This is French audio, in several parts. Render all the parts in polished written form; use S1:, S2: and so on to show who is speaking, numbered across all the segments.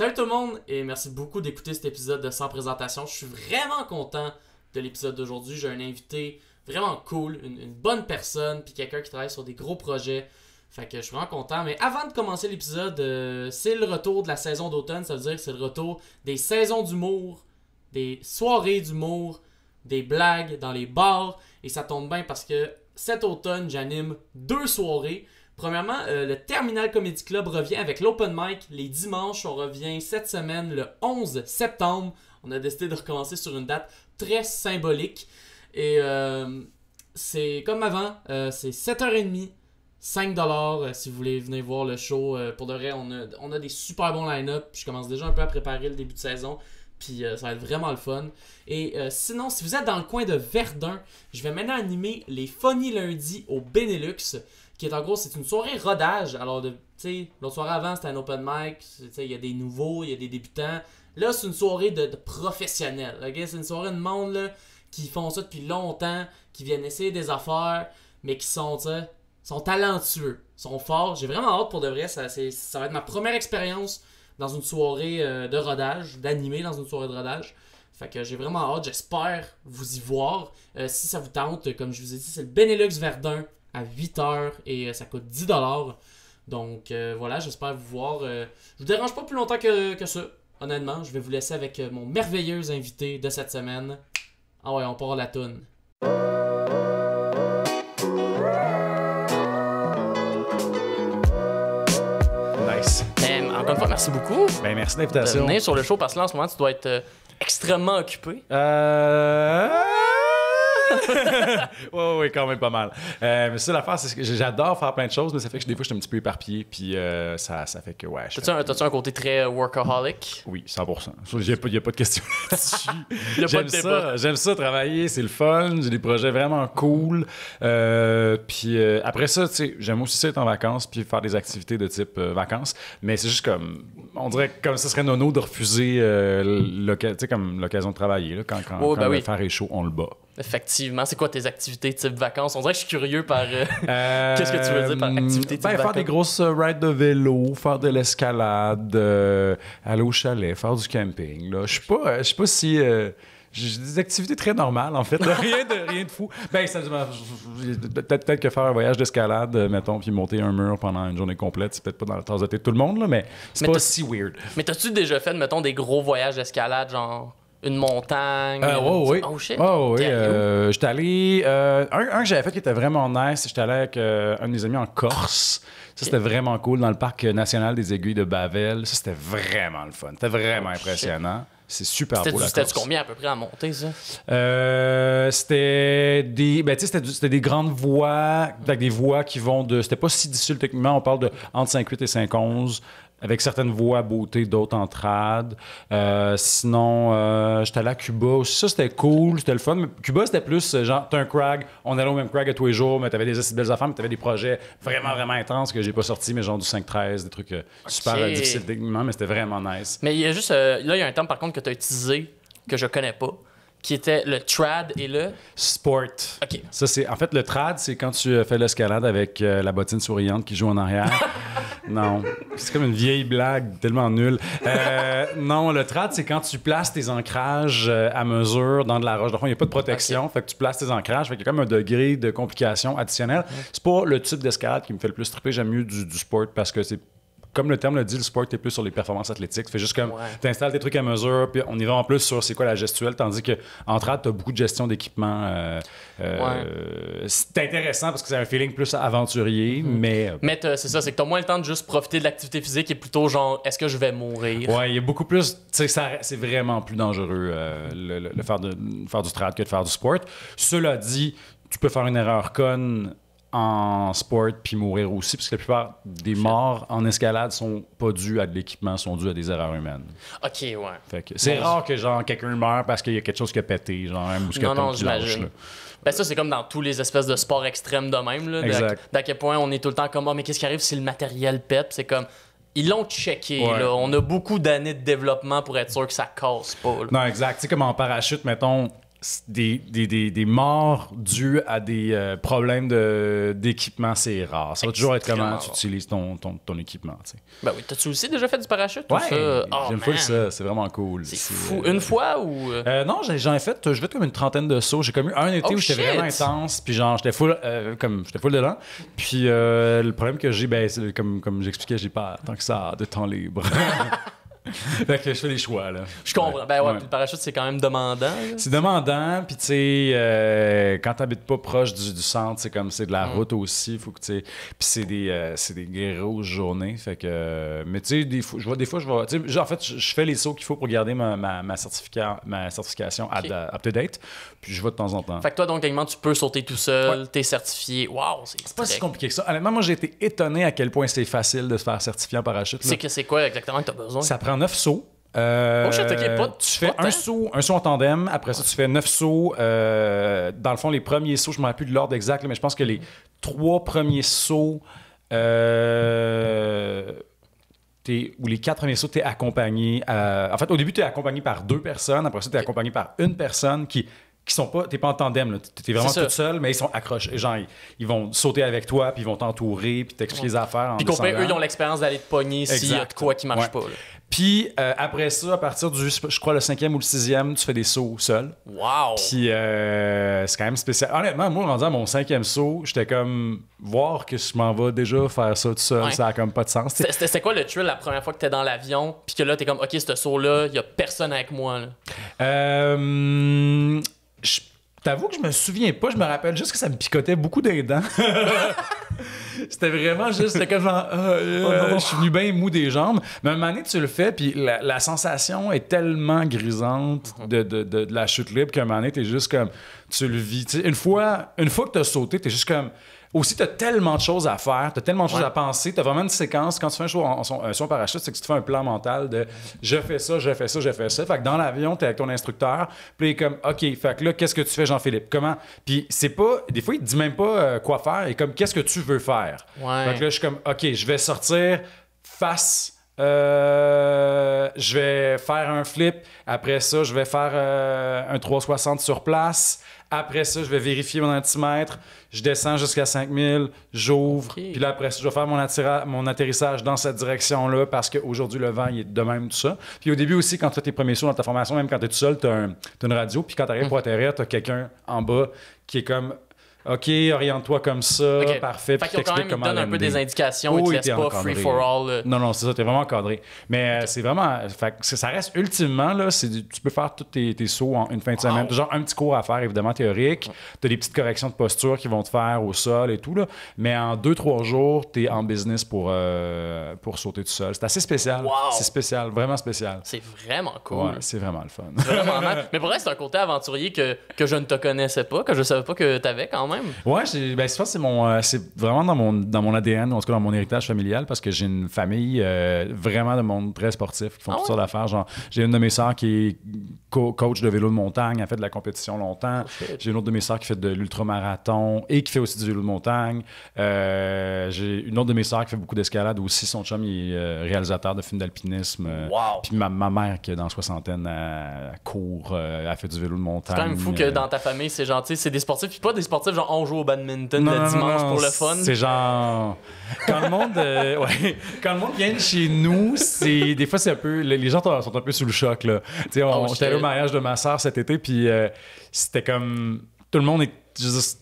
S1: Salut tout le monde et merci beaucoup d'écouter cet épisode de Sans présentation. Je suis vraiment content de l'épisode d'aujourd'hui. J'ai un invité vraiment cool, une bonne personne, puis quelqu'un qui travaille sur des gros projets. Fait que je suis vraiment content. Mais avant de commencer l'épisode, c'est le retour de la saison d'automne. Ça veut dire que c'est le retour des saisons d'humour, des soirées d'humour, des blagues dans les bars. Et ça tombe bien parce que cet automne, j'anime 2 soirées. Premièrement, le Terminal Comedy Club revient avec l'open mic les dimanches. On revient cette semaine, le 11 septembre. On a décidé de recommencer sur une date très symbolique. Et c'est comme avant, c'est 7h30, 5$ si vous voulez venir voir le show. Pour de vrai, on a des super bons line-up. Je commence déjà un peu à préparer le début de saison. Puis ça va être vraiment le fun. Et sinon, si vous êtes dans le coin de Verdun, je vais maintenant animer les Funny Lundi au Benelux. Qui est en gros, c'est une soirée rodage. Alors, tu sais, l'autre soirée avant, c'était un open mic. Il y a des nouveaux, il y a des débutants. Là, c'est une soirée de professionnels. Okay? C'est une soirée de monde là, qui font ça depuis longtemps, qui viennent essayer des affaires, mais qui sont talentueux, sont forts. J'ai vraiment hâte pour de vrai. Ça va être ma première expérience dans une soirée de rodage, d'animer dans une soirée de rodage. Fait que j'ai vraiment hâte. J'espère vous y voir. Si ça vous tente, comme je vous ai dit, c'est le Benelux Verdun à 8h et ça coûte 10$. Donc voilà, j'espère vous voir. Je vous dérange pas plus longtemps que ça, honnêtement. Je vais vous laisser avec mon merveilleux invité de cette semaine. Ah ouais, on part à la toune.
S2: Nice.
S1: Encore une fois, merci beaucoup
S2: Ben, merci de
S1: de
S2: l'invitation.
S1: venir sur le show parce que là, en ce moment, tu dois être extrêmement occupé.
S2: Oui, quand même pas mal. Mais ça, l'affaire, c'est que j'adore faire plein de choses, mais ça fait que des fois, je suis un petit peu éparpillé, puis ça fait que, ouais.
S1: T'as-tu un côté très workaholic?
S2: Oui, 100%. Il n'y a pas de question là-dessus.
S1: Il y a pas de débat.
S2: J'aime ça, travailler, c'est le fun, j'ai des projets vraiment cool. Puis après ça, tu sais, j'aime aussi ça être en vacances, puis faire des activités de type vacances, mais c'est juste comme, on dirait que comme ça serait nono de refuser comme l'occasion de travailler. Là, quand le faire est chaud, on le bat.
S1: Effectivement. C'est quoi tes activités type vacances? On dirait que je suis curieux par... Qu'est-ce que tu veux dire par activité type vacances?
S2: Faire des grosses rides de vélo, faire de l'escalade, aller au chalet, faire du camping. Là. Je sais pas si... j'ai des activités très normales, en fait. Là. Rien de fou. Ben, peut-être que faire un voyage d'escalade, mettons, puis monter un mur pendant une journée complète, c'est peut-être pas dans la tasse de thé de tout le monde, là, mais c'est pas si weird.
S1: Mais t'as-tu déjà fait, mettons, des gros voyages d'escalade, genre... Une montagne.
S2: Oui.
S1: Oh shit.
S2: Oui. J'étais allé. Un que j'avais fait qui était vraiment nice, j'étais allé avec un de mes amis en Corse. Ça, c'était vraiment cool dans le parc national des Aiguilles de Bavel. Ça, c'était vraiment le fun. C'était vraiment impressionnant. C'est super beau, la Corse.
S1: C'était combien à peu près à monter, ça?
S2: C'était des grandes voies, avec des voies qui vont de... C'était pas si difficile techniquement, on parle de entre 5,8 et 5,11, avec certaines voies à beauté, d'autres en trad. Sinon, j'étais allé à Cuba aussi. Ça, c'était cool, c'était le fun. Mais Cuba, c'était plus genre, t'as un crag, on allait au même crag à tous les jours, mais t'avais des assez belles affaires, mais t'avais des projets vraiment, vraiment intenses que j'ai pas sortis, mais genre du 5-13, des trucs super difficiles techniquement, mais c'était vraiment nice.
S1: Mais il y a juste... là, il y a un terme, par contre, que t'as utilisé, que je connais pas, qui était le trad et le...
S2: Sport.
S1: OK.
S2: Ça, c'est... En fait, le trad, c'est quand tu fais l'escalade avec la bottine souriante qui joue en arrière. Non. C'est comme une vieille blague tellement nulle. Non, le trad, c'est quand tu places tes ancrages à mesure dans de la roche. Dans le fond, il n'y a pas de protection. Okay. Fait que tu places tes ancrages. Fait qu'il y a comme un degré de complication additionnel. C'est pas le type d'escalade qui me fait le plus triper. J'aime mieux du sport parce que c'est... Comme le terme le dit, le sport est plus sur les performances athlétiques. Fait juste comme t'installes des trucs à mesure, puis on y va en plus sur c'est quoi la gestuelle, tandis que en trad, t'as beaucoup de gestion d'équipement. C'est intéressant parce que c'est un feeling plus aventurier, mais
S1: c'est ça, c'est que t'as moins le temps de juste profiter de l'activité physique et plutôt genre, est-ce que je vais mourir?
S2: Ouais, il y a beaucoup plus. Tu sais, c'est vraiment plus dangereux le faire du trad que de faire du sport. Cela dit, tu peux faire une erreur conne en sport puis mourir aussi, parce que la plupart des morts en escalade sont pas dus à de l'équipement, sont dus à des erreurs humaines.
S1: OK, ouais.
S2: Fait que c'est rare que genre quelqu'un meurt parce qu'il y a quelque chose qui a pété, genre un mousqueton qui lâche.
S1: Ben ça, c'est comme dans tous les espèces de sports extrêmes de même, là. D'à quel point on est tout le temps comme, mais qu'est-ce qui arrive si le matériel pète? C'est comme... Ils l'ont checké, là. On a beaucoup d'années de développement pour être sûr que ça casse pas, là.
S2: Non, exact. Tu sais, comme en parachute, mettons... des morts dues à des problèmes d'équipement, c'est rare. Ça va toujours être comment tu utilises ton équipement. Tu sais.
S1: Ben oui, t'as-tu aussi déjà fait du parachute?
S2: Ouais,
S1: ça?
S2: j'aime full ça. C'est vraiment cool.
S1: C'est fou. Une fois ou...
S2: non, j'en ai fait comme une trentaine de sauts. J'ai comme eu un été où j'étais vraiment intense, puis genre, j'étais full dedans. Puis le problème que j'ai, ben, c'est, comme j'expliquais, j'ai pas tant que ça de temps libre. Fait que je fais des choix, là.
S1: Je comprends. Ben ouais, puis le parachute, c'est quand même demandant. Là.
S2: C'est demandant, puis tu sais, quand t'habites pas proche du centre, c'est de la route aussi, faut que tu sais. Puis c'est des grosses journées, fait que... mais tu sais, des fois, je vais... Tu sais, en fait, je fais les sauts qu'il faut pour garder ma certification up-to-date, puis je vais de temps en temps.
S1: Fait que toi, donc, techniquement, tu peux sauter tout seul, t'es certifié. Waouh,
S2: c'est pas si compliqué que ça. Honnêtement, moi, j'ai été étonné à quel point c'est facile de se faire certifier en parachute.
S1: C'est quoi exactement que t'as besoin?
S2: Ça prend 9 sauts.
S1: Tu
S2: fais un saut en tandem. Après ça, tu fais 9 sauts. Dans le fond, les premiers sauts, je ne me rappelle plus de l'ordre exact, mais je pense que les 3 premiers sauts ou les 4 premiers sauts, tu es accompagné. En fait, au début, tu es accompagné par 2 personnes. Après ça, tu es accompagné par une personne qui sont pas, t'es pas en tandem, t'es vraiment toute seule, mais ils sont accrochés. Genre, ils vont sauter avec toi, puis ils vont t'entourer, puis t'expliquer les affaires.
S1: Puis eux, ils ont l'expérience d'aller te pogner s'il y a de quoi qui marche pas. Là.
S2: Puis après ça, à partir du, je crois, le 5e ou le 6e, tu fais des sauts seul.
S1: Wow!
S2: Puis c'est quand même spécial. Honnêtement, moi, rendu à mon 5e saut, j'étais comme, voir que je m'en vais déjà faire ça tout seul, ça a comme pas de sens.
S1: C'était quoi le thrill la première fois que t'es dans l'avion, puis que là, t'es comme, OK, ce saut-là, il y a personne avec moi, là?
S2: T'avoue que je me souviens pas, je me rappelle juste que ça me picotait beaucoup des dents. C'était vraiment juste, c'était comme genre, je suis venu bien mou des jambes. Mais à un moment donné, tu le fais, puis la sensation est tellement grisante de la chute libre qu'à un moment donné, t'es juste comme, tu le vis. T'sais, une fois que t'as sauté, t'es juste comme... Aussi, t'as tellement de choses à faire, t'as tellement de choses à penser, t'as vraiment une séquence. Quand tu fais un saut en parachute, c'est que tu te fais un plan mental de je fais ça, je fais ça, je fais ça. Fait que dans l'avion, t'es avec ton instructeur, puis il est comme OK, fait que là, qu'est-ce que tu fais, Jean-Philippe? Comment? Puis c'est pas. Des fois, il te dit même pas quoi faire, et comme qu'est-ce que tu veux faire?
S1: Ouais.
S2: Fait que là, je suis comme OK, je vais sortir face. Je vais faire un flip. Après ça, je vais faire un 360 sur place. Après ça, je vais vérifier mon altimètre. Je descends jusqu'à 5000, j'ouvre. Puis là, après ça, je vais faire mon atterrissage dans cette direction-là parce qu'aujourd'hui, le vent, il est de même, tout ça. Puis au début aussi, quand tu fais tes premiers sauts dans ta formation, même quand tu es tout seul, tu as une radio. Puis quand tu arrives pour atterrir, tu as quelqu'un en bas qui est comme... OK, oriente-toi comme ça, parfait.
S1: Fait qu'ils ont quand même donne un peu des indications, ils te laissent pas free for all.
S2: Non, c'est ça, t'es vraiment encadré. Mais c'est vraiment... Fait que ça reste ultimement, là, tu peux faire tous tes sauts en une fin de semaine. T'as genre un petit cours à faire, évidemment, théorique. T'as des petites corrections de posture qui vont te faire au sol et tout, là. Mais en 2-3 jours, t'es en business pour sauter tout seul. C'est assez spécial.
S1: Wow.
S2: C'est spécial, vraiment spécial.
S1: C'est vraiment cool.
S2: Ouais, c'est vraiment le fun.
S1: Vraiment mais pour vrai, c'est un côté aventurier que je ne te connaissais pas, que je savais pas que t'avais quand même.
S2: Ouais, je pense que c'est vraiment dans mon ADN, en tout cas dans mon héritage familial, parce que j'ai une famille vraiment de monde très sportif qui font toutes sortes d'affaires. Genre, j'ai une de mes sœurs qui est coach de vélo de montagne, elle fait de la compétition longtemps. J'ai une autre de mes sœurs qui fait de l'ultramarathon et qui fait aussi du vélo de montagne. J'ai une autre de mes sœurs qui fait beaucoup d'escalade aussi. Son chum, il est réalisateur de films d'alpinisme. Puis ma mère, qui est dans la soixantaine, elle court, elle fait du vélo de montagne.
S1: C'est quand même fou que dans ta famille, c'est gentil. C'est des sportifs, puis pas des sportifs genre on joue au badminton le dimanche pour le fun.
S2: C'est genre... Quand le monde vient de chez nous, des fois, c'est un peu... Les gens sont un peu sous le choc, là. J'étais allé au mariage de ma sœur cet été, puis c'était comme... Tout le monde est juste...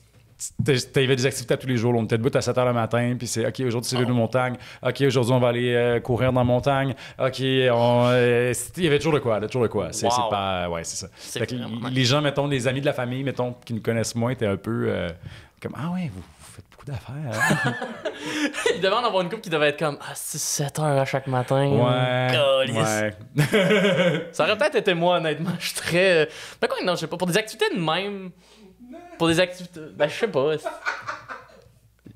S2: T'avais des activités à tous les jours. Là. On était debout à 7h le matin, puis c'est OK, aujourd'hui, c'est vélo de montagne. OK, aujourd'hui, on va aller courir dans la montagne. OK, il y avait toujours de quoi. C'est pas... Ouais, c'est ça. Fait que les gens, mettons, les amis de la famille, mettons, qui nous connaissent moins, étaient un peu comme « Ah ouais, vous faites beaucoup d'affaires. Hein? »
S1: Il devait en avoir une couple qui devait être comme « Ah, c'est 7h à chaque matin. »
S2: Ouais.
S1: Ça aurait peut-être été moi, honnêtement. Je suis très... Mais quoi, non, je sais pas. Pour des activités de même... Pour des activités... Ben, je sais pas.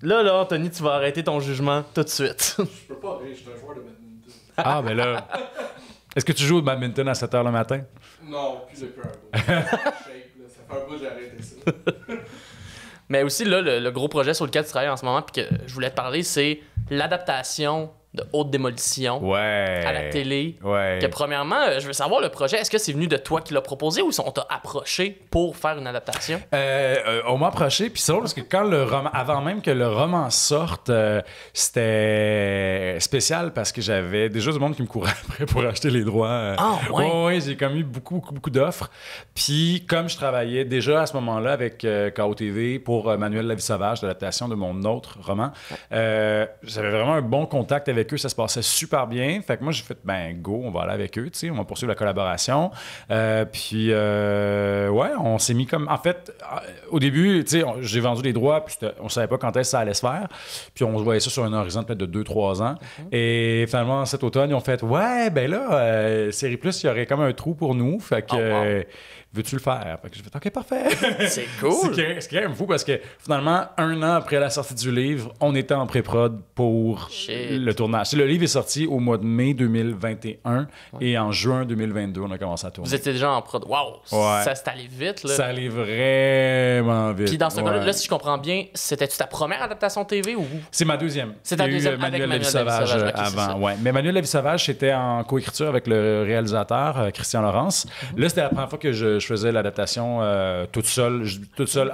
S1: Là, Anthony, tu vas arrêter ton jugement tout de suite.
S3: Je peux pas rire, je suis un joueur de badminton.
S2: Ah, mais là... Est-ce que tu joues au badminton à 7h le matin?
S3: Non, plus depuis un bout. Ça fait un bout que j'ai arrêté ça.
S1: Mais aussi, là, le gros projet sur lequel tu travailles en ce moment, puis que je voulais te parler, c'est l'adaptation de haute démolition
S2: Ouais.
S1: à la télé.
S2: Ouais.
S1: Que premièrement, je veux savoir le projet, est-ce que c'est venu de toi qui l'as proposé ou on t'a approché pour faire une adaptation?
S2: On m'a approché, puis c'est drôle parce que quand avant même que le roman sorte, c'était spécial parce que j'avais déjà du monde qui me courait après pour acheter les droits.
S1: Ah, ouais?
S2: Ouais, j'ai comme eu beaucoup d'offres. Puis comme je travaillais déjà à ce moment-là avec KO TV pour Manuel La Vie Sauvage, l'adaptation de mon autre roman, j'avais vraiment un bon contact avec eux, ça se passait super bien. Fait que moi, j'ai fait, ben go, on va aller avec eux, tu sais, on va poursuivre la collaboration. Puis, ouais, on s'est mis comme... En fait, au début, tu sais, j'ai vendu les droits, puis on savait pas quand est-ce que ça allait se faire. Puis on voyait ça sur un horizon peut-être de 2-3 ans. Et finalement, cet automne, ils ont fait, ouais, ben là, Série Plus, il y aurait comme un trou pour nous. Fait que... veux-tu le faire? Fait que j'ai fait, OK, parfait.
S1: C'est cool.
S2: C'est quand même fou parce que finalement, 1 an après la sortie du livre, on était en pré-prod pour le tournage. Le livre est sorti au mois de mai 2021 et en juin 2022, on a commencé à tourner.
S1: Vous étiez déjà en prod. Wow!
S2: Ouais.
S1: Ça s'est allé vite, là.
S2: Ça allait vraiment vite.
S1: Puis dans ce cas-là, là, si je comprends bien, c'était-tu ta première adaptation TV ou...
S2: C'est ma deuxième.
S1: C'est ta deuxième avec
S2: Manuel La Vie Sauvage avant. Ouais. Mais Manuel La Vie Sauvage, c'était en coécriture avec le réalisateur Christian Laurence. Là, c'était la première fois que je faisais l'adaptation toute seule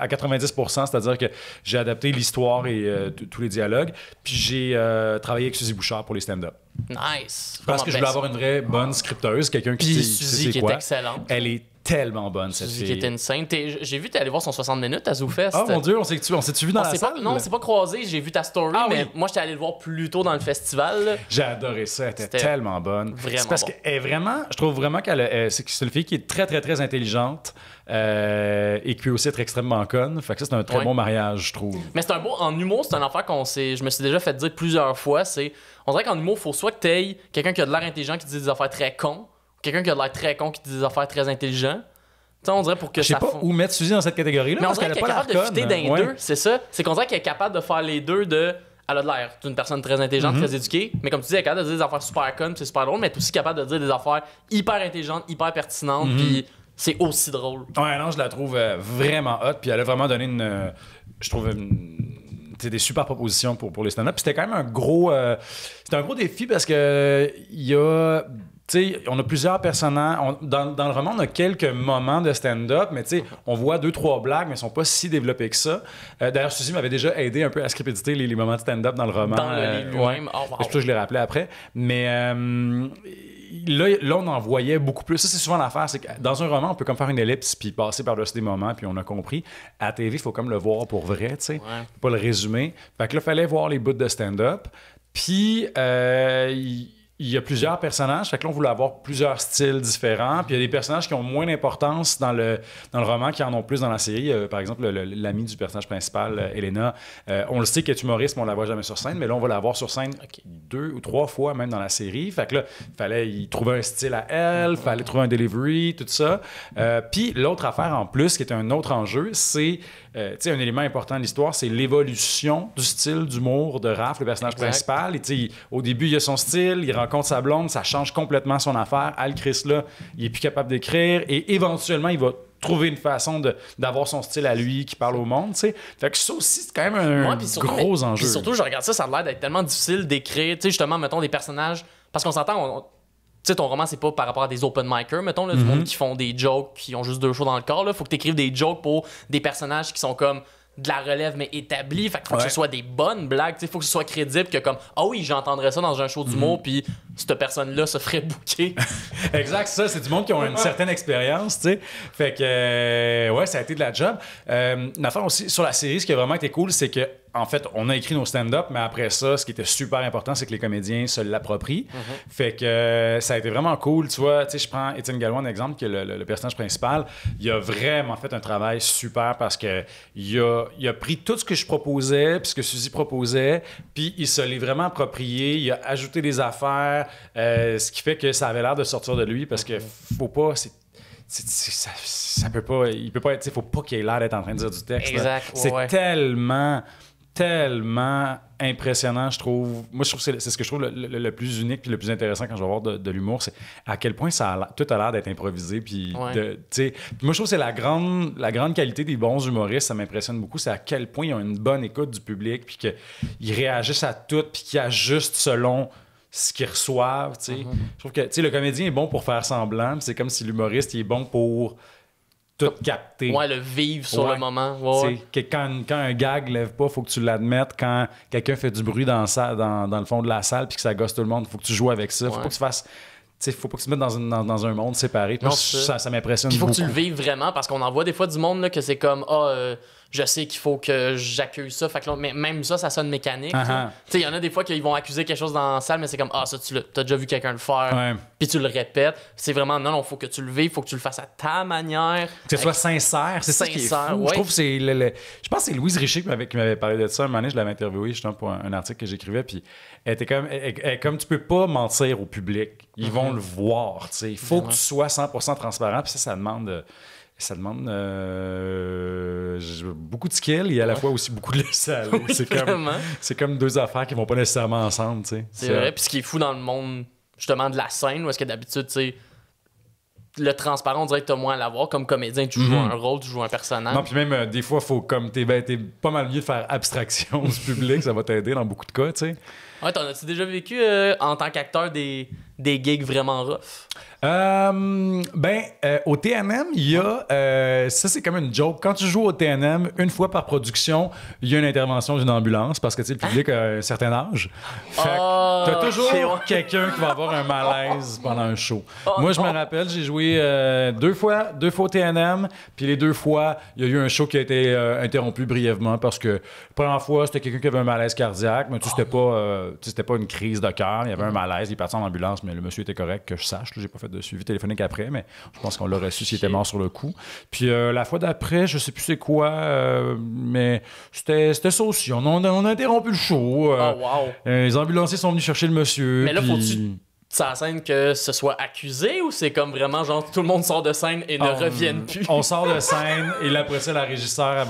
S2: à 90%, c'est-à-dire que j'ai adapté l'histoire et tous les dialogues. Puis j'ai travaillé avec Suzy Bouchard pour les stand-up.
S1: Nice!
S2: Parce que je voulais avoir une vraie bonne scripteuse, quelqu'un qui
S1: Puis
S2: sait
S1: Suzy qui est excellente.
S2: Elle est tellement bonne, cette
S1: Suzy
S2: fille.
S1: qui est insane. J'ai vu t'es allé voir son 60 minutes à ZooFest.
S2: Oh mon Dieu, on s'est-tu vu dans la salle?
S1: Non, on s'est pas croisé. J'ai vu ta story, mais moi, j'étais allé le voir plus tôt dans le festival. Là.
S2: J'ai adoré ça. Elle était tellement bonne.
S1: Vraiment
S2: c'est parce qu'elle est vraiment... Je trouve vraiment c'est une fille qui est très, très, très intelligente et qui peut aussi être extrêmement conne. Fait que ça, c'est un très bon mariage, je trouve.
S1: Mais c'est un beau... En humour, c'est une affaire je me suis déjà fait dire plusieurs fois. On dirait qu'en humour, il faut soit que t'aies quelqu'un qui a de l'air intelligent qui dit des affaires très cons, ou quelqu'un qui a de l'air très con qui dit des affaires très intelligents. T'sais, on dirait pour que
S2: je sais pas où mettre Suzy dans cette catégorie-là.
S1: Mais on
S2: parce
S1: dirait
S2: qu'elle
S1: qu'elle est
S2: a pas
S1: capable de
S2: l'air
S1: fitter dans
S2: conne.
S1: les deux, c'est ça. C'est qu'on dirait qu'elle est capable de faire les deux de... Elle a de l'air d'une personne très intelligente, très éduquée, mais comme tu dis, elle est capable de dire des affaires super connes, c'est super drôle, mais elle est aussi capable de dire des affaires hyper intelligentes, hyper pertinentes, puis c'est aussi drôle.
S2: Ouais, non, je la trouve vraiment hot, puis elle a vraiment donné je trouve des super propositions pour les stand-up. Puis c'était quand même un gros défi parce que il y a... T'sais, on a plusieurs personnages. Dans le roman, on a quelques moments de stand-up, mais on voit 2-3 blagues, mais elles sont pas si développées que ça. D'ailleurs, Suzy m'avait déjà aidé un peu à scripter les moments de stand-up dans le roman.
S1: Dans le livre lui-même. Oh, wow.
S2: Je l'ai rappelé après. Mais là, on en voyait beaucoup plus. Ça, c'est souvent l'affaire. C'est que dans un roman, on peut comme faire une ellipse puis passer par-dessus des moments, puis on a compris. À la TV, il faut comme le voir pour vrai, tu sais.
S1: Ouais.
S2: Pas le résumer. Fait que là, il fallait voir les bouts de stand-up. Puis, il y a plusieurs personnages, fait que là, on voulait avoir plusieurs styles différents. Puis il y a des personnages qui ont moins d'importance dans le roman qui en ont plus dans la série. Par exemple, l'ami du personnage principal, Elena, on le sait qu'elle est humoriste, mais on la voit jamais sur scène. Mais là, on va la voir sur scène 2 ou 3 fois même dans la série. Fait que là, il fallait y trouver un style à elle, il fallait trouver un delivery, tout ça. Puis l'autre affaire en plus, qui est un autre enjeu, c'est... un élément important de l'histoire, c'est l'évolution du style d'humour de Raph, le personnage principal. Et, au début, il a son style, il rencontre sa blonde, ça change complètement son affaire. Al Chris, là, il est plus capable d'écrire et éventuellement, il va trouver une façon d'avoir son style à lui qui parle au monde, tu sais. Fait que ça aussi, c'est quand même un gros enjeu.
S1: Puis surtout, je regarde ça, ça a l'air d'être tellement difficile d'écrire, tu sais, justement, mettons, des personnages... Parce qu'on s'entend... Tu sais, ton roman, c'est pas par rapport à des open micers, mettons, là, du monde qui font des jokes, qui ont juste 2 shows dans le corps. Là. Faut que tu écrives des jokes pour des personnages qui sont comme de la relève, mais établis. Fait qu'il faut que ce soit des bonnes blagues. Il faut que ce soit crédible, que comme, ah oui, j'entendrais ça dans un show d'humour, puis cette personne-là se ferait booker.
S2: Exact, ça, c'est du monde qui ont une certaine expérience, tu sais. Fait que, ouais, ça a été de la job. Une affaire aussi sur la série, ce qui a vraiment été cool, c'est que, en fait, on a écrit nos stand-up, mais après ça, ce qui était super important, c'est que les comédiens se l'approprient. Fait que ça a été vraiment cool. Tu vois, tu sais, je prends Étienne Gallois, un exemple, qui est le personnage principal. Il a vraiment fait un travail super parce que il a pris tout ce que je proposais, puis ce que Suzy proposait, puis il se l'est vraiment approprié. Il a ajouté des affaires, ce qui fait que ça avait l'air de sortir de lui parce que faut pas... ça peut pas... Il peut pas être... Faut pas qu'il ait l'air d'être en train de dire du texte.
S1: Exact.
S2: C'est tellement impressionnant, je trouve. Moi, je trouve que c'est ce que je trouve le plus unique puis le plus intéressant quand je vais voir de l'humour, c'est à quel point tout a l'air d'être improvisé. Puis, moi, je trouve que c'est la grande qualité des bons humoristes, ça m'impressionne beaucoup, c'est à quel point ils ont une bonne écoute du public puis qu'ils réagissent à tout puis qu'ils ajustent selon ce qu'ils reçoivent, tu sais. Je trouve que, tu sais, le comédien est bon pour faire semblant, puis c'est comme si l'humoriste, il est bon pour tout capter.
S4: Ouais, le vivre sur le moment. Ouais.
S2: Que quand un gag lève pas, faut que tu l'admettes. Quand quelqu'un fait du bruit dans le fond de la salle puis que ça gosse tout le monde, faut que tu joues avec ça. Faut pas que tu fasses... faut pas que tu te mettes dans un monde séparé.
S4: Non,
S2: ça m'impressionne
S4: beaucoup. Il faut
S2: beaucoup.
S4: que tu le vives vraiment parce qu'on en voit des fois du monde là, que c'est comme je sais qu'il faut que j'accueille ça. Fait que là, mais même ça sonne mécanique. Il y en a des fois qu'ils vont accuser quelque chose dans la salle, mais c'est comme ça, t'as déjà vu quelqu'un le faire. Puis tu le répètes. C'est vraiment non, faut que tu le vives, faut que tu le fasses à ta manière.
S2: Que ce soit sincère. C'est ça qui est fou. Je trouve que c'est je pense que c'est Louise Richer qui m'avait parlé de ça. Un moment donné, je l'avais interviewée justement pour un article que j'écrivais. Puis elle était comme tu peux pas mentir au public. Ils vont le voir. Il faut que tu sois 100% transparent. Puis ça demande. Ça demande beaucoup de skill et à la fois aussi beaucoup de laisser aller.
S4: Oui,
S2: c'est comme deux affaires qui vont pas nécessairement ensemble.
S4: C'est vrai. Puis ce qui est fou dans le monde, justement, de la scène, où est-ce que d'habitude, tu sais, le transparent, on dirait que t'as moins à l'avoir. Comme comédien, tu joues un rôle, tu joues un personnage.
S2: Non, puis même, des fois, faut comme t'es pas mal mieux de faire abstraction du public. Ça va t'aider dans beaucoup de cas, tu sais.
S4: Ouais, t'en as-tu déjà vécu en tant qu'acteur des gigs vraiment rough?
S2: Au TNM, il y a... ça, c'est comme une joke. Quand tu joues au TNM, une fois par production, il y a une intervention d'une ambulance parce que, tu sais, le public a un certain âge. Fait que t'as toujours quelqu'un qui va avoir un malaise pendant un show. Moi, je me rappelle, j'ai joué deux fois au TNM, puis les 2 fois, il y a eu un show qui a été interrompu brièvement parce que la première fois, c'était quelqu'un qui avait un malaise cardiaque, mais c'était pas une crise de cœur. Il y avait un malaise, il est parti en ambulance, mais le monsieur était correct, que je sache. J'ai pas fait de suivi téléphonique après, mais je pense qu'on l'aurait su s'il était mort sur le coup. Puis la fois d'après, je sais plus c'est quoi, mais c'était ça aussi. On a interrompu le show. Les ambulanciers sont venus chercher le monsieur.
S4: Mais là, faut-tu ça scène que ce soit accusé ou c'est comme vraiment genre tout le monde sort de scène et ne revienne plus?
S2: On sort de scène et là, après ça, la régisseur,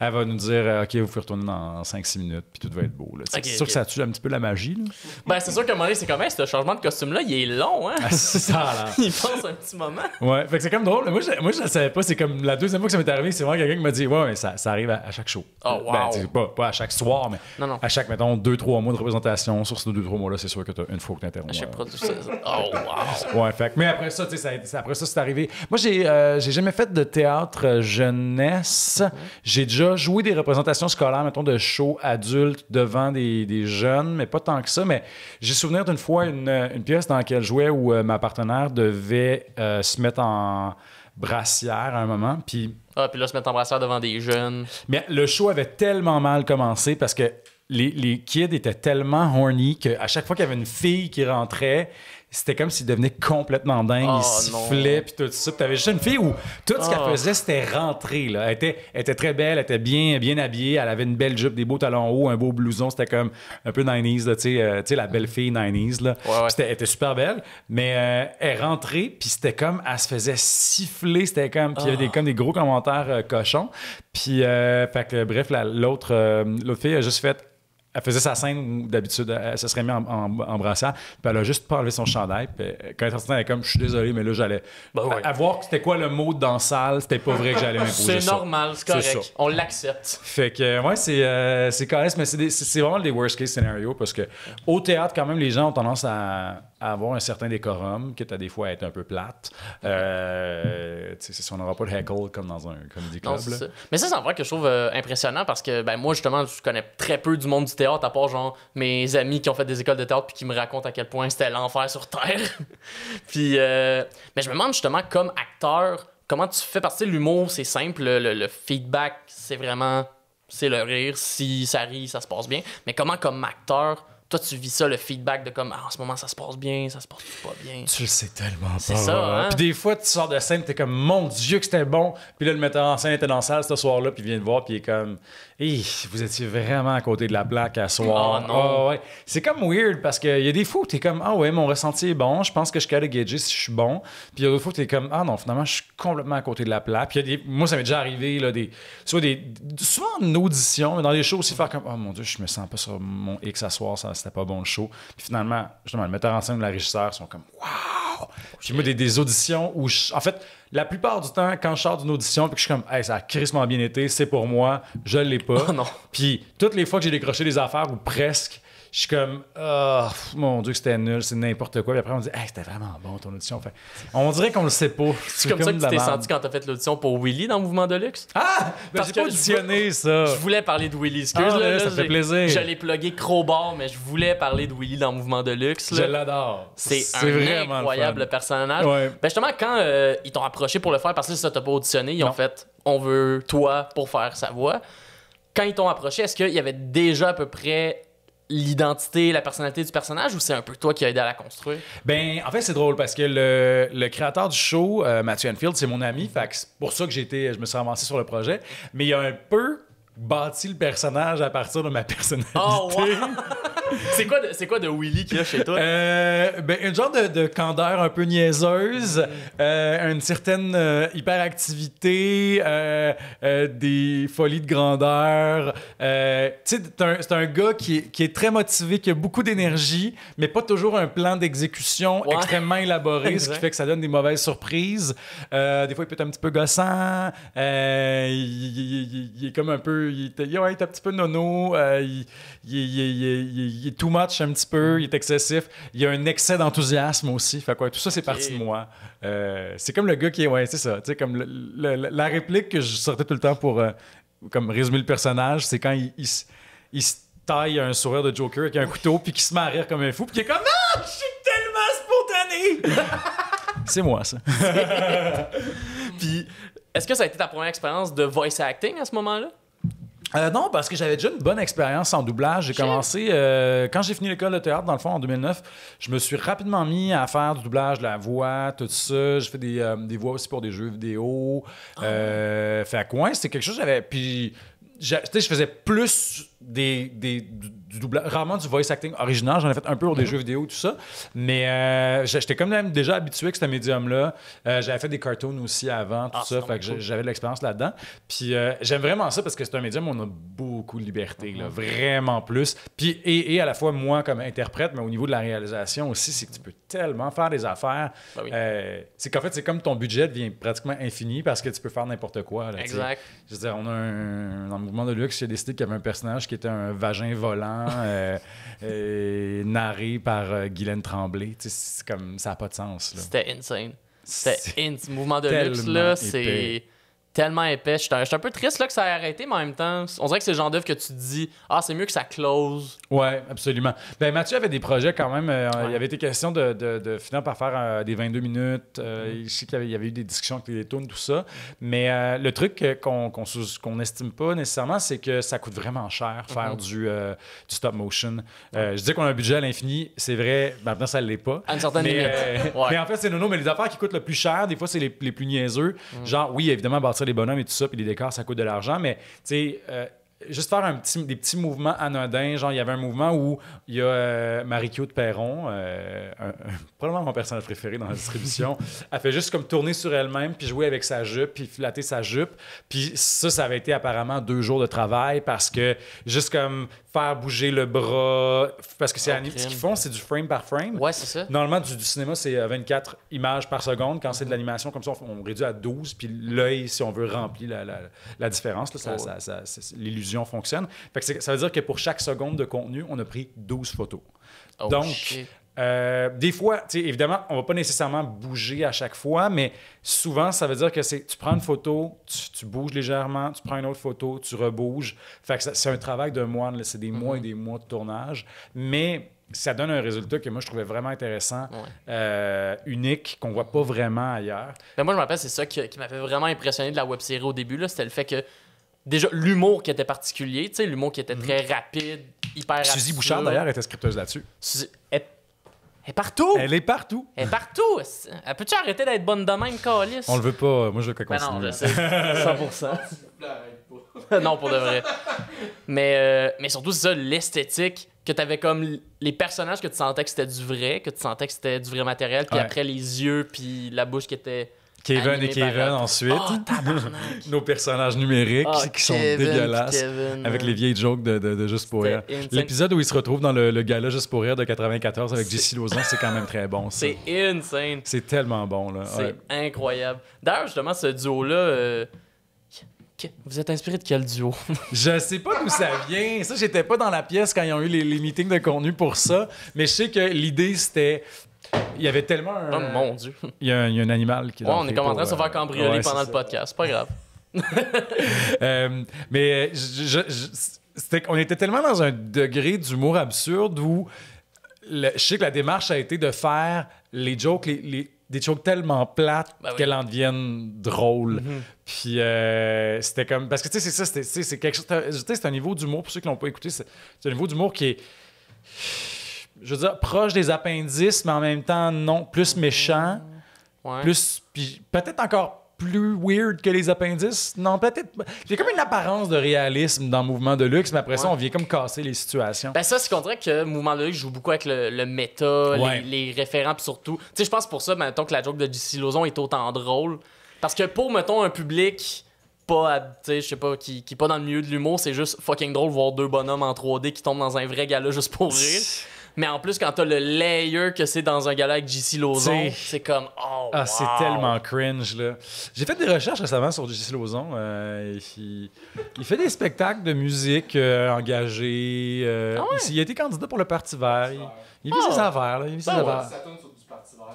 S2: elle va nous dire OK, vous pouvez retourner dans 5-6 minutes puis tout va être beau. C'est sûr que ça tue un petit peu la magie. Là.
S4: Ben, c'est sûr qu'à un moment donné, c'est comme ce changement de costume-là, il est long, hein?
S2: C'est ça, là.
S4: Il passe un petit moment.
S2: Ouais, fait que c'est comme drôle. Moi, je le savais pas. C'est comme la deuxième fois que ça m'est arrivé, c'est vraiment quelqu'un qui m'a dit ouais, mais ça arrive à chaque show.
S4: Oh, wow.
S2: Pas à chaque soir, mais à chaque, mettons, 2-3 mois de représentation. Sur ces 2-3 mois-là, c'est sûr que t'as une fois que t'interromps. Oh, wow! Ouais, fait mais après ça, tu sais, après ça, c'est arrivé. Moi, j'ai jamais fait de théâtre jeunesse. J'ai déjà joué des représentations scolaires, mettons, de shows adultes devant des jeunes, mais pas tant que ça. Mais j'ai souvenir d'une fois une pièce dans laquelle je jouais où ma partenaire devait se mettre en brassière à un moment, puis
S4: là, se mettre en brassière devant des jeunes.
S2: Mais le show avait tellement mal commencé parce que les kids étaient tellement horny qu'à chaque fois qu'il y avait une fille qui rentrait, c'était comme s'il devenait complètement dingue. Il sifflait, puis tout ça. Puis t'avais juste une fille où tout ce qu'elle faisait, c'était rentrer. Là. Elle était très belle, elle était bien habillée, elle avait une belle jupe, des beaux talons hauts, un beau blouson. C'était comme un peu 90s, tu sais, la belle fille 90s. Là.
S4: Ouais.
S2: Elle était super belle, mais elle rentrait, puis c'était comme, elle se faisait siffler. C'était comme, puis il y avait comme des gros commentaires cochons. Puis, fait que, bref, l'autre fille a juste fait. Elle faisait sa scène où d'habitude elle se serait mise en brassière, puis elle a juste pas enlevé son chandail. Puis quand elle est sortie, elle est comme je suis désolé, mais là j'allais. À voir que c'était quoi le mot dans la salle, c'était pas vrai que j'allais m'imposer.
S4: C'est normal, c'est correct.
S2: C'est
S4: on l'accepte.
S2: Fait que ouais, c'est correct, mais c'est vraiment des worst case scénarios parce que au théâtre, quand même, les gens ont tendance à avoir un certain décorum, quitte à des fois être un peu plate. On n'aura pas de heckle comme dans un comedy club.
S4: Non, mais ça, c'est en vrai que je trouve impressionnant parce que moi, justement, je connais très peu du monde du théâtre, à part genre mes amis qui ont fait des écoles de théâtre puis qui me racontent à quel point c'était l'enfer sur Terre. Puis, mais je me demande justement, comme acteur, comment tu fais partie de l'humour? C'est simple, le feedback, c'est vraiment... C'est le rire. Si ça rit, ça se passe bien. Mais comment, comme acteur... Toi, tu vis ça, le feedback de comme, en ce moment, ça se passe bien, ça se passe pas bien.
S2: Tu le sais tellement pas.
S4: C'est ça, hein?
S2: Puis des fois, tu sors de scène, t'es comme, mon Dieu, que c'était bon. Puis là, le metteur en scène était dans la salle ce soir-là, puis il vient te voir, puis il est comme, hey, vous étiez vraiment à côté de la plaque à soir.
S4: Oh non.
S2: Ouais. C'est comme weird, parce qu'il y a des fois où t'es comme, ah ouais, mon ressenti est bon, je pense que je suis capable de gager si je suis bon. Puis il y a d'autres fois où t'es comme, ah non, finalement, je suis complètement à côté de la plaque. Puis moi, ça m'est déjà arrivé, là, souvent en audition, mais dans des shows aussi, faire comme, oh mon Dieu, je me sens pas sur mon X à soir, c'était pas bon le show. Puis finalement, justement, le metteur en scène ou la régisseur sont comme waouh! Puis moi, des auditions où en fait, la plupart du temps, quand je sors d'une audition puis que je suis comme hey, ça a crissement bien été, c'est pour moi, je l'ai pas.
S4: Oh non.
S2: Puis toutes les fois que j'ai décroché des affaires ou presque, je suis comme, oh, mon Dieu, que c'était nul, c'est n'importe quoi. Puis après, on me dit, hey, c'était vraiment bon ton audition. Fait, on dirait qu'on le sait pas.
S4: C'est comme ça que tu t'es senti quand t'as fait l'audition pour Willy dans Mouvement de Luxe?
S2: Ah! Ben, j'ai pas auditionné ça.
S4: Je voulais parler de Willy. Excuse,
S2: là, ça fait plaisir.
S4: Je l'ai plugué crowbar, mais je voulais parler de Willy dans Mouvement de Luxe. Là.
S2: Je l'adore.
S4: C'est un incroyable personnage.
S2: Ouais.
S4: Ben justement, quand ils t'ont approché pour le faire, parce que ça, t'as pas auditionné, ils ont fait « On veut toi pour faire sa voix ». Quand ils t'ont approché, est-ce qu'il y avait déjà à peu près l'identité, la personnalité du personnage, ou c'est un peu toi qui as aidé à la construire?
S2: Ben, en fait, c'est drôle parce que le créateur du show, Matthew Enfield, c'est mon ami. Fait que c'est pour ça que je me suis avancé sur le projet. Mais il a un peu bâti le personnage à partir de ma personnalité.
S4: Oh, wow! C'est quoi de Willy qu'il y a chez toi?
S2: Ben, une genre de candeur un peu niaiseuse, une certaine hyperactivité, des folies de grandeur. Tu sais, c'est un gars qui est très motivé, qui a beaucoup d'énergie, mais pas toujours un plan d'exécution extrêmement élaboré, ce qui fait que ça donne des mauvaises surprises. Des fois, il peut être un petit peu gossant. Il est comme un peu... Il est un petit peu nono. Il est too much un petit peu, il est excessif. Il y a un excès d'enthousiasme aussi. Fait quoi, tout ça, c'est parti de moi. C'est comme le gars qui est... Ouais, c'est ça. Tu sais, comme la réplique que je sortais tout le temps pour comme résumer le personnage, c'est quand il se taille un sourire de Joker avec un couteau, puis qu'il se met à rire comme un fou, puis qu'il est comme « Ah, je suis tellement spontané! » C'est moi, ça.
S4: Puis, est-ce que ça a été ta première expérience de voice acting à ce moment-là?
S2: Non, parce que j'avais déjà une bonne expérience en doublage. J'ai commencé, quand j'ai fini l'école de théâtre, dans le fond, en 2009, je me suis rapidement mis à faire du doublage, de la voix, tout ça. J'ai fait des voix aussi pour des jeux vidéo. Fait à quoi? C'était quelque chose que j'avais... Puis, je faisais plus du doublage, rarement du voice acting original. J'en ai fait un peu pour des jeux vidéo, tout ça. Mais j'étais comme même déjà habitué avec ce médium-là. J'avais fait des cartoons aussi avant, tout ça. Fait que j'avais de l'expérience là-dedans. Puis j'aime vraiment ça parce que c'est un médium où on a beaucoup de liberté, là, vraiment plus. Puis, et à la fois, moi, comme interprète, mais au niveau de la réalisation aussi, c'est que tu peux tellement faire des affaires.
S4: Ben oui.
S2: C'est qu'en fait, c'est comme ton budget devient pratiquement infini parce que tu peux faire n'importe quoi. Là,
S4: exact.
S2: Je veux dire, on a dans le Mouvement de Luxe, j'ai décidé qu'il y avait un personnage qui était un vagin volant narré par Guylaine Tremblay. C'est comme, ça n'a pas de sens. Là.
S4: C'était insane. Mouvement de Luxe, là, c'est tellement épais. Je suis un peu triste là, que ça ait arrêté, mais en même temps, on dirait que c'est le genre d'œuvre que tu te dis « Ah, c'est mieux que ça close. »
S2: Ouais, absolument. Ben, Mathieu avait des projets quand même. Il avait été question de finir par faire des 22 minutes. Je sais qu'il y avait eu des discussions avec les tunes, tout ça. Mais le truc qu'on n'estime pas nécessairement, c'est que ça coûte vraiment cher faire du stop motion. Je dis qu'on a un budget à l'infini. C'est vrai, maintenant, ça ne l'est pas.
S4: À une certaine limite.
S2: Mais en fait, c'est non, mais les affaires qui coûtent le plus cher, des fois, c'est les plus niaiseux. Genre, oui, évidemment, bâtir les bonhommes et tout ça, puis les décors, ça coûte de l'argent, mais tu sais, juste faire des petits mouvements anodins. Genre, il y avait un mouvement où il y a Marie-Kyo de Perron, probablement mon personnage préféré dans la distribution. Elle fait juste comme tourner sur elle-même, puis jouer avec sa jupe, puis flatter sa jupe. Puis ça avait été apparemment 2 jours de travail parce que juste comme faire bouger le bras, parce que c'est ce qu'ils font, c'est du frame par frame.
S4: Ouais, c'est ça.
S2: Normalement, du cinéma, c'est 24 images par seconde. Quand c'est de l'animation comme ça, on réduit à 12, puis l'œil, si on veut, remplit la différence. Là, l'illusion fonctionne. Fait que ça veut dire que pour chaque seconde de contenu, on a pris 12 photos. Donc, des fois, tu sais, évidemment, on va pas nécessairement bouger à chaque fois, mais souvent, ça veut dire que tu prends une photo, tu bouges légèrement, tu prends une autre photo, tu rebouges. Fait que c'est un travail de moine, là, c'est des mois et des mois de tournage, mais ça donne un résultat que moi, je trouvais vraiment intéressant, unique, qu'on voit pas vraiment ailleurs.
S4: Ben moi, je me rappelle, c'est ça qui m'avait vraiment impressionné de la web-série au début, là, c'était le fait que déjà, l'humour qui était particulier, tu sais, l'humour qui était très rapide, hyper rapide.
S2: Suzy Bouchard, d'ailleurs, était scripteuse là-dessus.
S4: Elle est partout!
S2: Elle est partout!
S4: Elle est partout! Elle peut-tu arrêter d'être bonne de même, Calice?
S2: On le veut pas. Moi, je veux qu'elle continue.
S4: Ben non, je sais. 100%. Non, pour de vrai. Mais surtout, c'est ça, l'esthétique, que t'avais comme les personnages que tu sentais que c'était du vrai, que tu sentais que c'était du vrai matériel, puis après les yeux, puis la bouche qui était...
S2: Kevin et Kevin ensuite. Nos personnages numériques qui sont dégueulasses. Avec les vieilles jokes de Juste pour rire. L'épisode où ils se retrouvent dans le gala Juste pour rire de 94 avec Jessie Lauzon, c'est quand même très bon. Ça.
S4: C'est insane.
S2: C'est tellement bon. Là.
S4: C'est incroyable. D'ailleurs, justement, ce duo-là, Vous êtes inspiré de quel duo?
S2: Je sais pas d'où ça vient. Ça, j'étais pas dans la pièce quand ils ont eu les meetings de contenu pour ça. Mais je sais que l'idée, c'était... Il y avait tellement un...
S4: Oh mon Dieu.
S2: Il y a un animal qui est
S4: Ouais,
S2: dans
S4: on
S2: le
S4: est comme en train de se faire cambrioler
S2: ouais,
S4: pendant
S2: c'est
S4: le podcast. C'est pas grave.
S2: Mais on était tellement dans un degré d'humour absurde où je sais que la démarche a été de faire les jokes, des jokes tellement plates
S4: Ben oui.
S2: qu'elles en deviennent drôles. Puis c'était comme... Parce que tu sais, c'est ça, c'est quelque chose... Tu sais, c'est un niveau d'humour, pour ceux qui l'ont pas écouté, c'est un niveau d'humour qui est... Je veux dire, proche des appendices, mais en même temps, non, plus méchant.
S4: Ouais.
S2: Plus, puis peut-être encore plus weird que les appendices. Non, peut-être. Il y a comme une apparence de réalisme dans Mouvement de Luxe, mais après ça, on vient comme casser les situations.
S4: Ben ça, c'est qu'on dirait que Mouvement de Luxe joue beaucoup avec le méta,
S2: Ouais.
S4: les référents, puis surtout... Tu sais, je pense pour ça, mettons que la joke de JC Lauzon est autant drôle. Parce que pour, mettons, un public pas, tu sais, je sais pas, qui est pas dans le milieu de l'humour, c'est juste fucking drôle voir deux bonhommes en 3D qui tombent dans un vrai gala juste pour rire. Mais en plus, quand t'as le layer que c'est dans un gala avec JC Lauzon,
S2: T'sais.
S4: c'est comme, oh,
S2: Ah,
S4: wow.
S2: c'est tellement cringe, là. J'ai fait des recherches récemment sur JC Lauzon. Il fait des spectacles de musique engagés.
S4: Ah ouais?
S2: Il a été candidat pour le Parti vert. Il vit ses affaires, là. Il vit ses
S4: Ah ouais.
S2: affaires.
S3: Si ça tourne sur du Parti vert,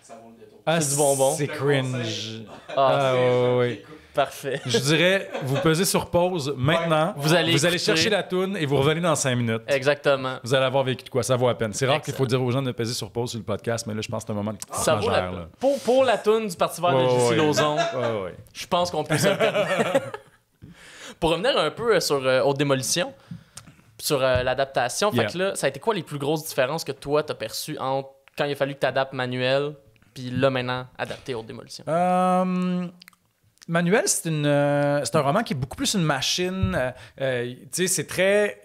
S3: ça vaut le détour.
S2: Ah,
S4: C'est du bonbon.
S2: C'est
S3: Je te
S2: cringe.
S3: conseille.
S4: Ah,
S2: Ouais.
S4: parfait.
S2: Je dirais, vous pesez sur pause maintenant.
S4: Vous allez écouter.
S2: chercher la toune et vous revenez dans 5 minutes.
S4: Exactement.
S2: Vous allez avoir vécu de quoi, ça vaut à peine. C'est rare qu'il faut
S4: Excellent.
S2: dire aux gens de peser sur pause sur le podcast, mais là, je pense que c'est un moment
S4: Ça vaut la
S2: majeur. Là.
S4: pour la toune du Parti vert de JC
S2: Ouais.
S4: Lauzon,
S2: Ouais.
S4: je pense qu'on peut se le permettre. Pour revenir un peu sur Haute Démolition, sur l'adaptation,
S2: Yeah.
S4: fait que là, ça a été quoi les plus grosses différences que toi t'as perçues entre quand il a fallu que t'adaptes Manuel, puis là maintenant adapté Haute Démolition?
S2: Manuel, c'est un roman qui est beaucoup plus une machine. Tu sais, c'est très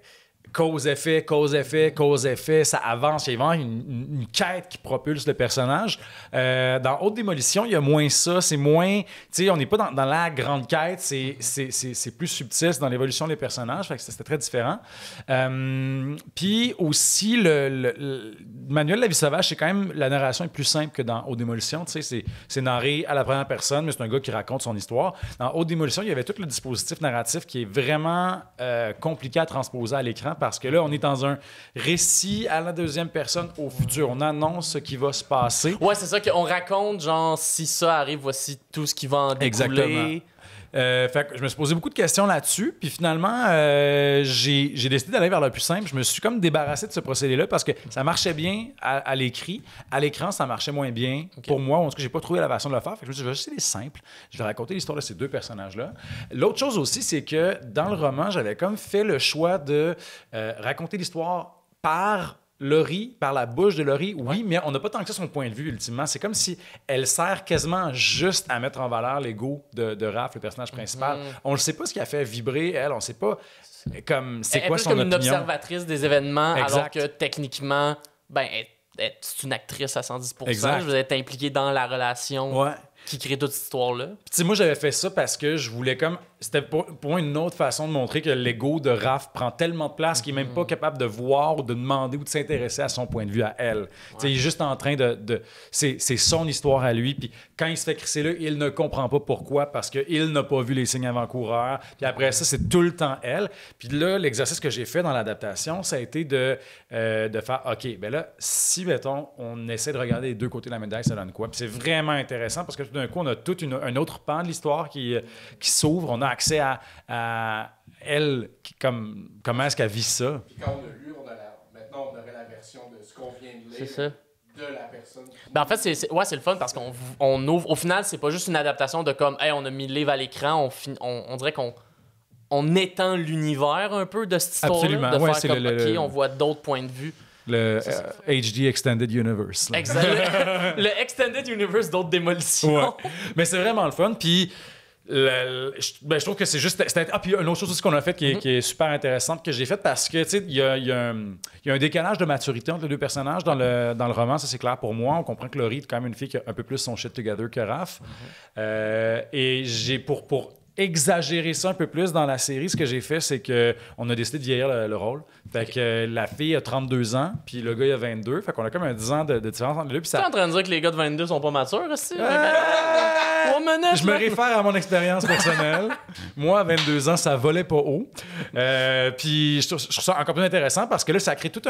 S2: cause-effet, cause-effet, cause-effet. Ça avance. Il y a vraiment une quête qui propulse le personnage. Dans Haute Démolition, il y a moins ça. C'est moins... Tu sais, on n'est pas dans la grande quête. C'est plus subtil. C'est dans l'évolution des personnages. Fait que c'était très différent. Puis aussi, le Manuel La Vie sauvage, c'est quand même... La narration est plus simple que dans Haute Démolition. Tu sais, c'est narré à la première personne, mais c'est un gars qui raconte son histoire. Dans Haute Démolition, il y avait tout le dispositif narratif qui est vraiment compliqué à transposer à l'écran parce que là, on est dans un récit à la deuxième personne au futur. On annonce ce qui va se passer.
S4: Ouais, c'est ça qu'on raconte, genre, si ça arrive, voici tout ce qui va en découler.
S2: Exactement. Fait que je me suis posé beaucoup de questions là-dessus. Puis finalement, j'ai décidé d'aller vers le plus simple. Je me suis comme débarrassé de ce procédé-là parce que ça marchait bien à l'écrit. À l'écran, ça marchait moins bien pour moi. En tout cas, j'ai pas trouvé la façon de le faire. Fait que je me suis dit, je vais essayer les simples. Je vais raconter l'histoire de ces deux personnages-là. L'autre chose aussi, c'est que dans le roman, j'avais comme fait le choix de raconter l'histoire par Laurie, par la bouche de Laurie, oui, mais on n'a pas tant que ça son point de vue, ultimement. C'est comme si elle sert quasiment juste à mettre en valeur l'ego de Raph, le personnage principal. On ne sait pas ce qui a fait vibrer elle, on ne sait pas comme c'est
S4: Elle est
S2: quoi
S4: plus
S2: son
S4: comme
S2: opinion.
S4: une observatrice des événements, alors
S2: Exact.
S4: que techniquement, ben, c'est une actrice à 110%.
S2: Exact.
S4: Je veux être impliqué dans la relation
S2: Ouais.
S4: qui crée toute cette histoire-là.
S2: Puis, tu sais, moi, j'avais fait ça parce que je voulais comme... C'était pour moi une autre façon de montrer que l'ego de Raph prend tellement de place qu'il n'est même pas capable de voir ou de demander ou de s'intéresser à son point de vue à elle. Tu sais, il est juste en train de c'est son histoire à lui. Puis quand il se fait crisser là, il ne comprend pas pourquoi parce qu'il n'a pas vu les signes avant-coureurs. Puis après ça, c'est tout le temps elle. Puis là, l'exercice que j'ai fait dans l'adaptation, ça a été de faire, OK, ben là, si, mettons, on essaie de regarder les deux côtés de la médaille, ça donne quoi? Puis c'est vraiment intéressant parce que tout d'un coup, on a tout un autre pan de l'histoire qui s'ouvre. On a accès à elle, comment est-ce qu'elle vit ça.
S3: Puis quand on a lu, maintenant on aurait la version de ce qu'on vient de
S4: C'est
S3: lire
S4: ça.
S3: de la personne.
S4: Ben en fait, c'est le fun parce qu'on ouvre. Au final, c'est pas juste une adaptation de comme, hey, on a mis le livre à l'écran, on dirait qu'on étend l'univers un peu de cette histoire-là.
S2: Absolument.
S4: De
S2: Ouais,
S4: faire
S2: c'est
S4: comme,
S2: le-
S4: OK, on voit d'autres points de vue.
S2: Le HD Extended Universe. là.
S4: Exact. le Extended Universe d'autres démolitions.
S2: Ouais. Mais c'est vraiment le fun. Puis, je trouve que c'est juste. Puis, une autre chose aussi qu'on a fait qui est super intéressante que j'ai faite parce que, tu sais, il y a un décalage de maturité entre les deux personnages dans le roman. Ça, c'est clair pour moi. On comprend que Laurie est quand même une fille qui a un peu plus son shit together que Raph. Et j'ai pour exagérer ça un peu plus dans la série, ce que j'ai fait, c'est qu'on a décidé de vieillir le rôle. Fait que la fille a 32 ans, puis le gars, il a 22. Fait qu'on a comme un 10 ans de différence entre les deux. Puis
S4: Tu es
S2: ça...
S4: en train de dire que les gars de 22 sont pas matures aussi? 3 minutes.
S2: Je me
S4: là.
S2: réfère à mon expérience personnelle. Moi, à 22 ans, ça volait pas haut. Puis je trouve ça encore plus intéressant parce que là, ça crée toute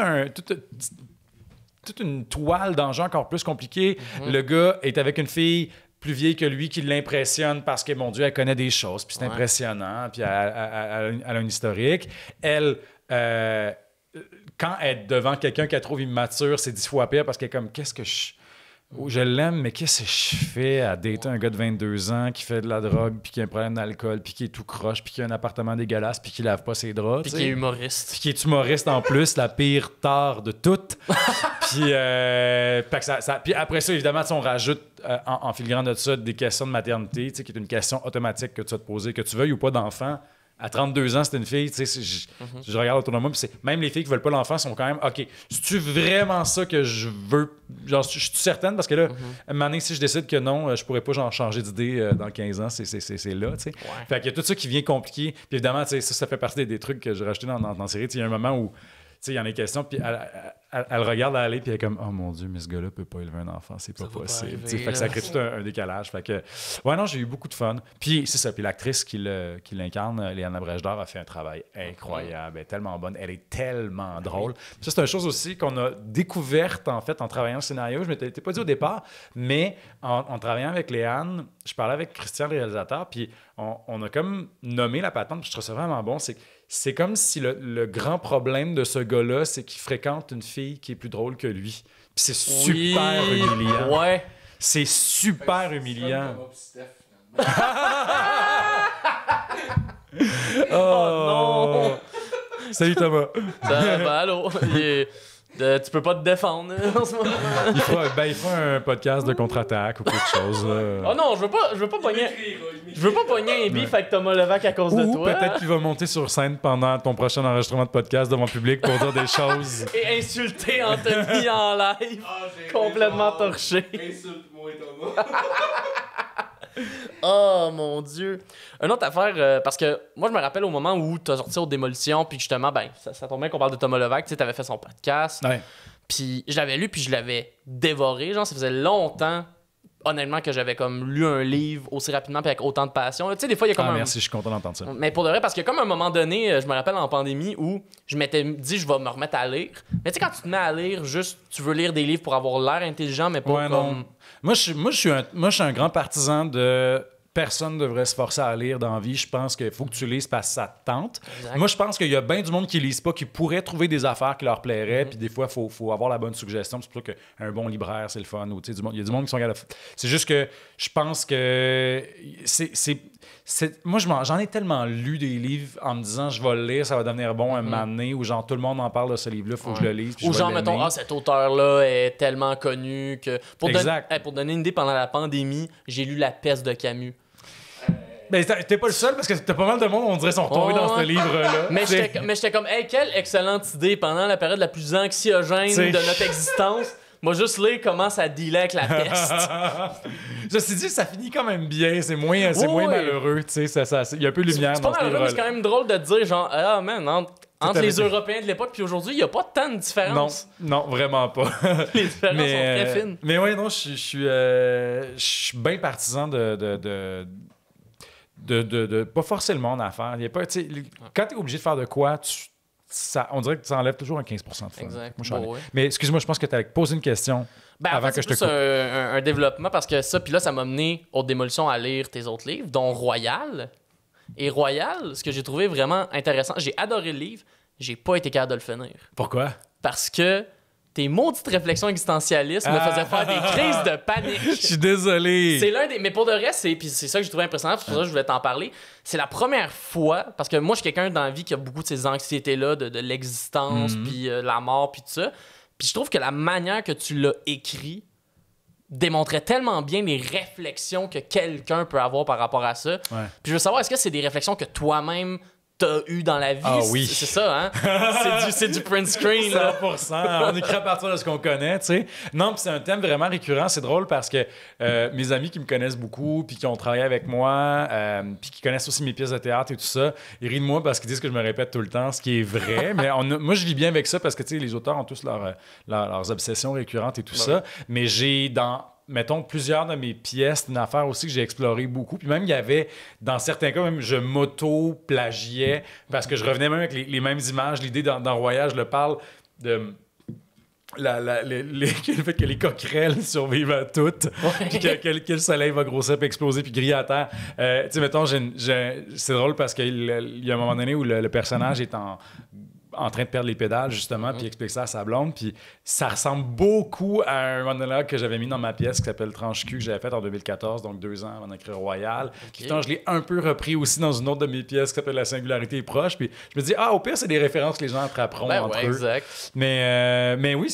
S2: une toile d'enjeux encore plus compliquée. Le gars est avec une fille plus vieille que lui qui l'impressionne parce que, mon Dieu, elle connaît des choses, puis c'est impressionnant, puis elle a un historique. Elle, quand elle est devant quelqu'un qu'elle trouve immature, c'est 10 fois pire parce qu'elle est comme, qu'est-ce que je l'aime, mais qu'est-ce que je fais à dater un gars de 22 ans qui fait de la drogue, puis qui a un problème d'alcool, puis qui est tout croche, puis qui a un appartement dégueulasse, puis qui lave pas ses draps.
S4: Puis qui est humoriste.
S2: Puis qui est humoriste en plus, la pire tare de toutes. Puis puis après ça, évidemment, on rajoute en filigrane de ça des questions de maternité, qui est une question automatique que tu vas te poser, que tu veuilles ou pas d'enfant. À 32 ans, c'est une fille, je regarde autour de moi, puis même les filles qui veulent pas l'enfant sont quand même, OK, c'est-tu vraiment ça que je veux? Genre, je suis certaine, parce que là, à un moment donné, si je décide que non, je pourrais pas changer d'idée dans 15 ans, c'est là, tu sais. Fait qu'il y a tout ça qui vient compliquer. Puis évidemment, ça fait partie des trucs que j'ai rajoutés dans la série. Il y a un moment où il y en a des questions, puis elle regarde aller, puis elle est comme, oh mon Dieu, mais ce gars-là peut pas élever un enfant, c'est pas possible. Fait que ça crée tout un décalage. Fait que, ouais, non, j'ai eu beaucoup de fun. Puis c'est ça, puis l'actrice qui l'incarne, Léana Brechdor, a fait un travail incroyable. Elle est tellement bonne, elle est tellement drôle. Puis ça, c'est une chose aussi qu'on a découverte, en fait, en travaillant le scénario. Je ne m'étais pas dit au départ, mais en travaillant avec Léane, je parlais avec Christian, le réalisateur, puis on a comme nommé la patente, puis je trouve ça vraiment bon, c'est comme si le grand problème de ce gars-là, c'est qu'il fréquente une fille qui est plus drôle que lui. Puis c'est super humiliant.
S4: Ouais.
S2: C'est super humiliant.
S4: Oh non!
S2: Salut Thomas.
S4: Allô? Tu peux pas te défendre en ce moment.
S2: Il fera un podcast de contre-attaque ou quelque chose.
S4: Oh non, je veux pas pogner un beef avec Thomas Levac à cause de
S2: Ou
S4: toi.
S2: peut-être qu'il va monter sur scène pendant ton prochain enregistrement de podcast devant le public pour dire des choses.
S4: Et insulter Anthony en live. Complètement torché.
S3: Insulte-moi, Thomas.
S4: Oh mon Dieu. Une autre affaire, parce que moi je me rappelle au moment où t'as sorti aux démolitions, puis justement, ben, ça tombe bien qu'on parle de Thomas Levac, tu sais, t'avais fait son podcast.
S2: Ouais.
S4: Puis je l'avais lu, puis je l'avais dévoré. Genre, ça faisait longtemps, honnêtement, que j'avais comme lu un livre aussi rapidement, puis avec autant de passion. Tu sais, des fois, il y a comme
S2: Merci, je suis content d'entendre ça.
S4: Mais pour de vrai, parce que comme à un moment donné, je me rappelle en pandémie où je m'étais dit je vais me remettre à lire. Mais tu sais, quand tu te mets à lire, juste tu veux lire des livres pour avoir l'air intelligent, mais pas
S2: Ouais,
S4: comme.
S2: non. Moi, je suis un grand partisan de personne ne devrait se forcer à lire dans la vie. Je pense qu'il faut que tu lises parce que ça te tente.
S4: Exact.
S2: Moi, je pense qu'il y a bien du monde qui lise pas, qui pourrait trouver des affaires qui leur plairaient. Puis des fois, il faut avoir la bonne suggestion. C'est pour ça qu'un bon libraire, c'est le fun. Ou, il y a du monde qui sont capables. C'est juste que je pense que moi, j'en ai tellement lu des livres en me disant je vais le lire, ça va devenir bon un moment donné, ou genre tout le monde en parle de ce livre-là, il faut que je le lise.
S4: Ou genre, mettons, cet auteur-là est tellement connu que. Pour donner une idée, pendant la pandémie, j'ai lu La peste de Camus.
S2: Ben, t'es pas le seul parce que t'as pas mal de monde, on dirait, sont retombés dans ce livre-là.
S4: Mais j'étais comme, hey, quelle excellente idée pendant la période la plus anxiogène de notre existence. Moi, juste lire comment ça dealait avec la peste.
S2: Ceci dit, ça finit quand même bien. C'est moins malheureux. Il y a un peu de lumière
S4: C'est
S2: dans
S4: pas
S2: ce
S4: malheureux,
S2: livre-là.
S4: mais c'est quand même drôle de dire, genre, ah man, entre les Européens de l'époque puis aujourd'hui, il n'y a pas tant de différence.
S2: Non, vraiment pas.
S4: Les différences sont très fines.
S2: Mais ouais, non, je suis bien partisan de pas forcer le monde à faire. Il y a pas, quand tu es obligé de faire de quoi, on dirait que ça enlève toujours un 15% de fun.
S4: Exact.
S2: Moi, ouais. Mais excuse-moi, je pense que tu as posé une question avant que je te coupe.
S4: C'est un développement parce que ça, puis là, ça m'a mené aux démolitions à lire tes autres livres, dont Royal. Et Royal, ce que j'ai trouvé vraiment intéressant, j'ai adoré le livre, j'ai pas été capable de le finir.
S2: Pourquoi?
S4: Parce que tes maudites réflexions existentialistes me faisaient faire des crises de panique.
S2: Je suis désolé.
S4: C'est l'un des. Mais pour de vrai, puis c'est ça que j'ai trouvé impressionnant, c'est pour ça que je voulais t'en parler. C'est la première fois, parce que moi, je suis quelqu'un dans la vie qui a beaucoup de ces anxiétés-là, de l'existence, puis la mort, puis tout ça. Puis je trouve que la manière que tu l'as écrit démontrait tellement bien les réflexions que quelqu'un peut avoir par rapport à ça.
S2: Ouais.
S4: Puis je veux savoir, est-ce que c'est des réflexions que toi-même t'as eu dans la vie?
S2: Ah oui.
S4: C'est ça, hein? c'est du print screen, là.
S2: 100%. On écrit à partir de ce qu'on connaît, tu sais. Non, puis c'est un thème vraiment récurrent. C'est drôle parce que mes amis qui me connaissent beaucoup, puis qui ont travaillé avec moi, puis qui connaissent aussi mes pièces de théâtre et tout ça, ils rient de moi parce qu'ils disent que je me répète tout le temps, ce qui est vrai. Mais moi, je vis bien avec ça parce que, tu sais, les auteurs ont tous leurs obsessions récurrentes et tout ça. Mais j'ai dans mettons, plusieurs de mes pièces, c'est une affaire aussi que j'ai exploré beaucoup. Puis même, il y avait, dans certains cas, même, je m'auto-plagiais parce que je revenais même avec les mêmes images. L'idée dans Royal, je le parle de... le fait que les coquerelles survivent à toutes, puis que le soleil va grossir, puis exploser, puis griller à terre. Tu sais, mettons, c'est drôle parce qu'il y a un moment donné où le personnage est en train de perdre les pédales, justement, puis il explique ça à sa blonde, puis ça ressemble beaucoup à un monologue que j'avais mis dans ma pièce qui s'appelle Tranche-Cul, que j'avais fait en 2014, donc 2 ans avant d'écrire Royal. Puis je l'ai un peu repris aussi dans une autre de mes pièces qui s'appelle La singularité est proche, puis je me dis, au pire, c'est des références que les gens attraperont entre eux.
S4: Exact.
S2: Mais oui,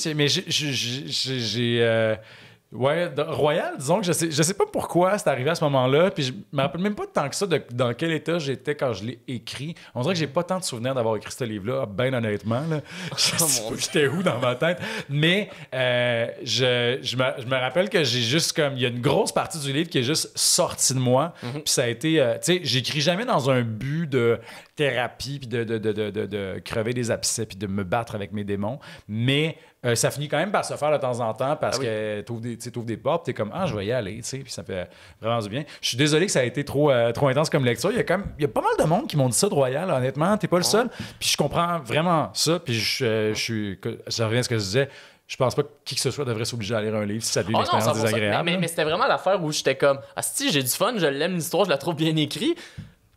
S2: ouais, Royal, disons que je sais pas pourquoi c'est arrivé à ce moment-là, puis je me rappelle même pas tant que ça dans quel état j'étais quand je l'ai écrit. On dirait que j'ai pas tant de souvenirs d'avoir écrit ce livre-là, ben honnêtement. Là. Je sais pas j'étais où dans ma tête. Mais je me rappelle que j'ai juste comme... Il y a une grosse partie du livre qui est juste sortie de moi, puis ça a été... tu sais, j'écris jamais dans un but de thérapie, puis de crever des abcès, puis de me battre avec mes démons, mais... ça finit quand même par se faire de temps en temps parce que t'ouvres des portes, t'es comme je vais y aller, tu sais, puis ça fait vraiment du bien. Je suis désolé que ça a été trop intense comme lecture. Il y a pas mal de monde qui m'ont dit ça de Royal, honnêtement, t'es pas le seul. Puis je comprends vraiment ça, puis je reviens à ce que je disais. Je pense pas que qui que ce soit devrait s'obliger à lire un livre si ça devient une expérience désagréable.
S4: Mais c'était vraiment l'affaire où j'étais comme si j'ai du fun, je l'aime l'histoire, je la trouve bien écrite.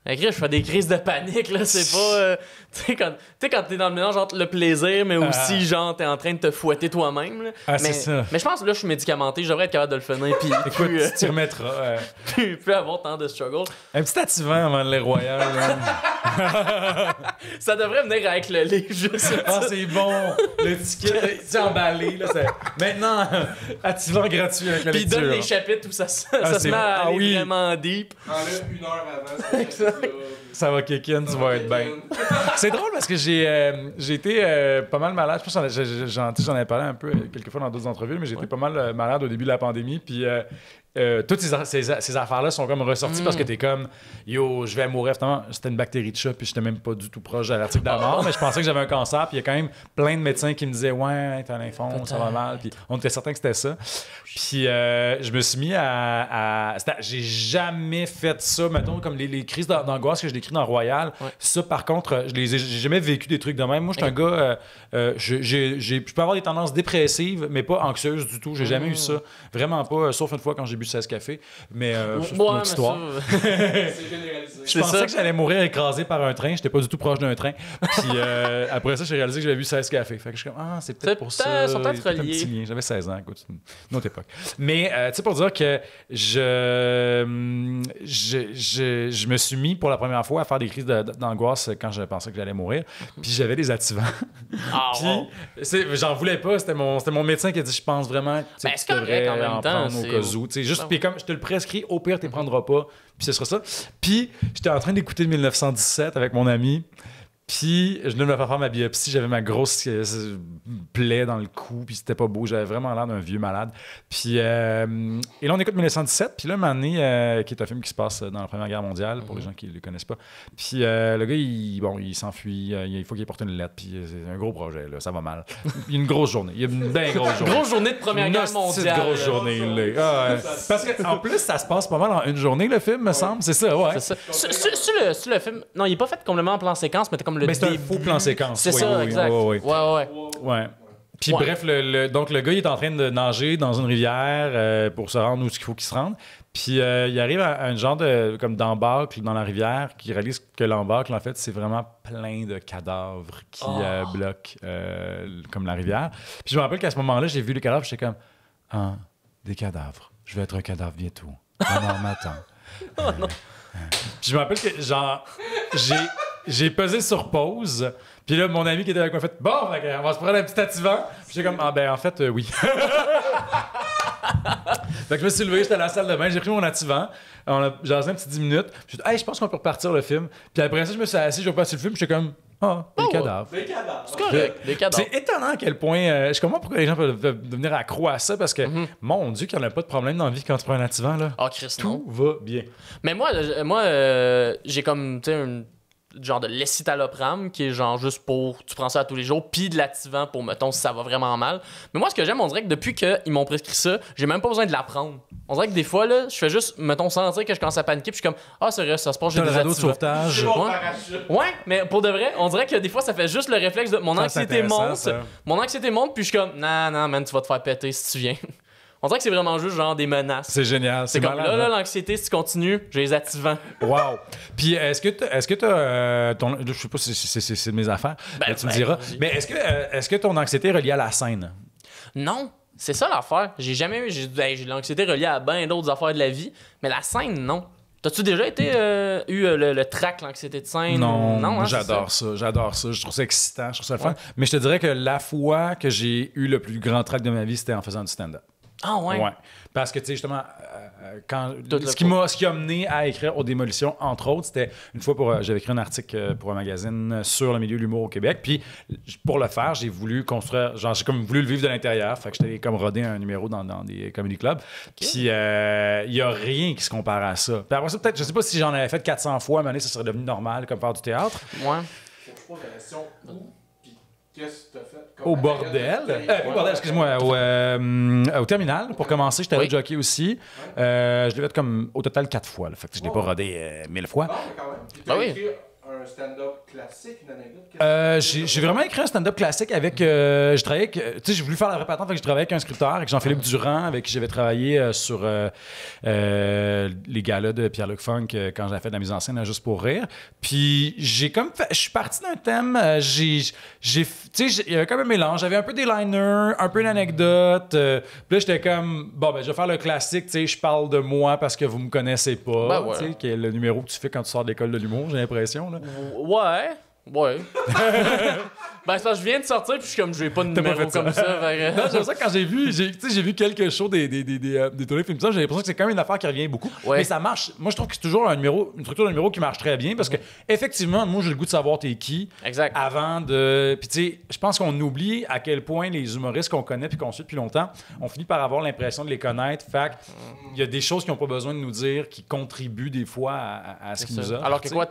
S4: Je fais des crises de panique, là, c'est pas... tu sais, quand t'es dans le mélange entre le plaisir, mais aussi, genre, t'es en train de te fouetter toi-même, là.
S2: C'est ça.
S4: Mais je pense que là, je suis médicamenté, je devrais être capable de le finir, puis...
S2: Écoute, tu t'y remettras.
S4: Plus avoir tant de struggle.
S2: Un petit attivant avant de lire Royal, là.
S4: Ça devrait venir avec le livre, juste.
S2: C'est bon! Le ticket, c'est emballé, là. Maintenant, attivant gratuit avec la
S4: puis
S2: lecture.
S4: il donne les chapitres où ça se met à aller vraiment deep.
S3: Enlève 1 heure avant.
S2: Ça va kick in, tu vas être bien. C'est drôle parce que j'ai été pas mal malade. Je pense que j'en avais parlé un peu quelques fois dans d'autres entrevues, mais j'ai été pas mal malade au début de la pandémie. Puis toutes ces affaires-là sont comme ressorties parce que t'es comme yo, je vais mourir. Finalement, c'était une bactérie de chat, puis j'étais même pas du tout proche de l'article de la mort, mais je pensais que j'avais un cancer. Puis il y a quand même plein de médecins qui me disaient ouais, t'as un lymphome, ça va mal. Puis on était certains que c'était ça. Puis je me suis mis j'ai jamais fait ça, mettons, comme les crises d'angoisse que je décris dans Royal. Ouais. Ça, par contre, j'ai jamais vécu des trucs de même. Moi, je suis un gars, je peux avoir des tendances dépressives, mais pas anxieuses du tout. J'ai jamais eu ça. Vraiment pas, sauf une fois quand j'ai bu 16 cafés. Mais c'est une autre histoire.
S3: C'est généralisé.
S2: Je pensais que j'allais mourir écrasé par un train. J'étais pas du tout proche d'un train. Puis après ça, j'ai réalisé que j'avais bu 16 cafés. Fait que je suis comme, c'est peut-être pour ça.
S4: Ils sont peut-être reliés.
S2: Un petit lien. J'avais 16 ans, écoute, une autre époque. Mais, tu sais, pour dire que je me suis mis pour la première fois à faire des crises d'angoisse quand je pensais que j'allais mourir. Puis j'avais des attivants. Puis j'en voulais pas. C'était mon médecin qui a dit, je pense vraiment que tu devrais en prendre au cas où. Juste, puis comme je te le prescris, au pire, tu ne prendras pas. Puis ce sera ça. Puis j'étais en train d'écouter 1917 avec mon ami. Puis je venais de me faire ma biopsie, j'avais ma grosse plaie dans le cou, puis c'était pas beau, j'avais vraiment l'air d'un vieux malade. Puis et là on écoute 1917, puis là un moment donné, qui est un film qui se passe dans la Première Guerre mondiale, pour les gens qui le connaissent pas. Puis le gars, il s'enfuit, il faut qu'il porte une lettre, puis c'est un gros projet, là, ça va mal. Il y a une grosse journée, il y a une bien grosse journée.
S4: Grosse journée de Première Guerre mondiale.
S2: Une grosse journée, là. Parce qu'en plus, ça se passe pas mal en une journée, le film, me semble, c'est ça, ouais.
S4: C'est ça. Sur le film, non, il est pas fait complètement en plan séquence, mais t'es comme
S2: c'est un faux plan séquence.
S4: C'est ça, exact.
S2: Ouais. Puis bref, donc le gars, il est en train de nager dans une rivière pour se rendre où il faut qu'il se rende. Puis il arrive à un genre comme d'embâcle dans la rivière qui réalise que l'embâcle, en fait, c'est vraiment plein de cadavres qui bloquent comme la rivière. Puis je me rappelle qu'à ce moment-là, j'ai vu les cadavres, j'étais comme des cadavres. Je vais être un cadavre bientôt. Non, m'attends. Puis je me rappelle que genre j'ai pesé sur pause. Puis là, mon ami qui était avec moi a fait « Bon, on va se prendre un petit attivant. » Puis j'étais comme « en fait, oui. » Fait que je me suis levé, j'étais à la salle de bain, j'ai pris mon attivant. On a jasé un petit 10 minutes. Puis j'ai dit « Hey, je pense qu'on peut repartir le film. » Puis après ça, je me suis assis, je repasse le film. Puis j'étais comme des cadavres.
S3: Des cadavres.
S4: C'est correct, des cadavres.
S2: C'est étonnant à quel point... je comprends pourquoi les gens peuvent devenir accros à ça, parce que, mon Dieu, qu'il n'y en a pas de problème dans la vie quand tu prends un attivant, là.
S4: Christ,
S2: tout va bien.
S4: Mais moi j'ai comme, tu sais, genre de l'escitalopram, qui est genre juste pour, tu prends ça à tous les jours, puis de l'Ativan pour, mettons, si ça va vraiment mal. Mais moi, ce que j'aime, on dirait que depuis qu'ils m'ont prescrit ça, j'ai même pas besoin de l'apprendre. On dirait que des fois, là, je fais juste, mettons, sentir que je commence à paniquer, puis je suis comme, ah, c'est vrai, ça se passe, j'ai
S2: T'as
S4: des
S2: le radeau de
S4: Ativans.
S2: sauvetage.
S3: C'est mon
S4: Ouais.
S3: parachute.
S4: Ouais, mais pour de vrai, on dirait que des fois, ça fait juste le réflexe de mon
S2: Ça, c'est
S4: anxiété
S2: intéressant,
S4: monte.
S2: ça.
S4: Mon anxiété monte, puis je suis comme, non, man, tu vas te faire péter si tu viens. On dirait que c'est vraiment juste genre des menaces.
S2: C'est génial.
S4: C'est comme
S2: malade,
S4: là,
S2: hein?
S4: l'anxiété, si tu continues, j'ai les Ativans.
S2: Wow. Puis est-ce que t'as ton, je sais pas si c'est de mes affaires, mais tu me diras.
S4: vas-y.
S2: Mais est-ce que ton anxiété est reliée à la scène?
S4: Non, c'est ça l'affaire. J'ai jamais eu. J'ai de l'anxiété reliée à bien d'autres affaires de la vie, mais la scène, non. T'as-tu déjà eu le trac, l'anxiété de scène?
S2: Non,
S4: hein,
S2: j'adore
S4: c'est
S2: ça. Je trouve ça excitant, je trouve ça le fun.
S4: Ouais.
S2: Mais je te dirais que la fois que j'ai eu le plus grand trac de ma vie, c'était en faisant du stand-up.
S4: Ah ouais?
S2: Parce que, tu sais, justement, quand,
S4: Tout le
S2: ce qui a mené à écrire aux Démolitions, entre autres, c'était une fois j'avais écrit un article pour un magazine sur le milieu de l'humour au Québec. Puis, pour le faire, j'ai voulu construire, genre, j'ai comme voulu le vivre de l'intérieur. Fait que j'étais comme rodé un numéro dans des comedy clubs. Puis, il y a rien qui se compare à ça. Puis après ça, peut-être, je sais pas si j'en avais fait 400 fois, mais ça serait devenu normal, comme faire du théâtre.
S4: Ouais.
S3: Faut que je pose la question où, puis qu'est-ce que t'as fait?
S2: Au bordel. Au bordel, excuse-moi. Au terminal, pour commencer, j'étais
S4: Oui.
S2: jockey aussi. Je l'ai fait comme au total 4 fois. Là. Fait que je l'ai pas rodé 1000 fois.
S3: Non, mais quand même. Puis t'as
S4: Ah oui.
S3: écrit un stand-up classique, une anecdote?
S2: J'ai vraiment écrit un stand-up classique avec. Je travaillais avec. Tu sais, j'ai voulu faire la vraie patente, fait que je travaillais avec un scripteur, avec Jean-Philippe Durand, avec qui j'avais travaillé sur les galas de Pierre-Luc Funk quand j'avais fait de la mise en scène à Juste pour rire. Puis j'ai comme fait. Je suis parti d'un thème. Tu sais, il y avait comme un mélange. J'avais un peu des liners, un peu une anecdote. Puis là, j'étais comme. Bon, ben, je vais faire le classique, tu sais, je parle de moi parce que vous me connaissez pas.
S4: Ben ouais.
S2: Tu sais, qui est le numéro que tu fais quand tu sors de l'école de l'humour, j'ai l'impression. Là.
S4: Ouais. Ben, c'est parce que je viens de sortir, puis je suis comme, j'ai pas de
S2: T'as pas
S4: numéro
S2: fait ça.
S4: comme ça. Fait que-
S2: Non, j'aime ça quand j'ai vu quelques shows des tournées films, ça, j'ai l'impression que c'est quand même une affaire qui revient beaucoup.
S4: Ouais.
S2: Mais ça marche. Moi, je trouve que c'est toujours une structure de numéro qui marche très bien parce que, effectivement, moi, j'ai le goût de savoir t'es qui.
S4: Exact.
S2: Avant de. Puis, tu sais, je pense qu'on oublie à quel point les humoristes qu'on connaît puis qu'on suit depuis longtemps, on finit par avoir l'impression de les connaître. Fait il y a des choses qui n'ont pas besoin de nous dire qui contribuent des fois à ce
S4: C'est
S2: qu'ils
S4: ça.
S2: nous offrent.
S4: Alors que
S2: tu sais.
S4: quoi,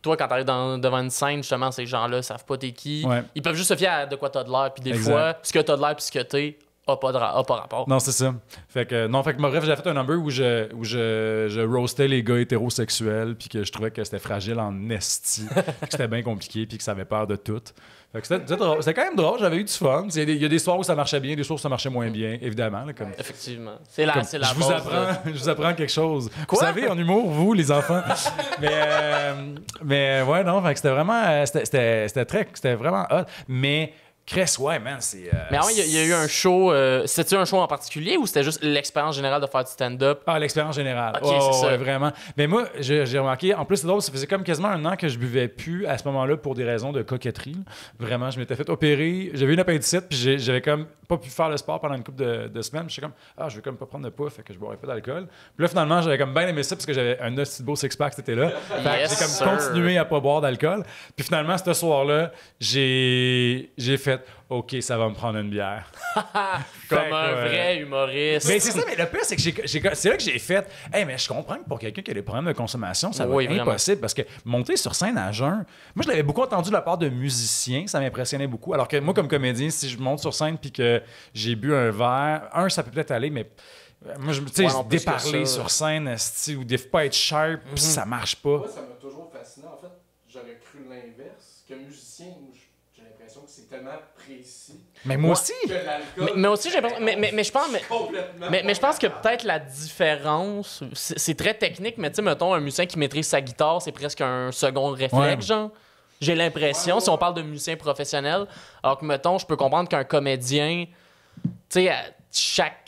S4: toi, quand t'arrives devant une scène, justement, ces gens-là savent pas t'es qui.
S2: Ouais.
S4: Ils peuvent juste se fier à de quoi t'as de l'air, puis des
S2: Exact.
S4: fois, ce que t'as de l'air puis ce que t'es a pas rapport.
S2: Non, c'est ça. Fait que bref, j'avais fait un number où je roastais les gars hétérosexuels puis que je trouvais que c'était fragile en esti, puis que c'était bien compliqué puis que ça avait peur de tout. Fait que c'était drôle. C'était quand même drôle, j'avais eu du fun. Il y a des soirs où ça marchait bien, des soirs où ça marchait moins bien, évidemment. Là, comme,
S4: Effectivement. C'est la
S2: comme,
S4: base.
S2: je vous apprends quelque chose.
S4: Quoi?
S2: Vous savez, en humour, vous, les enfants. mais ouais, non, fait que c'était vraiment... C'était vraiment hot. Mais... Chris, ouais, man, c'est...
S4: Mais avant, il y a eu un show. C'était-tu un show en particulier ou c'était juste l'expérience générale de faire du stand-up?
S2: Ah, l'expérience générale.
S4: Ok, c'est ça.
S2: Ouais, vraiment. Mais moi, j'ai remarqué, en plus, c'est drôle, ça faisait comme quasiment un an que je buvais plus à ce moment-là pour des raisons de coquetterie. Là. Vraiment, je m'étais fait opérer. J'avais une appendicite, puis j'avais comme pas pu faire le sport pendant une couple de semaines. J'étais comme, je vais comme pas prendre de poids, fait que je boirais pas d'alcool. Puis là, finalement, j'avais comme bien aimé ça parce que j'avais un petit beau six-pack cet été-là. Fait que
S4: Yes,
S2: j'ai
S4: sir.
S2: comme continué à pas boire d'alcool. Puis finalement, ce soir-là, j'ai fait, OK, ça va me prendre une bière.
S4: Comme
S2: Fait que,
S4: un vrai humoriste.
S2: Mais c'est ça, mais le pire, c'est que c'est là que j'ai fait. Hey, mais je comprends que pour quelqu'un qui a des problèmes de consommation, ça va
S4: Oui,
S2: être
S4: vraiment.
S2: impossible parce que monter sur scène à jeun, moi, je l'avais beaucoup entendu de la part de musiciens, ça m'impressionnait beaucoup. Alors que moi, comme comédien, si je monte sur scène puis que j'ai bu un verre, ça peut peut-être aller, mais. Moi, tu sais,
S4: Ouais, non, plus que
S2: déparler
S4: ça.
S2: sur scène, esti, ou pas être sharp, puis ça marche pas.
S3: Moi, ça m'a toujours fasciné. En fait, j'aurais cru l'inverse. Que musicien, j'ai l'impression que c'est tellement précis
S2: Mais moi aussi.
S3: que l'alcool.
S4: Mais aussi, j'ai l'impression. Mais je pense.
S3: Complètement.
S4: Mais je pense que peut-être la différence, c'est très technique, mais tu sais, mettons, un musicien qui maîtrise sa guitare, c'est presque un second réflexe,
S2: Ouais.
S4: genre. J'ai l'impression, si on parle de musicien professionnel, alors que, mettons, je peux comprendre qu'un comédien, tu sais,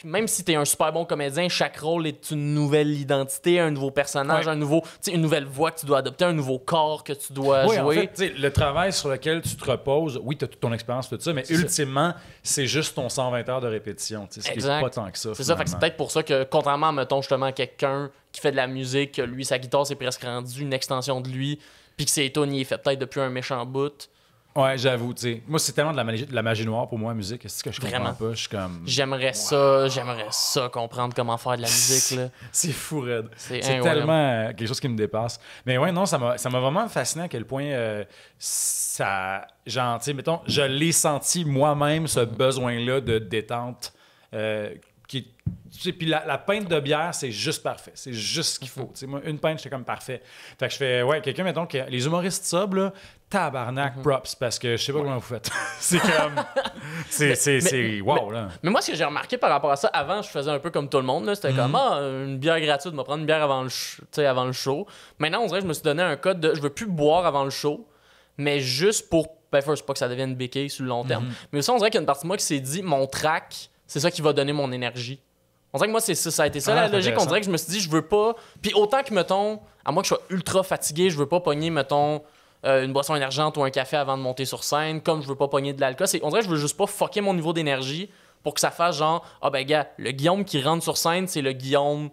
S4: même si t'es un super bon comédien, chaque rôle est une nouvelle identité, un nouveau personnage,
S2: Ouais.
S4: une nouvelle voix que tu dois adopter, un nouveau corps que tu dois
S2: Oui, en
S4: jouer.
S2: fait, tu sais, le travail sur lequel tu te reposes, oui, tu as toute ton expérience, tout ça, mais
S4: C'est ça.
S2: ultimement, c'est juste ton 120 heures de répétition. Tu sais, ce qui
S4: Exact.
S2: n'est pas tant que ça.
S4: C'est ça, fait que c'est
S2: finalement.
S4: peut-être pour ça que, contrairement, mettons, justement, à quelqu'un qui fait de la musique, que lui, sa guitare, c'est presque rendu une extension de lui, puis que ses tunes, il est fait peut-être depuis un méchant bout.
S2: Ouais, j'avoue, tu sais. Moi, c'est tellement de la magie noire pour moi, la musique. C'est ce que je comprends
S4: Vraiment.
S2: pas. Je suis comme.
S4: J'aimerais ça comprendre comment faire de la musique, là.
S2: C'est fou, raide.
S4: C'est
S2: C'est
S4: incroyable.
S2: tellement quelque chose qui me dépasse. Mais ouais, non, ça m'a vraiment fasciné à quel point ça. Genre, tu sais, mettons, je l'ai senti moi-même, ce besoin-là de détente. Tu sais, puis la pinte de bière, c'est juste parfait. C'est juste ce qu'il faut. Tu sais, moi, une pinte, j'étais comme parfait. Fait que je fais, ouais, quelqu'un, mettons, les humoristes sobres, là, tabarnak, props, parce que je sais pas comment vous faites. C'est comme. C'est wow, là.
S4: Mais moi, ce que j'ai remarqué par rapport à ça, avant, je faisais un peu comme tout le monde. Là. C'était comme, une bière gratuite, je vais prendre une bière avant le show. Maintenant, on dirait que je me suis donné un code de je veux plus boire avant le show, mais juste pour. Ben, first, pas que ça devienne une béquille sur le long terme. Mais aussi, on dirait qu'il y a une partie de moi qui s'est dit, mon track, c'est ça qui va donner mon énergie. On dirait que moi, c'est ça. Ça a été ça la logique. On dirait que je me suis dit, je veux pas. Puis autant que, mettons, à moins que je sois ultra fatigué, je veux pas pogner, mettons, une boisson énergente ou un café avant de monter sur scène, comme je veux pas pogner de l'alcool. On dirait que je veux juste pas fucker mon niveau d'énergie pour que ça fasse genre, ah ben gars, le Guillaume qui rentre sur scène, c'est le Guillaume,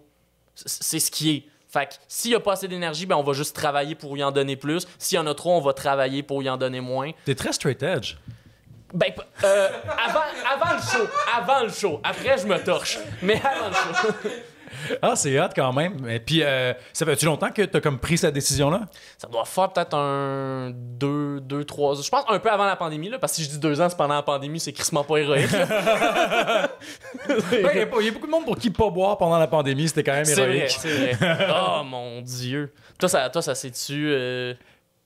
S4: c'est ce qui est. Fait que s'il y a pas assez d'énergie, ben on va juste travailler pour y en donner plus. S'il y en a trop, on va travailler pour y en donner moins.
S2: T'es très straight edge.
S4: Ben, avant le show. Après, je me torche. Mais avant le show.
S2: Ah, c'est hot quand même. Et puis, ça fait-tu longtemps que t'as comme pris cette décision-là?
S4: Ça doit faire peut-être 2-3 ans. Je pense un peu avant la pandémie, là, parce que si je dis 2 ans, c'est pendant la pandémie, c'est crissement pas héroïque.
S2: Il y a beaucoup de monde pour qui pas boire pendant la pandémie, c'était quand même héroïque.
S4: C'est vrai. Oh mon Dieu. Toi, ça s'est-tu...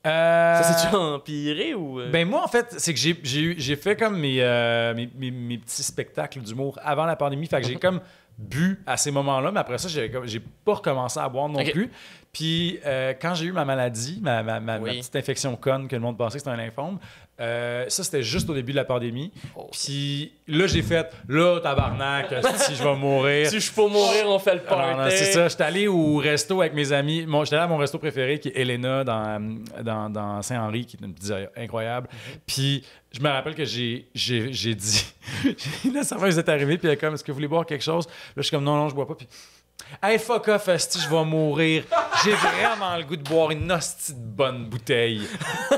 S4: Ça s'est-tu empiré ou...
S2: Ben moi, en fait, c'est que j'ai fait comme mes petits spectacles d'humour avant la pandémie. Fait que j'ai comme bu à ces moments-là, mais après ça, j'ai pas recommencé à boire non plus. Puis quand j'ai eu ma maladie, ma petite infection conne que le monde pensait que c'était un lymphome, ça, c'était juste au début de la pandémie. Puis là, j'ai fait, là, tabarnak, si je vais mourir.
S4: Si je peux mourir, on fait le party.
S2: Non, c'est ça. J'étais allé au resto avec mes amis. J'étais allé à mon resto préféré, qui est Elena, dans Saint-Henri, qui est une pizzeria incroyable. Puis je me rappelle que j'ai dit... la serveuse est arrivée, puis elle est comme, est-ce que vous voulez boire quelque chose? Là, je suis comme, non, je bois pas. Puis... Hey, fuck off, esti, je vais mourir. J'ai vraiment le goût de boire une hostie de bonne bouteille.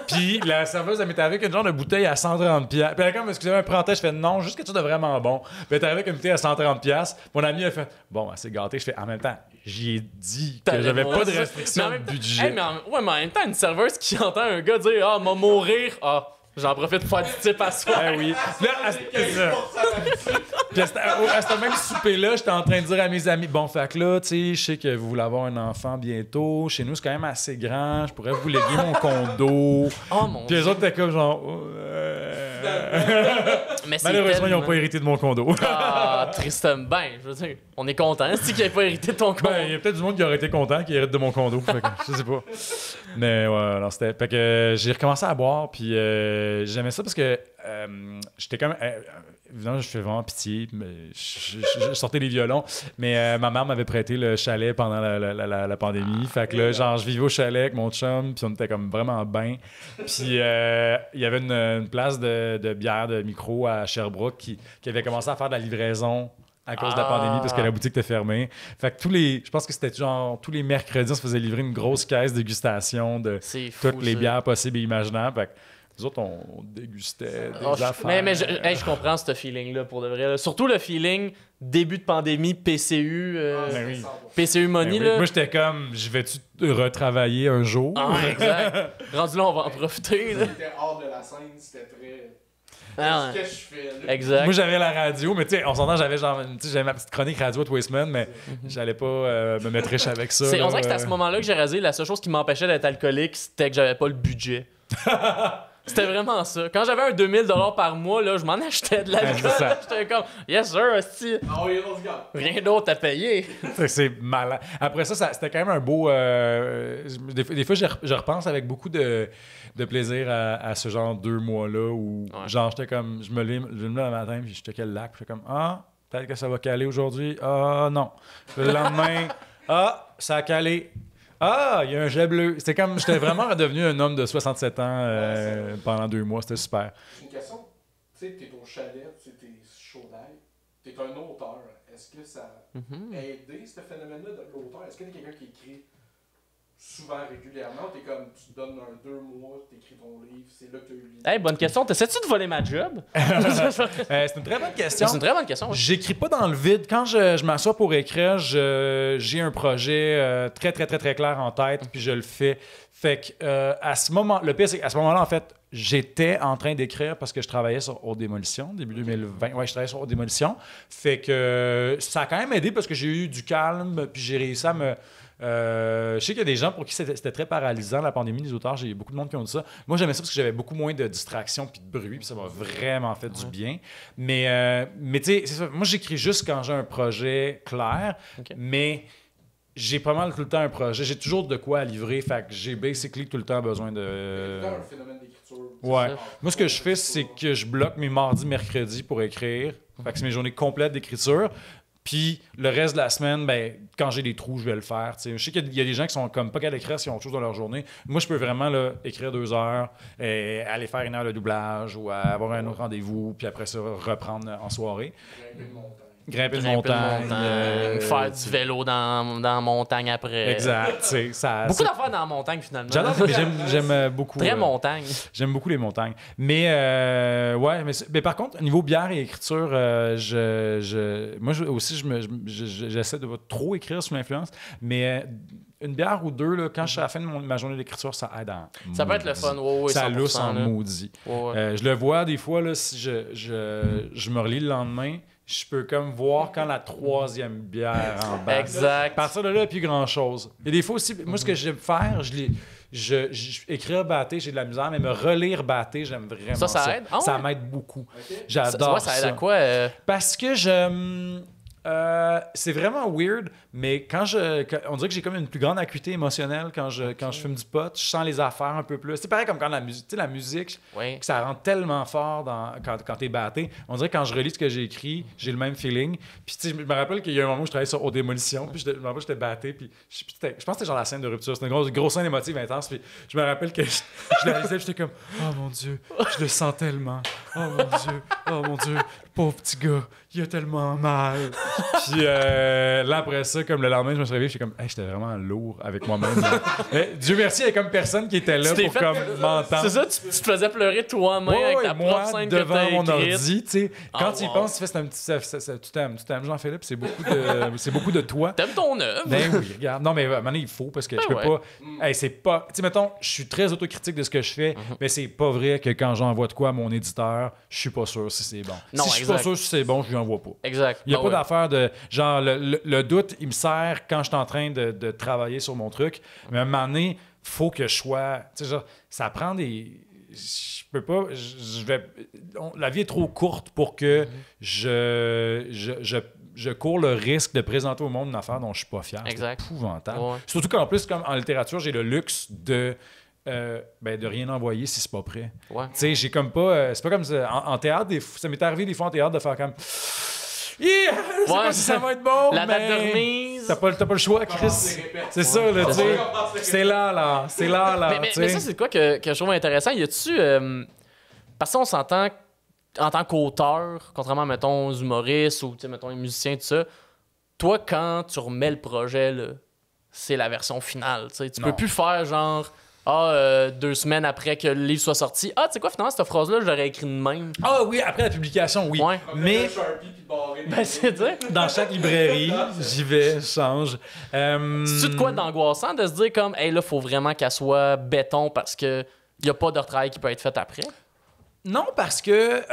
S2: Puis la serveuse, elle m'est arrivée avec une genre de bouteille à 130$. Puis elle est comme, excusez-moi, prends-toi. Je fais non, juste quelque chose de vraiment bon. Puis elle est arrivée avec une bouteille à 130$. Mon ami a fait, bon, c'est gâté. Je fais, en même temps, j'y ai dit que j'avais pas de restriction de budget.
S4: Mais en même temps, une serveuse qui entend un gars dire, ah, m'a mourir. Ah. J'en profite pour faire du type à soi.
S2: Ben oui. Là, puis à ce même souper-là, j'étais en train de dire à mes amis, bon, fait que là, tu sais, je sais que vous voulez avoir un enfant bientôt. Chez nous, c'est quand même assez grand. Je pourrais vous léguer mon condo.
S4: Oh mon Dieu.
S2: Puis les autres étaient comme genre...
S4: Mais
S2: malheureusement, ils n'ont pas hérité de mon condo.
S4: Ah, tristement. Ben, je veux dire, on est content. C'est qu'ils n'aient pas hérité de ton condo.
S2: Ben, il y a peut-être du monde qui aurait été content qui hérite de mon condo. Fait que, je sais pas. Mais ouais, alors c'était... Fait que j'ai recommencé à boire, puis j'aimais ça parce que j'étais comme... évidemment, je fais vraiment pitié. Mais je sortais les violons. Mais ma mère m'avait prêté le chalet pendant la pandémie. Fait que là, genre, je vivais au chalet avec mon chum, puis on était comme vraiment bien. Puis il y avait une place de bière de micro à Sherbrooke qui avait commencé à faire de la livraison à cause de la pandémie parce que la boutique était fermée. Fait que je pense que c'était genre tous les mercredis, on se faisait livrer une grosse caisse de dégustation de toutes les bières possibles et imaginables. Fait que nous autres, on dégustait des affaires.
S4: Mais je comprends ce feeling-là pour de vrai. Là. Surtout le feeling début de pandémie, PCU,
S2: oui.
S4: PCU Money.
S2: Oui.
S4: Là.
S2: Moi, j'étais comme, je vais-tu retravailler un jour?
S4: Ah, exact. Rendu là, on va en profiter. Là.
S3: C'était hors de la scène, c'était très...
S4: Ah,
S3: Qu'est-ce que je fais là?
S4: exact.
S2: Moi, j'avais la radio, mais tu sais, on s'entend, j'avais ma petite chronique radio tous les semaines, mais j'allais pas me mettre riche avec ça.
S4: On dirait que c'était à ce moment-là que j'ai réalisé la seule chose qui m'empêchait d'être alcoolique, c'était que j'avais pas le budget. C'était vraiment ça. Quand j'avais un 2000$ par mois, là, je m'en achetais de l'alcool. J'étais comme, yes sir, hostie.
S3: Ah oui, let's go.
S4: Rien d'autre à payer.
S2: C'est malin. Après ça, c'était quand même un beau... Des fois, je repense avec beaucoup de plaisir à ce genre 2 mois-là où, genre, j'étais comme... Je me lève le matin, puis je checkais le lac, puis j'étais comme, ah, peut-être que ça va caler aujourd'hui. Ah, non. Le lendemain, ah, ça a calé. Ah, il y a un jet bleu. C'était comme... J'étais vraiment redevenu un homme de 67 ans pendant 2 mois. C'était super.
S3: J'ai une question. Tu sais, t'es au chalet, tu sais, t'es chaud d'ail. T'es un auteur. Est-ce que ça a aidé, ce phénomène-là de l'auteur? Est-ce que t'es quelqu'un qui écrit souvent, régulièrement, t'es comme, tu te donnes 2 mois, t'écris ton livre, c'est là que t'as eu l'idée.
S4: Hey, bonne question. T'essaies-tu de voler ma job?
S2: C'est une très bonne question.
S4: C'est une très bonne question. Oui.
S2: J'écris pas dans le vide. Quand je m'assois pour écrire, j'ai un projet très, très, très, très clair en tête, puis je le fais. Fait que à ce moment, le pire, c'est qu'à ce moment-là, en fait, j'étais en train d'écrire parce que je travaillais sur Haute Démolition, début 2020. Ouais, je travaillais sur Haute Démolition. Fait que ça a quand même aidé parce que j'ai eu du calme, puis j'ai réussi à me... je sais qu'il y a des gens pour qui c'était très paralysant, la pandémie, les auteurs. J'ai beaucoup de monde qui ont dit ça. Moi, j'aimais ça parce que j'avais beaucoup moins de distractions puis de bruit, puis ça m'a vraiment fait du bien. Mais tu sais, c'est ça. Moi, j'écris juste quand j'ai un projet clair, mais j'ai pas mal tout le temps un projet. J'ai toujours de quoi à livrer, fait que j'ai basically tout le temps besoin de...
S3: C'est un phénomène d'écriture.
S2: Ouais. Moi, ce que je fais, c'est que je bloque mes mardis, mercredis pour écrire. Fait que c'est mes journées complètes d'écriture. Puis le reste de la semaine, ben, quand j'ai des trous, je vais le faire. T'sais. Je sais qu'il y a des gens qui sont comme pas qu'à l'écrire s'ils ont autre chose dans leur journée. Moi, je peux vraiment là, écrire 2 heures, aller faire 1 heure de doublage ou avoir un autre rendez-vous, puis après ça, reprendre en soirée. Grimper une montagne.
S4: Faire du vélo dans la montagne après.
S2: Exact.
S4: Beaucoup d'affaires dans la montagne, finalement.
S2: J'adore, mais j'aime beaucoup.
S4: Très montagne.
S2: J'aime beaucoup les montagnes. Mais, ouais, mais par contre, niveau bière et écriture, moi aussi, j'essaie de pas trop écrire sous l'influence, mais une bière ou 2, là, quand je suis à la fin de ma journée d'écriture, ça aide en
S4: ça peut être le fun, oui,
S2: ça lousse en maudit. Je le vois des fois, là, si je me relis le lendemain, je peux comme voir quand la 3e bière embarque.
S4: Exact.
S2: À partir de là, il n'y a plus grand-chose. Et des fois aussi, moi, ce que j'aime faire, écrire batté, j'ai de la misère, mais me relire batté, j'aime vraiment ça.
S4: Ça aide? Ah ouais?
S2: Ça m'aide beaucoup. Okay. J'adore ça.
S4: Ça aide à quoi?
S2: Parce que c'est vraiment weird, mais on dirait que j'ai comme une plus grande acuité émotionnelle quand je fume du pot. Je sens les affaires un peu plus. C'est pareil comme quand la musique, tu sais, la musique, que ça rentre tellement fort quand t'es batté. On dirait que quand je relis ce que j'ai écrit, j'ai le même feeling. Puis tu sais, je me rappelle qu'il y a un moment où je travaillais sur Haute Démolition, puis je me rappelle que j'étais batté, puis je pense que c'était genre la scène de rupture. C'était une grosse scène émotive intense, puis je me rappelle que je la lisais, j'étais comme « Oh mon Dieu, je le sens tellement. Oh mon Dieu, le pauvre petit gars, il a tellement mal. » Puis là, après ça, comme le lendemain, je me suis réveillé, j'étais comme, hey, j'étais vraiment lourd avec moi-même. Dieu merci, il y a comme personne qui était là pour comme m'entendre.
S4: C'est ça, tu te faisais pleurer toi-même avec ta propre scène que
S2: devant mon
S4: écrite.
S2: ordi, tu sais. Quand tu y penses, tu fais, tu t'aimes Jean-Philippe, c'est beaucoup de toi.
S4: T'aimes ton œuvre.
S2: Ben oui, regarde. Non, mais maintenant, il faut, parce que je peux pas... Hey, c'est pas... Tu sais, mettons, je suis très autocritique de ce que je fais, mais c'est pas vrai que quand j'envoie de quoi à mon éditeur, je suis pas sûr si c'est bon.
S4: Non,
S2: si je suis pas sûr si c'est bon, je lui envoie pas.
S4: Exact.
S2: Il y a pas d'affaire de... Genre, le doute, il me sert quand je suis en train de travailler sur mon truc. Mais à un moment donné, faut que je sois... Tu sais, genre, ça prend des... Je peux pas... la vie est trop courte pour que je cours le risque de présenter au monde une affaire dont je suis pas fier.
S4: Exact.
S2: C'est épouvantable. Ouais. Surtout qu'en plus, comme en littérature, j'ai le luxe de rien envoyer si c'est pas prêt.
S4: Ouais.
S2: Tu sais, j'ai comme pas... c'est pas comme ça. En théâtre, ça m'est arrivé des fois en théâtre de faire comme... Yeah! Je sais pas si ça va être bon,
S4: la date de remise.
S2: T'as pas le choix, Chris. C'est ça, là, tu sais. C'est là.
S4: Mais ça, c'est quoi que je trouve intéressant? Y a-tu... parce qu'on s'entend en tant qu'auteur, contrairement, mettons, aux humoristes ou, mettons, les musiciens, tout ça, toi, quand tu remets le projet, là, c'est la version finale, tu sais. Tu peux plus faire, genre... 2 semaines après que le livre soit sorti. Tu sais quoi, finalement, cette phrase-là, je l'aurais écrit de même.
S2: Ah oui, après la publication, oui.
S4: Ouais.
S2: Mais
S4: c'est dire.
S2: Dans chaque librairie, j'y vais, je change.
S4: C'est-tu de quoi d'angoissant de se dire comme, hey, là, faut vraiment qu'elle soit béton parce que y a pas de retravail qui peut être fait après?
S2: Non, parce que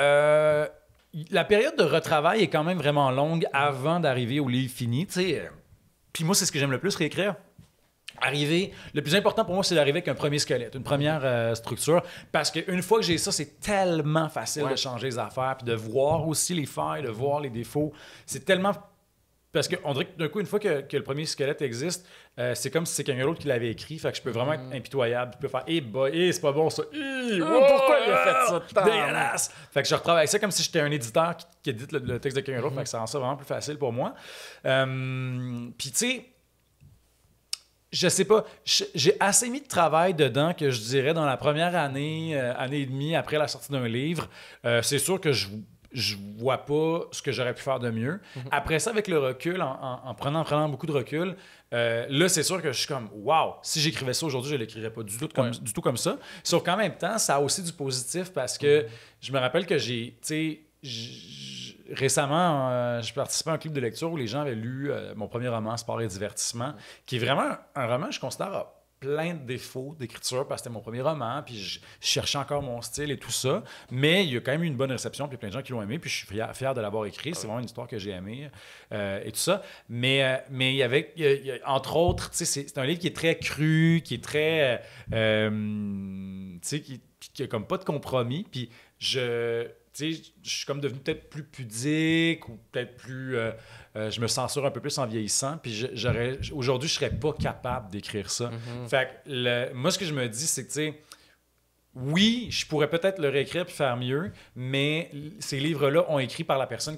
S2: la période de retravail est quand même vraiment longue avant d'arriver au livre fini, tu sais. Puis moi, c'est ce que j'aime le plus, réécrire. Le plus important pour moi, c'est d'arriver avec un premier squelette, une première structure, parce qu'une fois que j'ai ça, c'est tellement facile de changer les affaires, puis de voir aussi les failles, de voir les défauts. C'est tellement... Parce qu'on dirait que d'un coup, une fois que le premier squelette existe, c'est comme si c'est quelqu'un d'autre qui l'avait écrit, fait que je peux vraiment être impitoyable, je peux faire « c'est pas bon ça! Pourquoi il a fait ça? Dégueulasse! » Fait que je retravaille ça comme si j'étais un éditeur qui édite le texte de quelqu'un d'autre, fait que ça rend ça vraiment plus facile pour moi. Puis tu sais, je sais pas, j'ai assez mis de travail dedans que je dirais dans la première année et demie après la sortie d'un livre, c'est sûr que je vois pas ce que j'aurais pu faire de mieux. Après ça, avec le recul, en prenant beaucoup de recul, là, c'est sûr que je suis comme, wow, si j'écrivais ça aujourd'hui, je l'écrirais pas du tout comme ça. Sauf qu'en même temps, ça a aussi du positif parce que je me rappelle que j'ai, tu sais, récemment, je participais à un club de lecture où les gens avaient lu mon premier roman, Sport et divertissement, qui est vraiment un roman, je considère, plein de défauts d'écriture parce que c'était mon premier roman, puis je cherchais encore mon style et tout ça. Mais il y a quand même eu une bonne réception, puis il y a plein de gens qui l'ont aimé, puis je suis fier de l'avoir écrit. C'est vraiment une histoire que j'ai aimée et tout ça. Mais il y avait, entre autres, c'est un livre qui est très cru, qui est très... tu sais, qui a comme pas de compromis, puis je suis comme devenu peut-être plus pudique ou peut-être plus... je me censure un peu plus en vieillissant. Puis aujourd'hui, je serais pas capable d'écrire ça. Fait que moi, ce que je me dis, c'est que, tu sais, oui, je pourrais peut-être le réécrire puis faire mieux, mais ces livres-là ont été écrits par la personne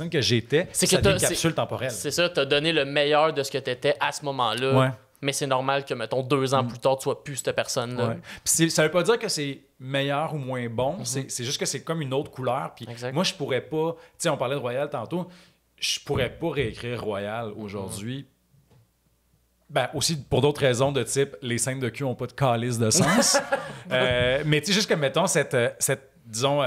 S2: que j'étais. C'est une capsule temporelle.
S4: C'est ça, tu as donné le meilleur de ce que tu étais à ce moment-là.
S2: Ouais.
S4: Mais c'est normal que, mettons, 2 ans plus tard, tu sois plus cette personne-là.
S2: Ouais. Puis ça veut pas dire que c'est meilleur ou moins bon, c'est juste que c'est comme une autre couleur. Puis moi, je pourrais pas... Tu sais, on parlait de Royal tantôt. Je pourrais pas réécrire Royal aujourd'hui. Ben, aussi pour d'autres raisons de type les scènes de cul ont pas de calice de sens. Mais tu sais, juste que, mettons, cette disons,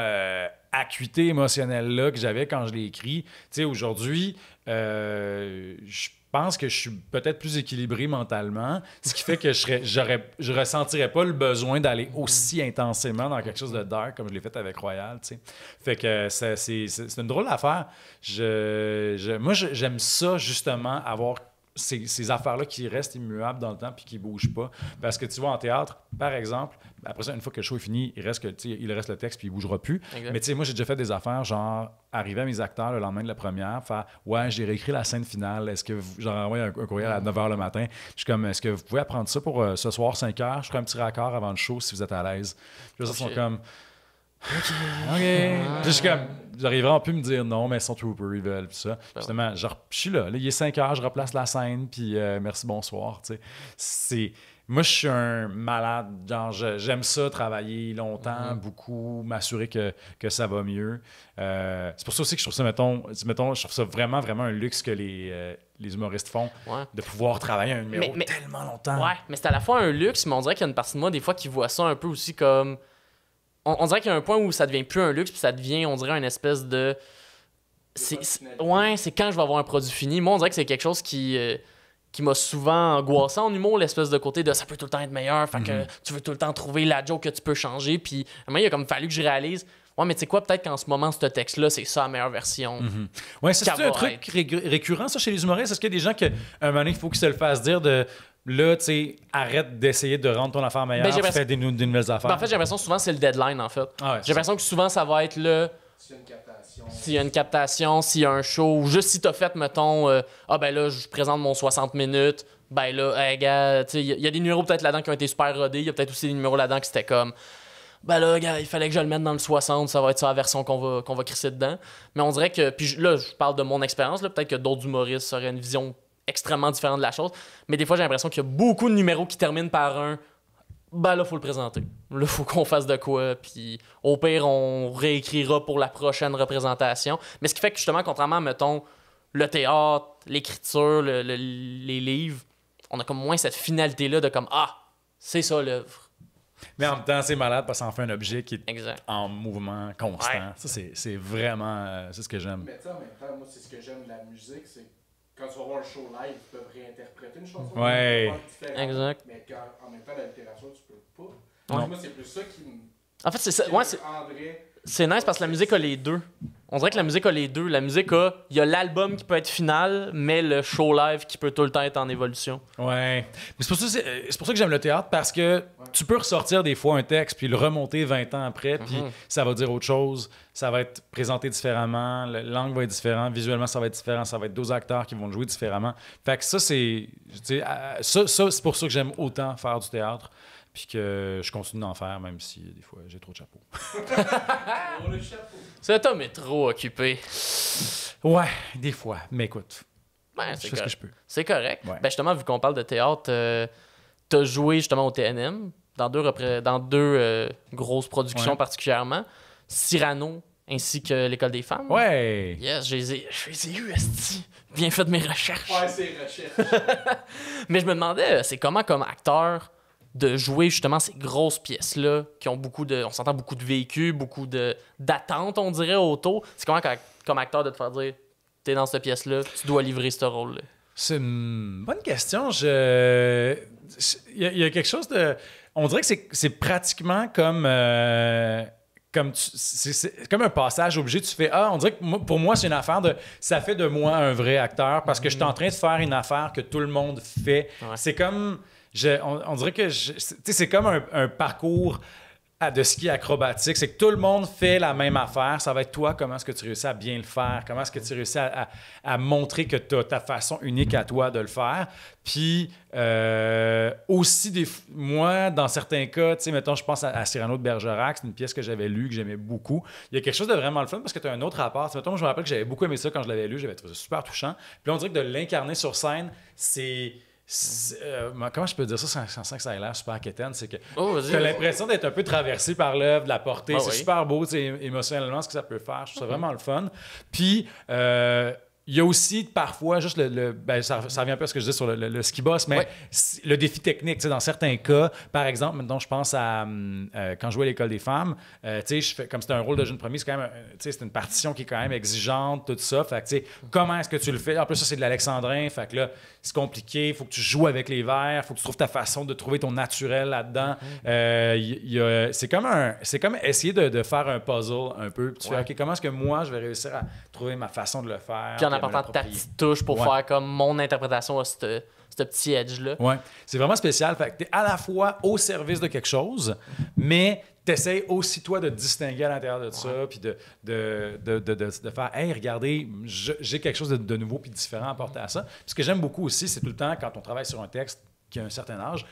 S2: acuité émotionnelle-là que j'avais quand je l'ai écrit. Tu sais, aujourd'hui, je pense que je suis peut-être plus équilibré mentalement, ce qui fait que je ressentirais pas le besoin d'aller aussi intensément dans quelque chose de dark comme je l'ai fait avec Royal, tu sais. Fait que c'est une drôle d'affaire. Moi, j'aime ça, justement, avoir ces affaires-là qui restent immuables dans le temps puis qui ne bougent pas. Parce que tu vois, en théâtre, par exemple, après ça, une fois que le show est fini, il reste le texte puis il ne bougera plus. Exact. Mais tu sais, moi, j'ai déjà fait des affaires, genre, arriver à mes acteurs le lendemain de la première, faire « Ouais, j'ai réécrit la scène finale. Est-ce que j'en envoie un courriel à 9h le matin? » Je suis comme « Est-ce que vous pouvez apprendre ça pour ce soir, 5h? Je ferai un petit raccord avant le show si vous êtes à l'aise. » Puis là, ils sont comme... OK. Puis je suis comme, j'arrive vraiment plus à me dire non, mais ils sont troopers, ils veulent, puis ça. Justement, je suis là, il est 5h, je replace la scène, puis merci, bonsoir, tu sais. Moi, je suis un malade, genre, j'aime ça, travailler longtemps, beaucoup, m'assurer que ça va mieux. C'est pour ça aussi que je trouve ça, mettons, je trouve ça vraiment, vraiment un luxe que les humoristes font, de pouvoir travailler un numéro tellement longtemps. Ouais,
S4: mais c'est à la fois un luxe, mais on dirait qu'il y a une partie de moi, des fois, qui voit ça un peu aussi comme... On dirait qu'il y a un point où ça devient plus un luxe, puis ça devient, on dirait, une espèce de... c'est quand je vais avoir un produit fini. Moi, on dirait que c'est quelque chose qui m'a souvent angoissé en humour, l'espèce de côté de ça peut tout le temps être meilleur, fait que tu veux tout le temps trouver la joke que tu peux changer. Puis à un moment, il a comme fallu que je réalise, ouais, mais tu sais quoi, peut-être qu'en ce moment, ce texte-là, c'est ça la meilleure version.
S2: Ouais, c'est un truc récurrent, ça, chez les humoristes. Est-ce qu'il y a des gens qu'à un moment donné, il faut qu'ils se le fassent dire de... Là, tu sais, arrête d'essayer de rendre ton affaire meilleure, fais des nouvelles affaires.
S4: En fait, j'ai l'impression que souvent, c'est le deadline, en fait. J'ai l'impression que souvent, ça va être le... S'il y a une captation, s'il y a un show, ou juste si t'as fait, mettons, ben là, je présente mon 60 minutes, ben là, hey, gars, tu sais, il y a des numéros peut-être là-dedans qui ont été super rodés, il y a peut-être aussi des numéros là-dedans qui c'était comme... Ben là, gars, il fallait que je le mette dans le 60, ça va être ça la version qu'on va crisser dedans. Mais on dirait que... Puis là, je parle de mon expérience, là, peut-être que d'autres humoristes auraient une vision extrêmement différent de la chose, mais des fois j'ai l'impression qu'il y a beaucoup de numéros qui terminent par un ben là faut le présenter, là faut qu'on fasse de quoi, puis au pire on réécrira pour la prochaine représentation. Mais ce qui fait que justement, contrairement, mettons, le théâtre, l'écriture, les livres, on a comme moins cette finalité là de comme c'est ça l'œuvre.
S2: Mais en même temps, c'est malade parce que ça en fait un objet qui est en mouvement constant. Ouais. Ça, c'est vraiment c'est ce que j'aime.
S3: Mais tu sais, en même temps, moi, c'est ce que j'aime de la musique, c'est quand tu vas voir un show live, ils peuvent réinterpréter une chanson.
S2: Ouais.
S4: Exact.
S3: Mais en même temps, la littérature, tu peux pas.
S4: Ouais.
S3: Moi, c'est plus ça qui me...
S4: En fait, c'est ça. Ouais, c'est nice parce que la musique a les deux. On dirait que la musique a les deux. La musique il y a l'album qui peut être final, mais le show live qui peut tout le temps être en évolution.
S2: Ouais. Mais c'est pour ça que j'aime le théâtre, parce que tu peux ressortir des fois un texte puis le remonter 20 ans après, puis ça va dire autre chose, ça va être présenté différemment, la langue va être différente, visuellement ça va être différent, ça va être 2 acteurs qui vont le jouer différemment. Fait que ça, c'est pour ça que j'aime autant faire du théâtre. Puis que je continue d'en faire, même si des fois j'ai trop de chapeaux.
S3: Le chapeau.
S4: Cet homme est trop occupé.
S2: Ouais, des fois. Mais écoute,
S4: je fais
S2: ce que je peux.
S4: C'est correct.
S2: Ouais.
S4: Ben justement, vu qu'on parle de théâtre, t'as joué justement au TNM, dans deux grosses productions particulièrement. Cyrano, ainsi que l'École des femmes.
S2: Ouais!
S4: Yes, je les ai eus, esti. Bien fait de mes recherches.
S3: Ouais, c'est recherche.
S4: Mais je me demandais, c'est comment comme acteur de jouer justement ces grosses pièces-là qui ont on s'entend beaucoup de vécu, beaucoup d'attentes, on dirait, autour. C'est comment comme acteur de te faire dire, t'es dans cette pièce-là, tu dois livrer ce rôle-là?
S2: C'est une bonne question. Il y a quelque chose de... On dirait que c'est pratiquement comme... c'est comme un passage obligé. Tu fais on dirait que pour moi, c'est une affaire de. Ça fait de moi un vrai acteur parce que je suis en train de faire une affaire que tout le monde fait.
S4: Ouais.
S2: C'est comme. On dirait que. C'est comme un parcours de ski acrobatique. C'est que tout le monde fait la même affaire. Ça va être toi, comment est-ce que tu réussis à bien le faire? Comment est-ce que tu réussis à montrer que tu as ta façon unique à toi de le faire? Puis aussi, moi, dans certains cas, tu sais, mettons, je pense à Cyrano de Bergerac, c'est une pièce que j'avais lue, que j'aimais beaucoup. Il y a quelque chose de vraiment le fun parce que tu as un autre rapport. T'sais, mettons, je me rappelle que j'avais beaucoup aimé ça quand je l'avais lu, j'avais trouvé ça super touchant. Puis là, on dirait que de l'incarner sur scène, comment je peux dire ça sans que ça ait l'air super quétaine, c'est que tu as l'impression d'être un peu traversé par l'œuvre, de la porter. C'est super beau, émotionnellement, ce que ça peut faire. Je trouve ça vraiment le fun. Puis, il y a aussi parfois juste ça revient un peu à ce que je disais sur le ski boss, mais le défi technique. Dans certains cas, par exemple, maintenant je pense à quand je jouais à l'École des femmes, comme c'était un rôle de jeune premier, c'est quand même c'est une partition qui est quand même exigeante, tout ça. Fait que, comment est-ce que tu le fais? En plus, ça, c'est de l'alexandrin. Fait que là, c'est compliqué. Il faut que tu joues avec les vers. Il faut que tu trouves ta façon de trouver ton naturel là-dedans. C'est comme essayer de faire un puzzle un peu. Puis tu fais, OK, comment est-ce que moi, je vais réussir à trouver ma façon de le faire?
S4: Puis en apportant ta petite touche pour faire comme mon interprétation à ce petit edge-là.
S2: Ouais, c'est vraiment spécial. Fait que t'es à la fois au service de quelque chose, mais t'essayes aussi, toi, de te distinguer à l'intérieur de ça, puis de faire « Hey, regardez, j'ai quelque chose de nouveau puis différent à apporter à ça. » Puis ce que j'aime beaucoup aussi, c'est tout le temps, quand on travaille sur un texte qui a un certain âge,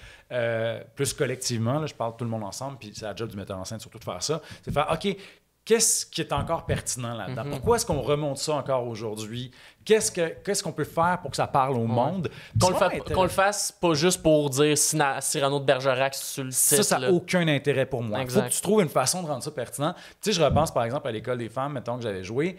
S2: plus collectivement, là, je parle tout le monde ensemble, puis c'est la job du metteur en scène surtout de faire ça, c'est de faire « OK, qu'est-ce qui est encore pertinent là-dedans? Pourquoi est-ce qu'on remonte ça encore aujourd'hui? Qu'est-ce qu'on peut faire pour que ça parle au monde?
S4: Qu'on le fasse pas juste pour dire Cyrano de Bergerac sur le site.
S2: Ça n'a aucun intérêt pour moi. Il faut que tu trouves une façon de rendre ça pertinent. Tu sais, je repense par exemple à l'École des femmes, mettons que j'avais joué.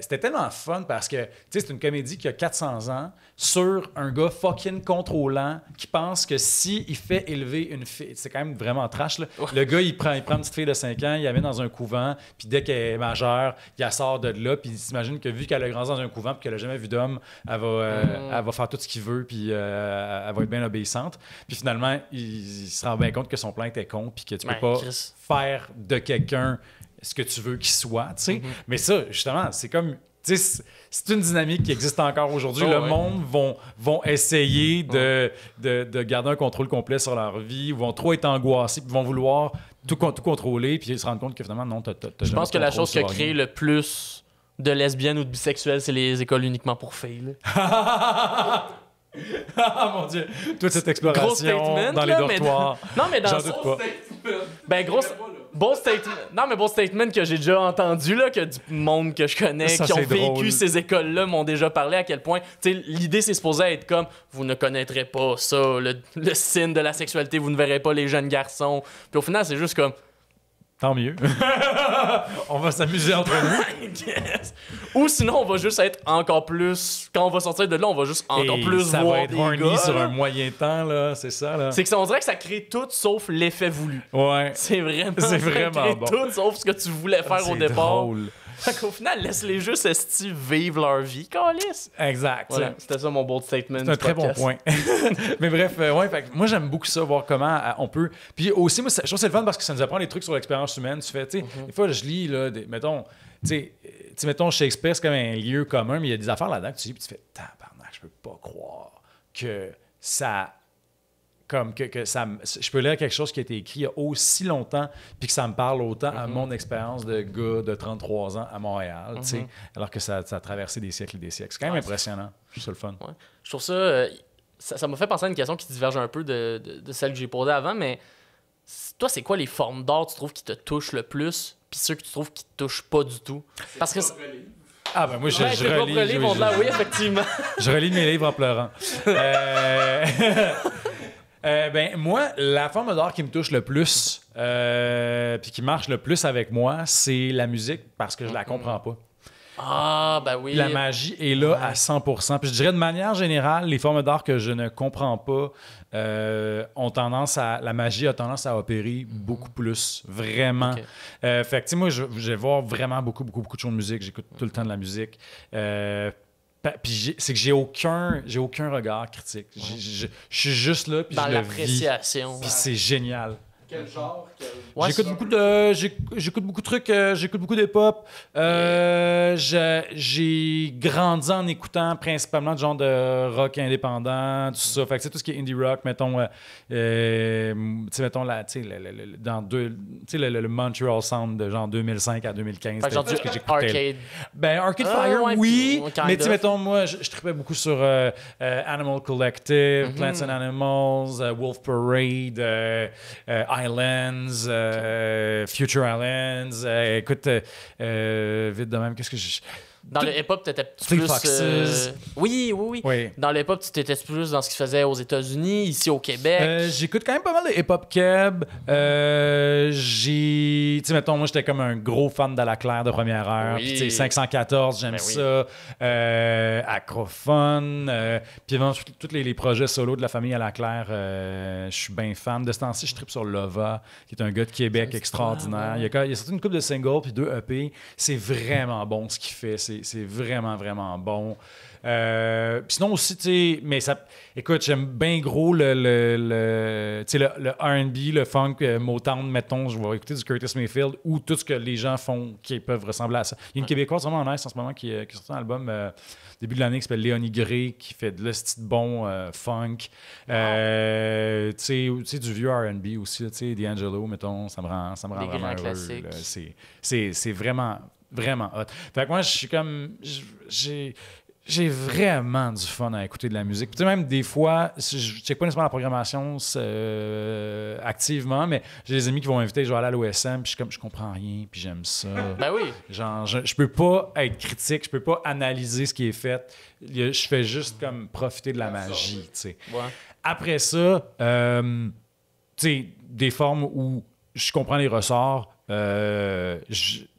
S2: C'était tellement fun parce que c'est une comédie qui a 400 ans sur un gars fucking contrôlant qui pense que s'il fait élever une fille, c'est quand même vraiment trash, là. Le gars, il prend une petite fille de 5 ans, il la met dans un couvent, puis dès qu'elle est majeure, il la sort de là, puis il s'imagine que vu qu'elle a grandi dans un couvent puis qu'elle n'a jamais vu d'homme, elle va faire tout ce qu'il veut, puis elle va être bien obéissante. Puis finalement, il se rend bien compte que son plan était con, puis que tu peux pas faire de quelqu'un ce que tu veux qu'il soit, tu sais. Mais ça, justement, c'est comme... C'est une dynamique qui existe encore aujourd'hui. Le monde vont essayer de garder un contrôle complet sur leur vie, vont trop être angoissés, puis vont vouloir tout contrôler, puis ils se rendent compte que finalement, non,
S4: je pense que la chose qui a créé le plus de lesbiennes ou de bisexuels, c'est les écoles uniquement pour filles.
S2: Ah mon Dieu! Toute cette exploration dans les dortoirs.
S4: Non, mais dans
S2: j'en doute pas.
S4: Ben, beau statement. Non, mais beau statement que j'ai déjà entendu, là, que du monde que je connais,
S2: ça,
S4: qui ont vécu
S2: drôle.
S4: ces écoles-là, m'ont déjà parlé à quel point. Tu sais, l'idée, c'est supposé être comme vous ne connaîtrez pas ça, le signe de la sexualité, vous ne verrez pas les jeunes garçons. Puis au final, c'est juste comme.
S2: Tant mieux. On va s'amuser entre nous.
S4: Yes. Ou sinon, on va juste être encore plus... Quand on va sortir de là, on va juste encore plus
S2: ça
S4: voir
S2: va être
S4: des
S2: horny
S4: gars,
S2: sur
S4: là.
S2: un moyen temps, là. C'est ça, là.
S4: C'est que on dirait que ça crée tout sauf l'effet voulu.
S2: Ouais.
S4: C'est vraiment
S2: C'est
S4: ça
S2: vraiment
S4: crée
S2: bon.
S4: tout sauf ce que tu voulais faire au
S2: C'est
S4: départ.
S2: drôle.
S4: Fait qu'au final, laisse-les juste vivre leur vie, câlisse.
S2: Exact.
S4: Voilà, c'était ça mon bold statement.
S2: C'est un très bon point. Mais bref, fait que moi, j'aime beaucoup ça, voir comment on peut. Puis aussi, moi, je trouve que c'est le fun parce que ça nous apprend des trucs sur l'expérience humaine. Tu fais, tu sais, des fois, je lis, là, mettons, mettons, Shakespeare, c'est comme un lieu commun, mais il y a des affaires là-dedans que tu lis, puis tu fais, tabarnak, je peux pas croire que ça. Comme que ça, je peux lire quelque chose qui a été écrit il y a aussi longtemps puis que ça me parle autant à mon expérience de gars de 33 ans à Montréal, tu sais, alors que ça a traversé des siècles et des siècles. C'est quand même impressionnant. Je trouve ça le fun.
S4: Ouais. Je trouve ça, ça m'a fait penser à une question qui diverge un peu de celle que j'ai posée avant, mais toi, c'est quoi les formes d'art tu trouves qui te touchent le plus puis ceux que tu trouves qui te touchent pas du tout? Parce que...
S2: Ah ben moi, je
S4: relis. Oui, effectivement.
S2: Je relis mes livres en pleurant. Ben, moi, la forme d'art qui me touche le plus, puis qui marche le plus avec moi, c'est la musique, parce que je la comprends pas.
S4: Ah, ben oui.
S2: La magie est là à 100%. Puis je dirais de manière générale, les formes d'art que je ne comprends pas la magie a tendance à opérer beaucoup plus, vraiment.
S4: Ok.
S2: Fait que, tu sais, moi, je vais voir vraiment beaucoup de shows de musique. J'écoute tout le temps de la musique. Puis c'est que j'ai aucun regard critique. Je suis juste là, puis
S4: Dans
S2: je le vis.
S4: l'appréciation.
S2: Puis c'est génial.
S3: Quel genre?
S4: Ouais,
S2: J'écoute
S4: c'est-
S2: beaucoup de trucs, j'écoute beaucoup d'hip-hop. J'ai grandi en écoutant principalement du genre de rock indépendant, tout ça. Fait que c'est tout ce qui est indie rock, mettons, tu sais, mettons, le Montreal Sound de genre 2005 à 2015.
S4: Fait que genre
S2: C'était
S4: du
S2: tout ce que j'écoutais.
S4: arcade.
S2: Ben, Arcade
S4: Ah,
S2: Fire,
S4: ouais,
S2: oui,
S4: puis, kind
S2: mais tu sais,
S4: of.
S2: mettons, moi, je trippais beaucoup sur Animal Collective, Plants and Animals, Wolf Parade, Islands, Future Islands. Écoute, vite de même, qu'est-ce que je...
S4: Dans le hip-hop, t'étais
S2: Fleet
S4: plus.
S2: Foxes.
S4: Oui.
S2: Oui.
S4: Dans le hip-hop, tu t'étais plus dans ce qui se faisait aux États-Unis, ici au Québec.
S2: J'écoute quand même pas mal de hip-hop keb. Tu sais, mettons, moi, j'étais comme un gros fan de la Claire de première heure.
S4: Oui.
S2: Puis, tu sais, 514, j'aime
S4: Ben oui.
S2: ça. Acrophone. Puis, vraiment, tous les projets solo de la famille à la Claire, je suis bien fan. De ce temps-ci, je trippe sur Lova, qui est un gars de Québec extraordinaire. Il y a sorti une couple de singles puis 2 EP. C'est vraiment bon ce qu'il fait. C'est vraiment, vraiment bon. Puis sinon aussi, tu sais, mais ça, écoute, j'aime bien gros tu sais, le R&B, le funk, Motown, mettons, je vais écouter du Curtis Mayfield ou tout ce que les gens font qui peuvent ressembler à ça. Il y a une Québécoise vraiment nice en ce moment qui sort un album début de l'année qui s'appelle Léonie Gray, qui fait de l'hostie de bon funk. Tu sais, du vieux R&B aussi, tu sais, D'Angelo, mettons, ça me rend
S4: Des
S2: vraiment
S4: grands
S2: heureux.
S4: classiques.
S2: Là. C'est vraiment hot. Fait que moi, je suis comme... J'ai vraiment du fun à écouter de la musique. Puis, tu sais, même des fois, je ne check pas nécessairement la programmation activement, mais j'ai des amis qui vont m'inviter, je vais aller à l'OSM, puis je suis comme, je comprends rien, puis j'aime ça.
S4: Ben oui.
S2: Genre, je peux pas être critique, je peux pas analyser ce qui est fait. Je fais juste comme profiter de la magie, tu sais.
S4: Ouais.
S2: Après ça, tu sais, des formes où je comprends les ressorts. Tu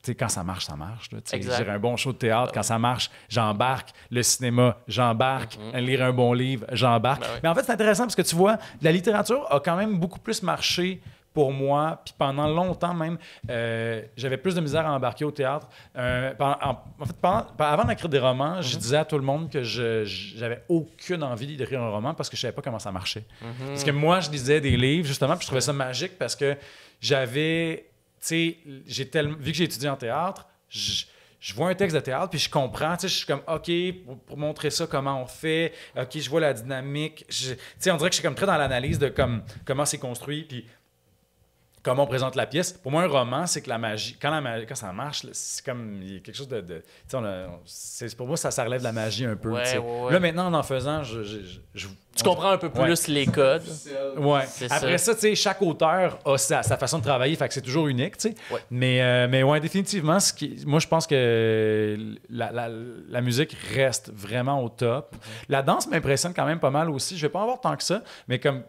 S2: sais, quand ça marche, ça marche. Là, tu sais.
S4: Exact.
S2: Lire un bon show de théâtre, quand ça marche, j'embarque. Le cinéma, j'embarque. Lire un bon livre, j'embarque.
S4: Ben oui.
S2: Mais en fait, c'est intéressant parce que tu vois, la littérature a quand même beaucoup plus marché pour moi. Puis pendant longtemps même, j'avais plus de misère à embarquer au théâtre. Avant d'écrire des romans, je disais à tout le monde que j'avais aucune envie d'écrire un roman parce que je savais pas comment ça marchait. Parce que moi, je lisais des livres, justement, puis je trouvais ça magique parce que j'avais... Tu sais, vu que j'ai étudié en théâtre, je vois un texte de théâtre, puis je comprends, tu sais, je suis comme, OK, pour montrer ça, comment on fait, OK, je vois la dynamique. Tu sais, on dirait que je suis comme très dans l'analyse de comment c'est construit, puis comment on présente la pièce. Pour moi, un roman, c'est que la magie, quand ça marche, là, c'est comme il y a quelque chose de tu sais, pour moi, ça relève de la magie un peu.
S4: Ouais,
S2: tu sais.
S4: ouais.
S2: Là, maintenant, en faisant,
S4: Tu comprends un peu plus les codes.
S2: Ouais.
S4: C'est
S2: Après
S4: ça.
S2: ça, tu sais, chaque auteur a sa façon de travailler, fait que c'est toujours unique, tu sais.
S4: Ouais.
S2: Mais ouais, définitivement, moi, je pense que la musique reste vraiment au top. La danse m'impressionne quand même pas mal aussi. Je vais pas en voir tant que ça, mais comme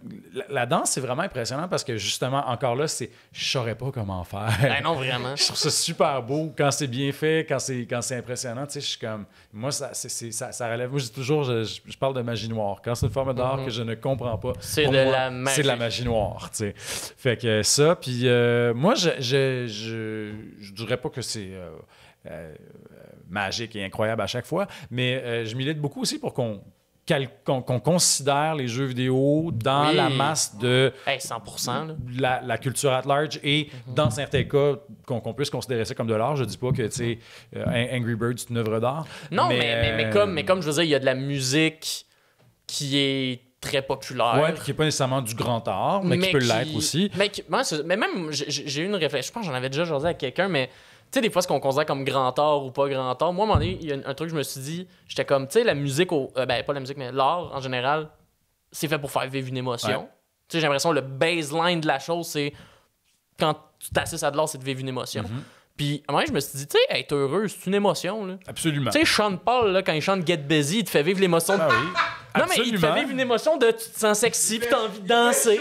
S2: la danse, c'est vraiment impressionnant parce que justement, encore là, je saurais pas comment faire.
S4: Ben non, vraiment.
S2: Je trouve ça super beau quand c'est bien fait, quand c'est impressionnant. Tu sais, je suis comme. Moi, ça relève. Moi, je dis toujours, je parle de magie noire. Quand c'est une forme d'art que je ne comprends pas,
S4: C'est
S2: pour
S4: de
S2: moi,
S4: la magie.
S2: c'est de la magie noire. Tu sais. Fait que ça, puis moi, je dirais pas que c'est magique et incroyable à chaque fois, mais je milite beaucoup aussi pour qu'on considère les jeux vidéo dans
S4: Oui.
S2: la masse de
S4: Hey, 100%. Là.
S2: la culture at large et dans certains cas qu'on puisse considérer ça comme de l'art. Je dis pas que tu sais Angry Birds c'est une œuvre d'art.
S4: Non, mais comme je veux dire, il y a de la musique qui est très populaire.
S2: Ouais, puis qui n'est pas nécessairement du grand art, mais qui peut l'être aussi.
S4: Mais même, j'ai eu une réflexion. Je pense que j'en avais déjà jasé avec quelqu'un, mais tu sais, des fois, ce qu'on considère comme grand art ou pas grand art. Moi, à un moment donné, il y a un truc que je me suis dit, j'étais comme, tu sais, la musique, pas la musique, mais l'art en général, c'est fait pour faire vivre une émotion.
S2: Ouais.
S4: Tu sais, j'ai l'impression que le baseline de la chose, c'est quand tu t'assises à de l'art, c'est de vivre une émotion. Puis, à un moment donné, je me suis dit, tu sais, être heureux, c'est une émotion. Là.
S2: Absolument.
S4: Tu sais, Sean Paul, là, quand il chante Get Busy, il te fait vivre l'émotion.
S2: Ah oui.
S4: Non, mais il te fait vivre une émotion de tu te sens sexy puis t'as envie de danser.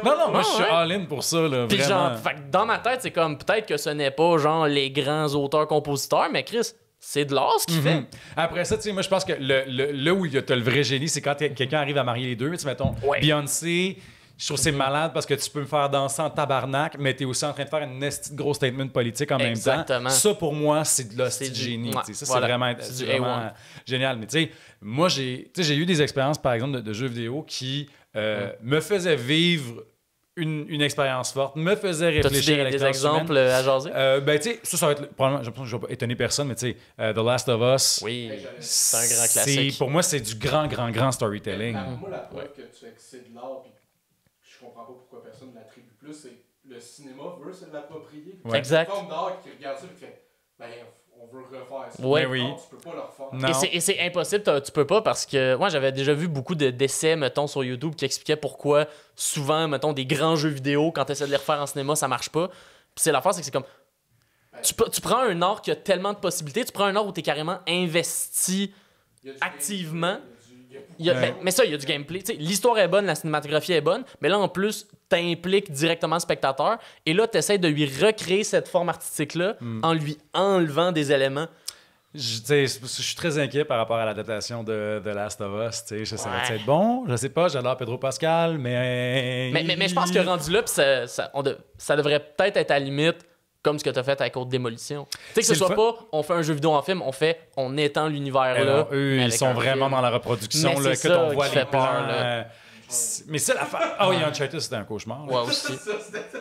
S2: Non, moi, je suis
S4: ouais.
S2: all-in pour ça, là,
S4: Puis
S2: vraiment.
S4: genre, fait que dans ma tête, c'est comme peut-être que ce n'est pas genre les grands auteurs-compositeurs, mais Chris, c'est de l'art ce qu'il fait.
S2: Après ça, tu sais, moi, je pense que là où t'as le vrai génie, c'est quand quelqu'un arrive à marier les deux. Tu sais, mettons,
S4: Ouais.
S2: Beyoncé, je trouve que c'est malade parce que tu peux me faire danser en tabarnak, mais t'es aussi en train de faire une esti de gros statement politique en même temps.
S4: Exactement.
S2: Ça, pour moi, c'est de l'hostie
S4: C'est
S2: de
S4: du-
S2: génie.
S4: ouais,
S2: Tu sais. Ça,
S4: voilà.
S2: c'est vraiment,
S4: C'est
S2: c'est
S4: du
S2: vraiment
S4: A1.
S2: génial. Mais tu sais, moi, j'ai eu des expériences, par exemple, de jeux vidéo qui me faisaient vivre une expérience forte, me faisaient
S4: T'as-tu
S2: réfléchir à
S4: des
S2: l'expérience
S4: exemples
S2: humaine.
S4: à jaser?
S2: Ben, tu sais, ça va être probablement, je pense que je vais pas étonner personne, mais tu sais, The Last of Us.
S4: Oui,
S3: Hey,
S4: c'est un grand classique.
S2: Pour moi, c'est du grand storytelling.
S3: Moi, la preuve que tu sais que c'est de l'art, puis je comprends pas pourquoi personne ne l'attribue plus, c'est le cinéma veut se l'approprier.
S2: Ouais.
S4: Exact.
S3: C'est une forme d'art qui regarde ça et qui fait ben, on veut refaire ça.
S4: Ouais.
S2: Ben oui.
S3: Non, tu peux pas le refaire.
S2: Non.
S4: Et c'est impossible, tu peux pas parce que moi j'avais déjà vu beaucoup d'essais, mettons, sur YouTube qui expliquaient pourquoi souvent, mettons, des grands jeux vidéo, quand tu essaies de les refaire en cinéma, ça marche pas. Puis c'est l'affaire, c'est que c'est comme. Tu prends un art qui a tellement de possibilités, tu prends un art où tu es carrément investi
S3: Il y a du
S4: activement.
S3: gameplay, il y a du-
S4: Ben, mais ça, il y a du gameplay. Tu sais, l'histoire est bonne, la cinématographie est bonne, mais là, en plus, t'impliques directement le spectateur. Et là, t'essaies de lui recréer cette forme artistique-là en lui enlevant des éléments.
S2: Je suis très inquiet par rapport à l'adaptation de The Last of Us. Tu sais, ça va
S4: Ouais.
S2: être bon. Je sais pas, j'adore Pedro Pascal, mais.
S4: Mais je pense que rendu là, pis ça devrait peut-être être à la limite comme ce que t'as fait avec Haute Démolition. Tu sais, que ce
S2: C'est le
S4: soit
S2: fun.
S4: pas on fait un jeu vidéo en film, on étend l'univers-là.
S2: Eux, ils
S4: avec
S2: sont
S4: un
S2: vraiment
S4: film.
S2: dans la reproduction.
S4: Mais
S2: Là,
S4: c'est
S2: écoute,
S4: ça
S2: on voit
S4: qui
S2: les
S4: fait peur,
S2: plans.
S4: là.
S2: Mais ça, l'affaire. Ah oui, Uncharted, c'était un cauchemar. là.
S4: Ouais, aussi.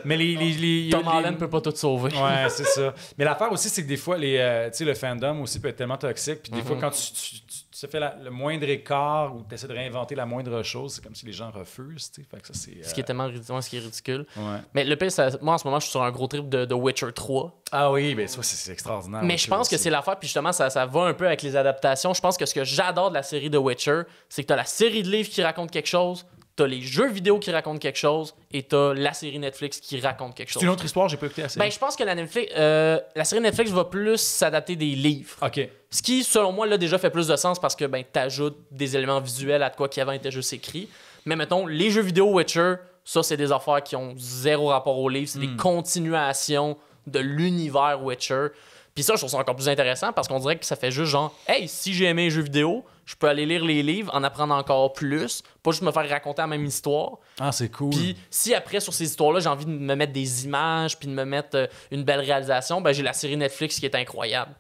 S2: Mais les
S4: Tom Holland peut pas tout sauver.
S2: Ouais, c'est ça. Mais l'affaire aussi, c'est que des fois, tu sais, le fandom aussi peut être tellement toxique. Puis des fois, quand tu fais le moindre écart ou tu essaies de réinventer la moindre chose, c'est comme si les gens refusent. Tu sais. Fait que ça, c'est.
S4: Ce qui est tellement ridicule, ce qui est ridicule.
S2: Ouais.
S4: Mais le pire, moi en ce moment, je suis sur un gros trip de Witcher 3.
S2: Ah oui, ben ça, c'est extraordinaire.
S4: Mais
S2: Witcher
S4: je pense que
S2: aussi.
S4: c'est l'affaire, puis justement, ça va un peu avec les adaptations. Je pense que ce que j'adore de la série de Witcher, c'est que t'as la série de livres qui raconte quelque chose, t'as les jeux vidéo qui racontent quelque chose, et t'as la série Netflix qui raconte quelque chose.
S2: C'est une autre histoire, j'ai pas écouté assez.
S4: Ben, je pense que la série Netflix va plus s'adapter des livres.
S2: OK.
S4: Ce qui, selon moi, là, déjà fait plus de sens parce que ben, t'ajoutes des éléments visuels à de quoi qui avant était juste écrit. Mais mettons, les jeux vidéo Witcher, ça, c'est des affaires qui ont zéro rapport au livre. C'est des continuations de l'univers Witcher. Puis ça, je trouve ça encore plus intéressant parce qu'on dirait que ça fait juste genre, hey, si j'ai aimé les jeux vidéo, je peux aller lire les livres, en apprendre encore plus, pas juste me faire raconter la même histoire.
S2: Ah, c'est cool.
S4: Puis si après, sur ces histoires-là, j'ai envie de me mettre des images, puis de me mettre une belle réalisation, ben j'ai la série Netflix qui est incroyable.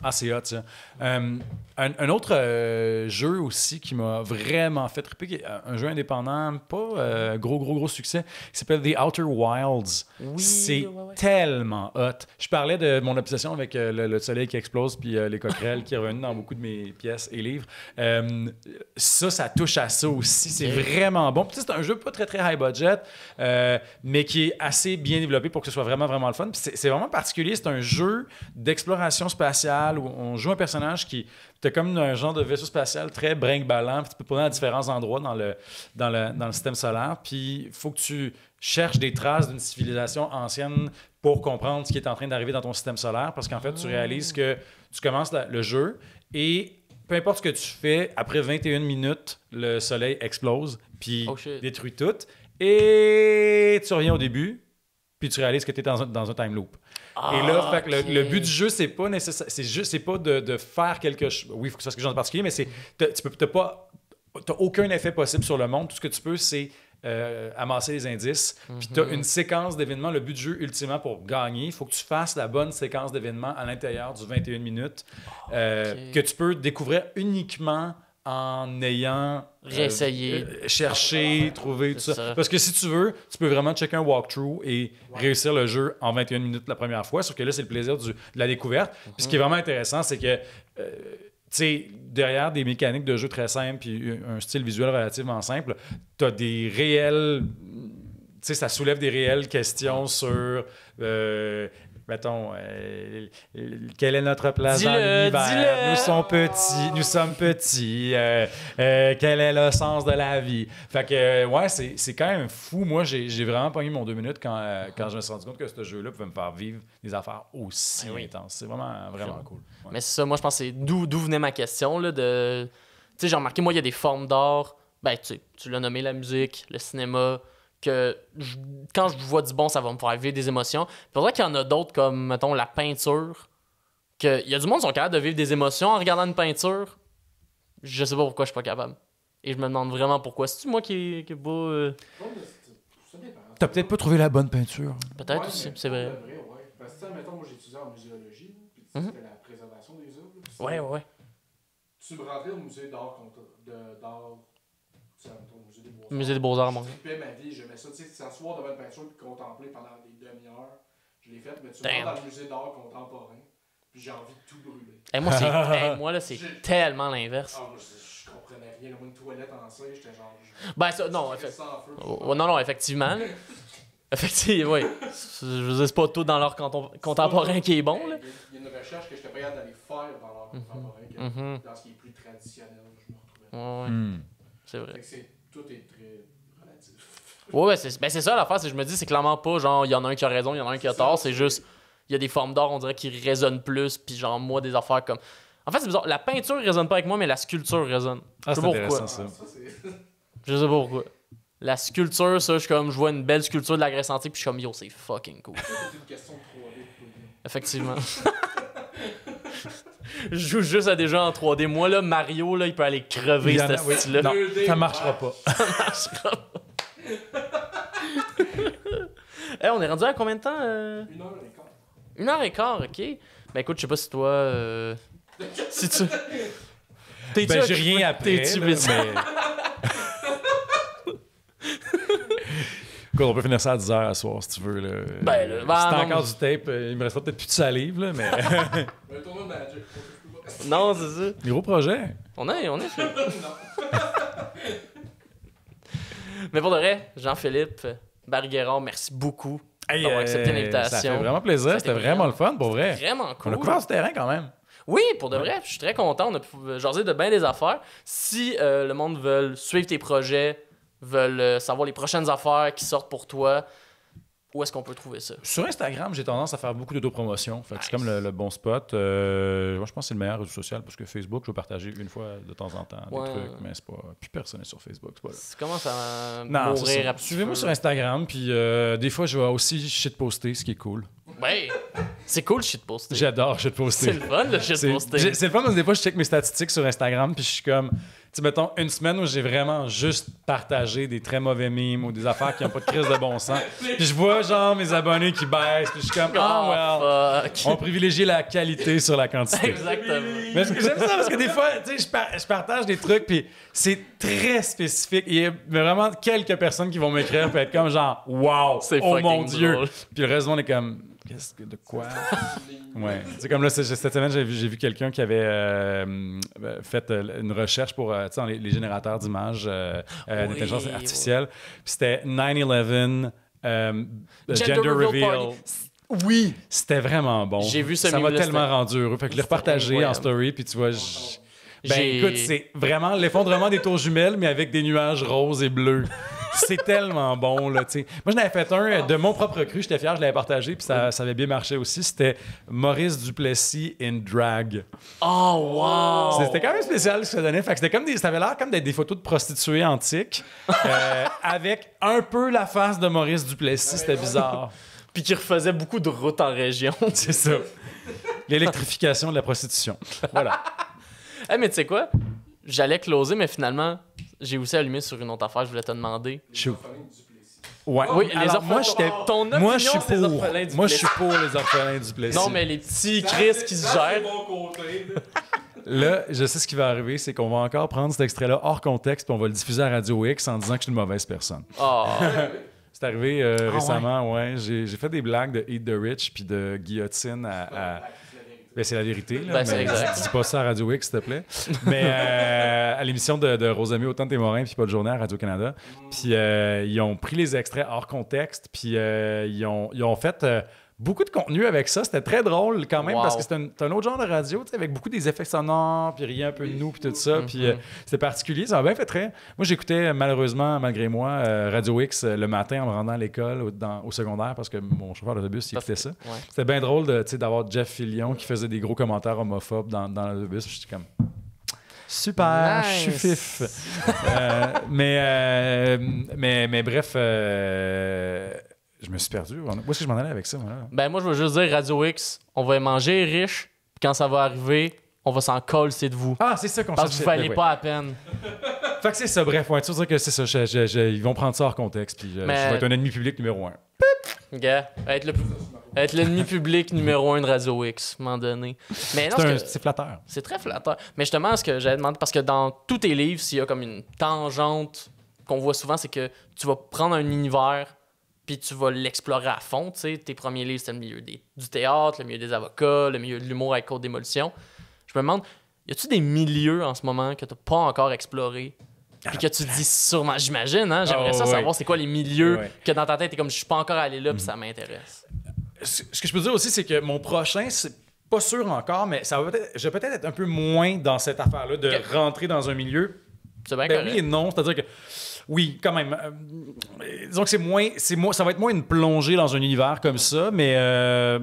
S2: Ah, c'est hot, ça. Un autre jeu aussi qui m'a vraiment fait triper, qui est un jeu indépendant, pas gros succès, qui s'appelle The Outer Wilds.
S4: Oui,
S2: C'est
S4: ouais.
S2: tellement hot. Je parlais de mon obsession avec le soleil qui explose puis les coquerelles qui est revenu dans beaucoup de mes pièces et livres. Ça touche à ça aussi. C'est vraiment bon. Puis, tu sais, c'est un jeu pas très high budget, mais qui est assez bien développé pour que ce soit vraiment le fun. Puis c'est vraiment particulier. C'est un jeu d'exploration spatiale où on joue un personnage qui t'as comme un genre de vaisseau spatial très brinque-ballant, puis tu peux te poser à différents endroits dans le système solaire, puis il faut que tu cherches des traces d'une civilisation ancienne pour comprendre ce qui est en train d'arriver dans ton système solaire, parce qu'en fait, tu réalises que tu commences le jeu et peu importe ce que tu fais, après 21 minutes, le soleil explose, puis
S4: Oh shit.
S2: détruit tout, et tu reviens au début, puis tu réalises que tu es dans un time loop. Et là, fait que le but du jeu, c'est pas nécessaire, c'est pas de faire quelque chose. Oui, il faut que ça soit quelque chose de particulier, mais t'as aucun effet possible sur le monde. Tout ce que tu peux, c'est amasser les indices. Puis tu as une séquence d'événements. Le but du jeu, ultimement, pour gagner, il faut que tu fasses la bonne séquence d'événements à l'intérieur du 21 minutes que tu peux découvrir uniquement en ayant
S4: Réessayer.
S2: cherché, trouvé, tout
S4: C'est
S2: ça.
S4: ça.
S2: Parce que si tu veux, tu peux vraiment checker un walkthrough et réussir le jeu en 21 minutes la première fois. Sauf que là, c'est le plaisir de la découverte. Puis ce qui est vraiment intéressant, c'est que tu sais, derrière des mécaniques de jeu très simples puis un style visuel relativement simple, tu as des réels... Tu sais, ça soulève des réelles questions sur... mettons, quelle est notre place dans
S4: Dis-le,
S2: l'univers?
S4: dis-le.
S2: Nous sommes petits. Quel est le sens de la vie? Fait que, ouais, c'est quand même fou. Moi, j'ai vraiment pogné mon 2 minutes quand je me suis rendu compte que ce jeu-là pouvait me faire vivre des affaires aussi
S4: oui.
S2: intenses. C'est vraiment cool. Ouais.
S4: Mais c'est ça, moi je pense que c'est d'où venait ma question là, de sais, j'ai remarqué, moi, il y a des formes d'art, ben, tu l'as nommé, la musique, le cinéma, que quand je vois du bon, ça va me faire vivre des émotions. Puis pour vrai qu'il y en a d'autres, comme, mettons, la peinture, qu'il y a du monde qui sont capables de vivre des émotions en regardant une peinture. Je sais pas pourquoi je suis pas capable. Et je me demande vraiment pourquoi. C'est-tu moi qui est pas...
S3: Non, mais ça dépend.
S2: T'as peut-être pas trouvé la bonne peinture.
S4: Peut-être
S3: Ouais,
S4: aussi,
S3: mais
S4: c'est vrai.
S3: pour de ouais. Parce que, mettons, moi, j'ai étudié en muséologie, puis c'était la préservation des œuvres. Puis
S4: Ouais.
S3: Tu me rentrais au musée d'art, d'art, tu sais, mettons, au musée des Beaux-Arts.
S4: Musée des Beaux-Arts, moi.
S3: Je tripais ma vie, j'aimais ça, tu sais, s'asseoir devant une peinture puis contempler pendant des demi-heures. Je l'ai fait, mais tu
S4: Damn.
S3: rentres dans le musée d'art contemporain, puis j'ai envie de tout brûler.
S4: Et moi, là, c'est tellement l'inverse.
S3: Ah, moi, je comprenais rien. Moi, une toilette en cire, j'étais genre.
S4: Ben, ça, non,
S3: je restais en feu.
S4: non, effectivement. Là. Effectivement, oui. Je veux dire, c'est pas tout dans l'art contemporain qui est bon, là.
S3: Il y a une recherche que j'étais pas capable d'aller faire dans l'art contemporain, que dans ce qui est plus traditionnel, je me retrouvais.
S4: Ouais. C'est vrai.
S3: Fait que tout est très relatif.
S4: Ouais, c'est ça l'affaire, c'est que je me dis, c'est clairement pas genre, il y en a un qui a raison, il y en a un qui a tort, c'est juste, il y a des formes d'art, on dirait, qui résonnent plus, puis genre, moi, des affaires comme. En fait, c'est bizarre, la peinture résonne pas avec moi, mais la sculpture résonne.
S2: Ah,
S4: Je
S2: c'est
S4: sais pas
S2: intéressant,
S4: pourquoi.
S2: ça.
S4: Je sais pas pourquoi. La sculpture, ça, je vois une belle sculpture de la Grèce antique, puis je suis comme, yo, c'est fucking cool.
S3: C'est une question de 3D.
S4: Effectivement. Je joue juste à des jeux en 3D. Moi, là, Mario, là, il peut aller crever,
S2: Il y en a-
S4: ce
S2: oui.
S4: style-là.
S2: Non,
S3: 2D,
S2: ça marchera pas.
S4: Hey, on est rendu à combien de temps?
S3: 1h15.
S4: 1h15, ok. Ben écoute, je sais pas si toi... si tu... T'es-tu
S2: Ben, j'ai
S4: occupé?
S2: rien après.
S4: T'es-tu
S2: là,
S4: busy?
S2: mais... Écoute, on peut finir ça à 10h à soir, si tu veux. Là.
S4: Ben, là,
S2: si
S4: ben,
S2: t'as
S4: non,
S2: encore
S4: mais-
S2: du tape, il me restera peut-être plus de salive, là, mais...
S3: Un tournoi de Magic.
S4: Non, c'est ça.
S2: Gros projet.
S4: On est fait. Mais pour de vrai, Jean-Philippe Barry-Guerrard, merci beaucoup d'avoir accepté l'invitation.
S2: Ça fait vraiment plaisir.
S4: Ça a été
S2: C'était vraiment le fun, pour vrai.
S4: Vraiment
S2: On
S4: cool.
S2: a couvert du terrain, quand même.
S4: Oui, pour de vrai, je suis très content. On a pu jaser de bien des affaires. Si le monde veut suivre tes projets, veulent savoir les prochaines affaires qui sortent pour toi, où est-ce qu'on peut trouver ça?
S2: Sur Instagram, j'ai tendance à faire beaucoup d'autopromotion. Fait que c'est
S4: Nice.
S2: comme le bon spot. Moi, je pense que c'est le meilleur réseau social parce que Facebook, je vais partager une fois de temps en temps
S4: Ouais.
S2: des trucs, mais c'est pas. Plus personne n'est sur Facebook, c'est pas là.
S4: Ça commence à
S2: Non, c'est
S4: mourir
S2: ça.
S4: à petit
S2: Suivez-moi
S4: feu.
S2: sur Instagram, puis des fois, je vais aussi shitposter, ce qui est cool.
S4: Ouais, c'est cool le shitposter.
S2: J'adore
S4: C'est
S2: shitposter.
S4: le fun le shitposter.
S2: C'est le fun parce que des fois, je check mes statistiques sur Instagram, puis je suis comme, tu sais, mettons, une semaine où j'ai vraiment juste partagé des très mauvais memes ou des affaires qui n'ont pas de crise de bon sens. Puis je vois, genre, mes abonnés qui baissent, puis je suis comme,
S4: Oh,
S2: well,
S4: fuck.
S2: on privilégie la qualité sur la quantité.
S4: Exactement.
S2: Mais j'aime ça parce que des fois, tu sais, je partage des trucs, puis c'est très spécifique. Il y a vraiment quelques personnes qui vont m'écrire, puis être comme, genre, wow,
S4: C'est
S2: oh mon
S4: fucking
S2: Dieu.
S4: drôle.
S2: Puis le reste, on est comme, de quoi? Ouais. C'est comme là, cette semaine, j'ai vu quelqu'un qui avait fait une recherche pour tu sais, dans les générateurs d'images d'intelligence artificielle. Puis c'était 9/11 Gender Reveal.
S4: Party. Oui.
S2: C'était vraiment bon.
S4: J'ai vu ce
S2: Ça m'a
S4: meme-là,
S2: tellement
S4: c'était-
S2: rendu heureux. Fait que je l'ai repartagé en
S4: incroyable.
S2: story, puis tu vois, ben
S4: J'ai-
S2: écoute, c'est vraiment l'effondrement des tours jumelles, mais avec des nuages roses et bleus. C'est tellement bon, là, tu sais. Moi, j'en avais fait un de mon propre cru, j'étais fier, je l'avais partagé, puis ça avait bien marché aussi. C'était Maurice Duplessis in drag.
S4: Oh, wow.
S2: C'était quand même spécial ce que ça donnait. Fait que c'était comme ça avait l'air comme d'être des photos de prostituées antiques, avec un peu la face de Maurice Duplessis. C'était bizarre.
S4: Puis qui refaisait beaucoup de routes en région.
S2: C'est ça. L'électrification de la prostitution. Voilà.
S4: Hey, mais tu sais quoi? J'allais closer, mais finalement, j'ai aussi allumé sur une autre affaire, je voulais te demander.
S2: Je- Ouais.
S4: Oui, les
S2: Alors,
S4: orphelins.
S2: moi, j'étais.
S4: Ton
S2: Moi, je
S4: opinion,
S2: suis
S4: c'est les
S2: pour.
S4: orphelins du
S2: Moi, je suis
S4: Plessis.
S2: pour les orphelins du Plessis.
S4: Non, mais les petits Chris qui se gèrent.
S2: Là, je sais ce qui va arriver, c'est qu'on va encore prendre cet extrait-là hors contexte, puis on va le diffuser à Radio X en disant que je suis une mauvaise personne.
S4: Oh.
S2: C'est arrivé récemment, ouais. J'ai fait des blagues de Eat the Rich puis de guillotine à... Ben, c'est la vérité, là.
S4: Ben, c'est
S2: mais
S4: exact.
S2: dis pas ça à Radio X, s'il te plaît. Mais à l'émission de Rosamie Autant de Morin puis Pas de journée à Radio-Canada. Puis ils ont pris les extraits hors contexte, puis ils ont fait... beaucoup de contenu avec ça, c'était très drôle quand même
S4: Wow.
S2: parce que c'est un autre genre de radio, tu sais, avec beaucoup des effets sonores, puis rien un peu de nous, puis tout ça, puis c'était particulier, ça m'a bien fait très... Moi, j'écoutais malheureusement, malgré moi, Radio X le matin en me rendant à l'école au secondaire parce que mon chauffeur d'autobus, il écoutait ça.
S4: Ouais.
S2: C'était bien drôle tu sais, d'avoir Jeff Fillion qui faisait des gros commentaires homophobes dans l'autobus, j'étais comme... Super,
S4: Nice.
S2: je suis fif. Mais bref, je me suis perdu. Où est-ce que je m'en allais avec ça? Moi, là?
S4: Ben, moi, je veux juste dire, Radio X, on va manger riche, puis quand ça va arriver, on va s'en coller, c'est de vous.
S2: Ah, c'est ça qu'on
S4: Parce que vous valez pas la peine.
S2: Fait que c'est ça, bref, ouais, tu veux dire que c'est ça. Ils vont prendre ça hors contexte, puis je vais être un ennemi public numéro 1.
S4: Gars, être l'ennemi public numéro 1 de Radio X, à un moment donné. Mais non,
S2: C'est flatteur.
S4: c'est très flatteur. Mais justement, ce que j'avais demandé, parce que dans tous tes livres, s'il y a comme une tangente qu'on voit souvent, c'est que tu vas prendre un univers puis tu vas l'explorer à fond. Tu sais, tes premiers livres, c'était le milieu du théâtre, le milieu des avocats, le milieu de l'humour avec Code Démolition. Je me demande, y a-tu des milieux en ce moment que t'as pas encore explorés? Puis que tu te dis sûrement, j'imagine, hein? J'aimerais ça savoir c'est quoi les milieux que dans ta tête, t'es comme, je suis pas encore allé là, puis ça m'intéresse.
S2: Ce que je peux dire aussi, c'est que mon prochain, c'est pas sûr encore, mais ça va je vais peut-être être un peu moins dans cette affaire-là de rentrer dans un milieu.
S4: C'est bien
S2: Ben
S4: correct.
S2: oui et non, c'est-à-dire que oui, quand même. Disons que ça va être moins une plongée dans un univers comme ça, mais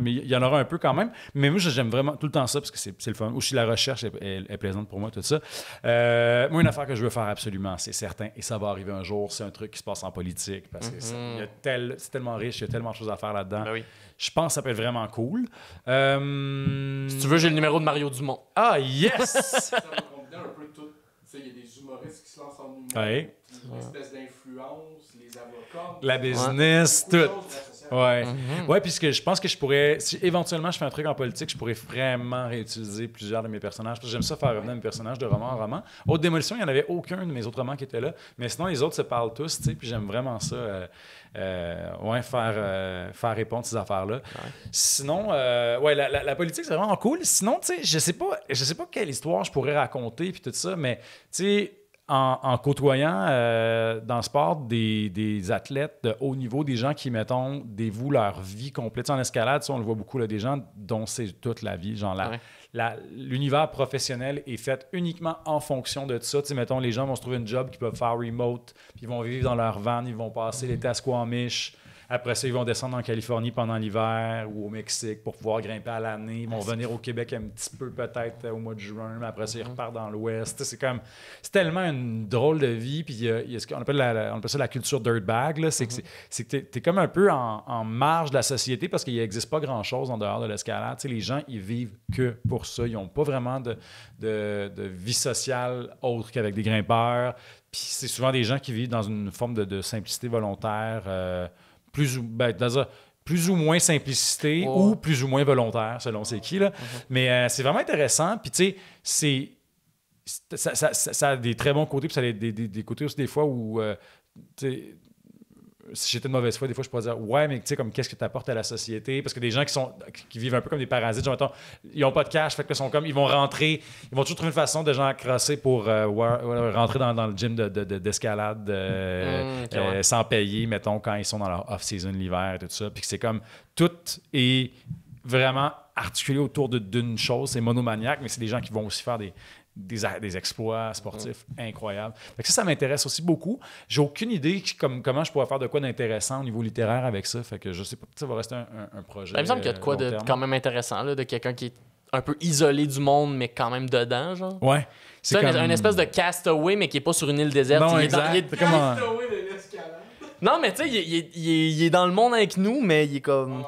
S2: il y en aura un peu quand même. Mais moi, j'aime vraiment tout le temps ça parce que c'est le fun. Aussi, la recherche est plaisante pour moi, tout ça. Moi, une affaire que je veux faire absolument, c'est certain, et ça va arriver un jour, c'est un truc qui se passe en politique parce que c'est tellement riche, il y a tellement de choses à faire là-dedans.
S4: Ben oui.
S2: Je pense que ça peut être vraiment cool.
S4: Si tu veux, j'ai le numéro de Mario Dumont.
S2: Ah, yes!
S3: Ça va combiner un peu tout. Tu sais, il y a des humoristes qui se lancent en humour,
S2: Ouais.
S3: puis une espèce d'influence, les avocats.
S2: La business,
S3: beaucoup de
S2: tout.
S3: choses associées à
S2: Ouais. Ouais, puisque je pense que je pourrais, si éventuellement je fais un truc en politique, je pourrais vraiment réutiliser plusieurs de mes personnages. Parce que j'aime ça faire revenir mes personnages de roman en roman. Haute Démolition, il n'y en avait aucun de mes autres romans qui était là. Mais sinon, les autres se parlent tous, tu sais, puis j'aime vraiment ça. Faire répondre ces affaires-là. Ouais. Sinon, la politique, c'est vraiment cool. Sinon, tu sais, je sais pas quelle histoire je pourrais raconter, puis tout ça, mais tu sais, en côtoyant dans le sport des athlètes de haut niveau, des gens qui, mettons, dévouent leur vie complète. En escalade, on le voit beaucoup, là, des gens dont c'est toute la vie. Genre, l'univers professionnel est fait uniquement en fonction de ça. Tu sais, mettons, les gens vont se trouver une job qu'ils peuvent faire remote, puis ils vont vivre dans leur van, ils vont passer l'été à Squamish. Après ça, ils vont descendre en Californie pendant l'hiver ou au Mexique pour pouvoir grimper à l'année. Ils vont venir au Québec un petit peu peut-être au mois de juin, mais après ça, ils repartent dans l'Ouest. C'est tellement une drôle de vie. Puis il y a ce qu'on appelle, on appelle ça la culture dirtbag. Là. C'est que t'es comme un peu en marge de la société parce qu'il n'existe pas grand-chose en dehors de l'escalade. Tu sais, les gens, ils vivent que pour ça. Ils n'ont pas vraiment de vie sociale autre qu'avec des grimpeurs. Puis c'est souvent des gens qui vivent dans une forme de simplicité volontaire. Plus ou moins simplicité ou plus ou moins volontaire, selon c'est qui. Là. Mais c'est vraiment intéressant. Puis, tu sais, ça a des très bons côtés, puis ça a des côtés aussi des fois où, tu sais, si j'étais de mauvaise foi, des fois, je pourrais dire « Ouais, mais tu sais, comme qu'est-ce que tu apportes à la société? » Parce que des gens qui vivent un peu comme des parasites, genre, mettons, ils n'ont pas de cash, fait que ils vont rentrer, ils vont toujours trouver une façon de genre crosser pour rentrer dans le gym d'escalade sans payer, mettons, quand ils sont dans leur off-season l'hiver et tout ça. Puis que c'est comme, tout est vraiment articulé autour d'une chose, c'est monomaniaque, mais c'est des gens qui vont aussi faire des exploits sportifs incroyables. Fait que ça m'intéresse aussi beaucoup. J'ai aucune idée comment je pourrais faire de quoi d'intéressant au niveau littéraire avec ça. Fait que je sais pas, ça va rester un projet.
S4: Il me semble qu'il y a de quoi de quand même intéressant, là, de quelqu'un qui est un peu isolé du monde, mais quand même dedans, genre.
S2: Ouais.
S4: C'est comme une espèce de castaway, mais qui est pas sur une île déserte.
S2: Non, exact.
S4: Non, mais tu sais, il est dans le monde avec nous, mais il est comme...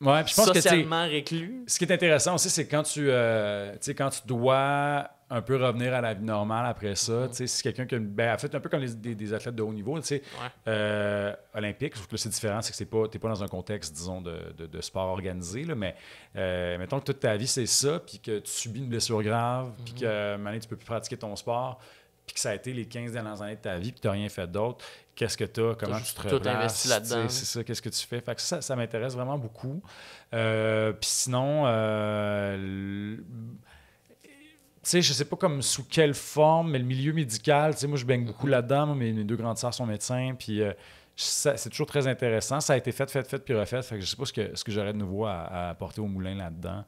S2: Ouais, puis je pense
S4: socialement réclus.
S2: Ce qui est intéressant aussi, c'est quand tu dois un peu revenir à la vie normale après ça. Tu sais, si quelqu'un qui a fait un peu comme des athlètes de haut niveau, tu sais, olympique, sauf que là, c'est différent, c'est que t'es pas dans un contexte, disons, de sport organisé, là, mais mettons que toute ta vie, c'est ça, puis que tu subis une blessure grave, puis que maintenant, tu peux plus pratiquer ton sport, puis que ça a été les 15 dernières années de ta vie, puis tu n'as rien fait d'autre. Qu'est-ce que tu as? Comment tu te replaces?
S4: Tout investi là-dedans.
S2: C'est ça, qu'est-ce que tu fais? Fait que ça m'intéresse vraiment beaucoup. Puis sinon, tu sais, je sais pas comme sous quelle forme, mais le milieu médical, tu sais, moi, je baigne beaucoup là-dedans. Mes deux grandes sœurs sont médecins, puis c'est toujours très intéressant. Ça a été fait, puis refait. Fait que je sais pas ce que j'aurais de nouveau à apporter au moulin là-dedans.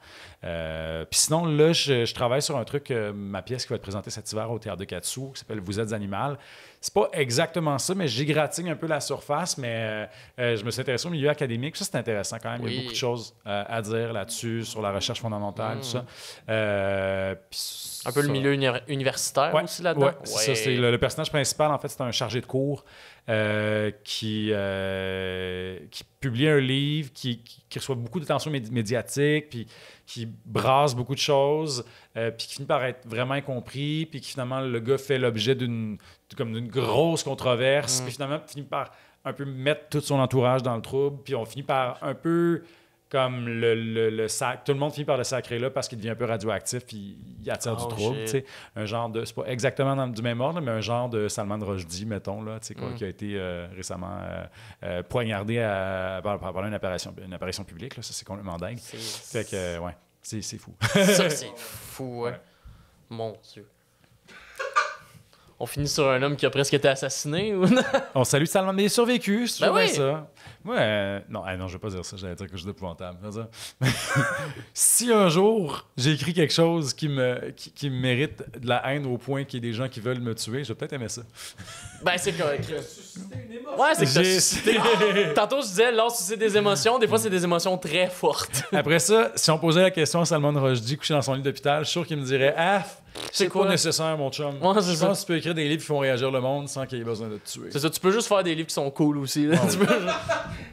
S2: Puis sinon, là, je travaille sur un truc, ma pièce qui va être présentée cet hiver au Théâtre de Katsu, qui s'appelle « Vous êtes animal ». C'est pas exactement ça, mais j'égratigne un peu la surface, mais je me suis intéressé au milieu académique. Ça, c'est intéressant quand même. Il y a beaucoup de choses à dire là-dessus, sur la recherche fondamentale, tout ça.
S4: Un peu le milieu universitaire aussi là-dedans.
S2: Ça, c'est le personnage principal, en fait, c'est un chargé de cours qui publie un livre, qui reçoit beaucoup d'attention médiatique, puis qui brasse beaucoup de choses, puis qui finit par être vraiment incompris, puis qui finalement, le gars fait l'objet d'une grosse controverse, puis finalement, finit par un peu mettre tout son entourage dans le trouble, puis on finit par un peu comme le sac, tout le monde finit par le sacrer là parce qu'il devient un peu radioactif puis il attire du trouble, tu sais, un genre de, c'est pas exactement du même ordre, mais un genre de Salman Rushdie, mettons là, tu sais, qui a été récemment poignardé par une apparition publique là, ça c'est complètement dingue. Fait que ouais, c'est fou.
S4: Ça c'est fou, ouais. Mon Dieu. On finit sur un homme qui a presque été assassiné ou non?
S2: On salue Salman, mais il a survécu, c'est toujours
S4: oui.
S2: ça. Moi, non, je vais pas dire ça, j'allais dire quelque chose d'épouvantable. Si un jour j'ai écrit quelque chose qui me mérite de la haine au point qu'il y ait des gens qui veulent me tuer, je vais peut-être aimer ça.
S4: Ben, c'est correct.
S3: Susciter une émotion.
S4: Ouais, c'est que t'as suscité. Tantôt, je disais, l'art suscite des émotions. Des fois, c'est des émotions très fortes.
S2: Après ça, si on posait la question à Salman Rushdie couché dans son lit d'hôpital, je suis sûr qu'il me dirait « Ah, c'est pas nécessaire, mon chum.
S4: Ouais,
S2: je pense que tu peux écrire des livres qui font réagir le monde sans qu'il y ait besoin de te tuer. »
S4: C'est ça, tu peux juste faire des livres qui sont cool aussi. Là.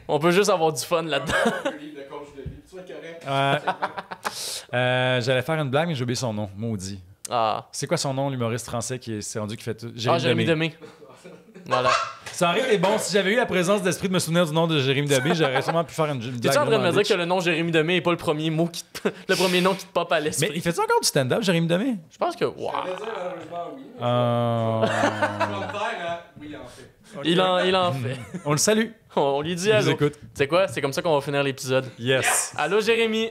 S4: On peut juste avoir du fun là-dedans.
S3: Un livre de coach de vie. Tu vas être correct.
S2: J'allais faire une blague, mais j'ai oublié son nom. Maudit.
S4: Ah.
S2: C'est quoi son nom, l'humoriste français qui s'est rendu qui fait tout?
S4: Jérémy Demé. Voilà.
S2: Ça aurait été bon. Si j'avais eu la présence d'esprit de me souvenir du nom de Jérémy Demé, j'aurais sûrement pu faire une blague.
S4: T'es-tu en train de me dire que le nom Jérémy Demé n'est pas le premier mot le premier nom qui te pop à l'esprit?
S2: Mais il fait encore du stand-up, Jérémy Demé?
S4: Je pense que. Wow.
S3: Je vais dire malheureusement oui. Je vais me faire, oui, en fait.
S4: Okay. Il en fait.
S2: On le salue.
S4: On lui dit
S2: Il nous
S4: allô.
S2: écoute.
S4: Tu sais quoi? C'est comme ça qu'on va finir l'épisode.
S2: Yes.
S4: Allô, Jérémy.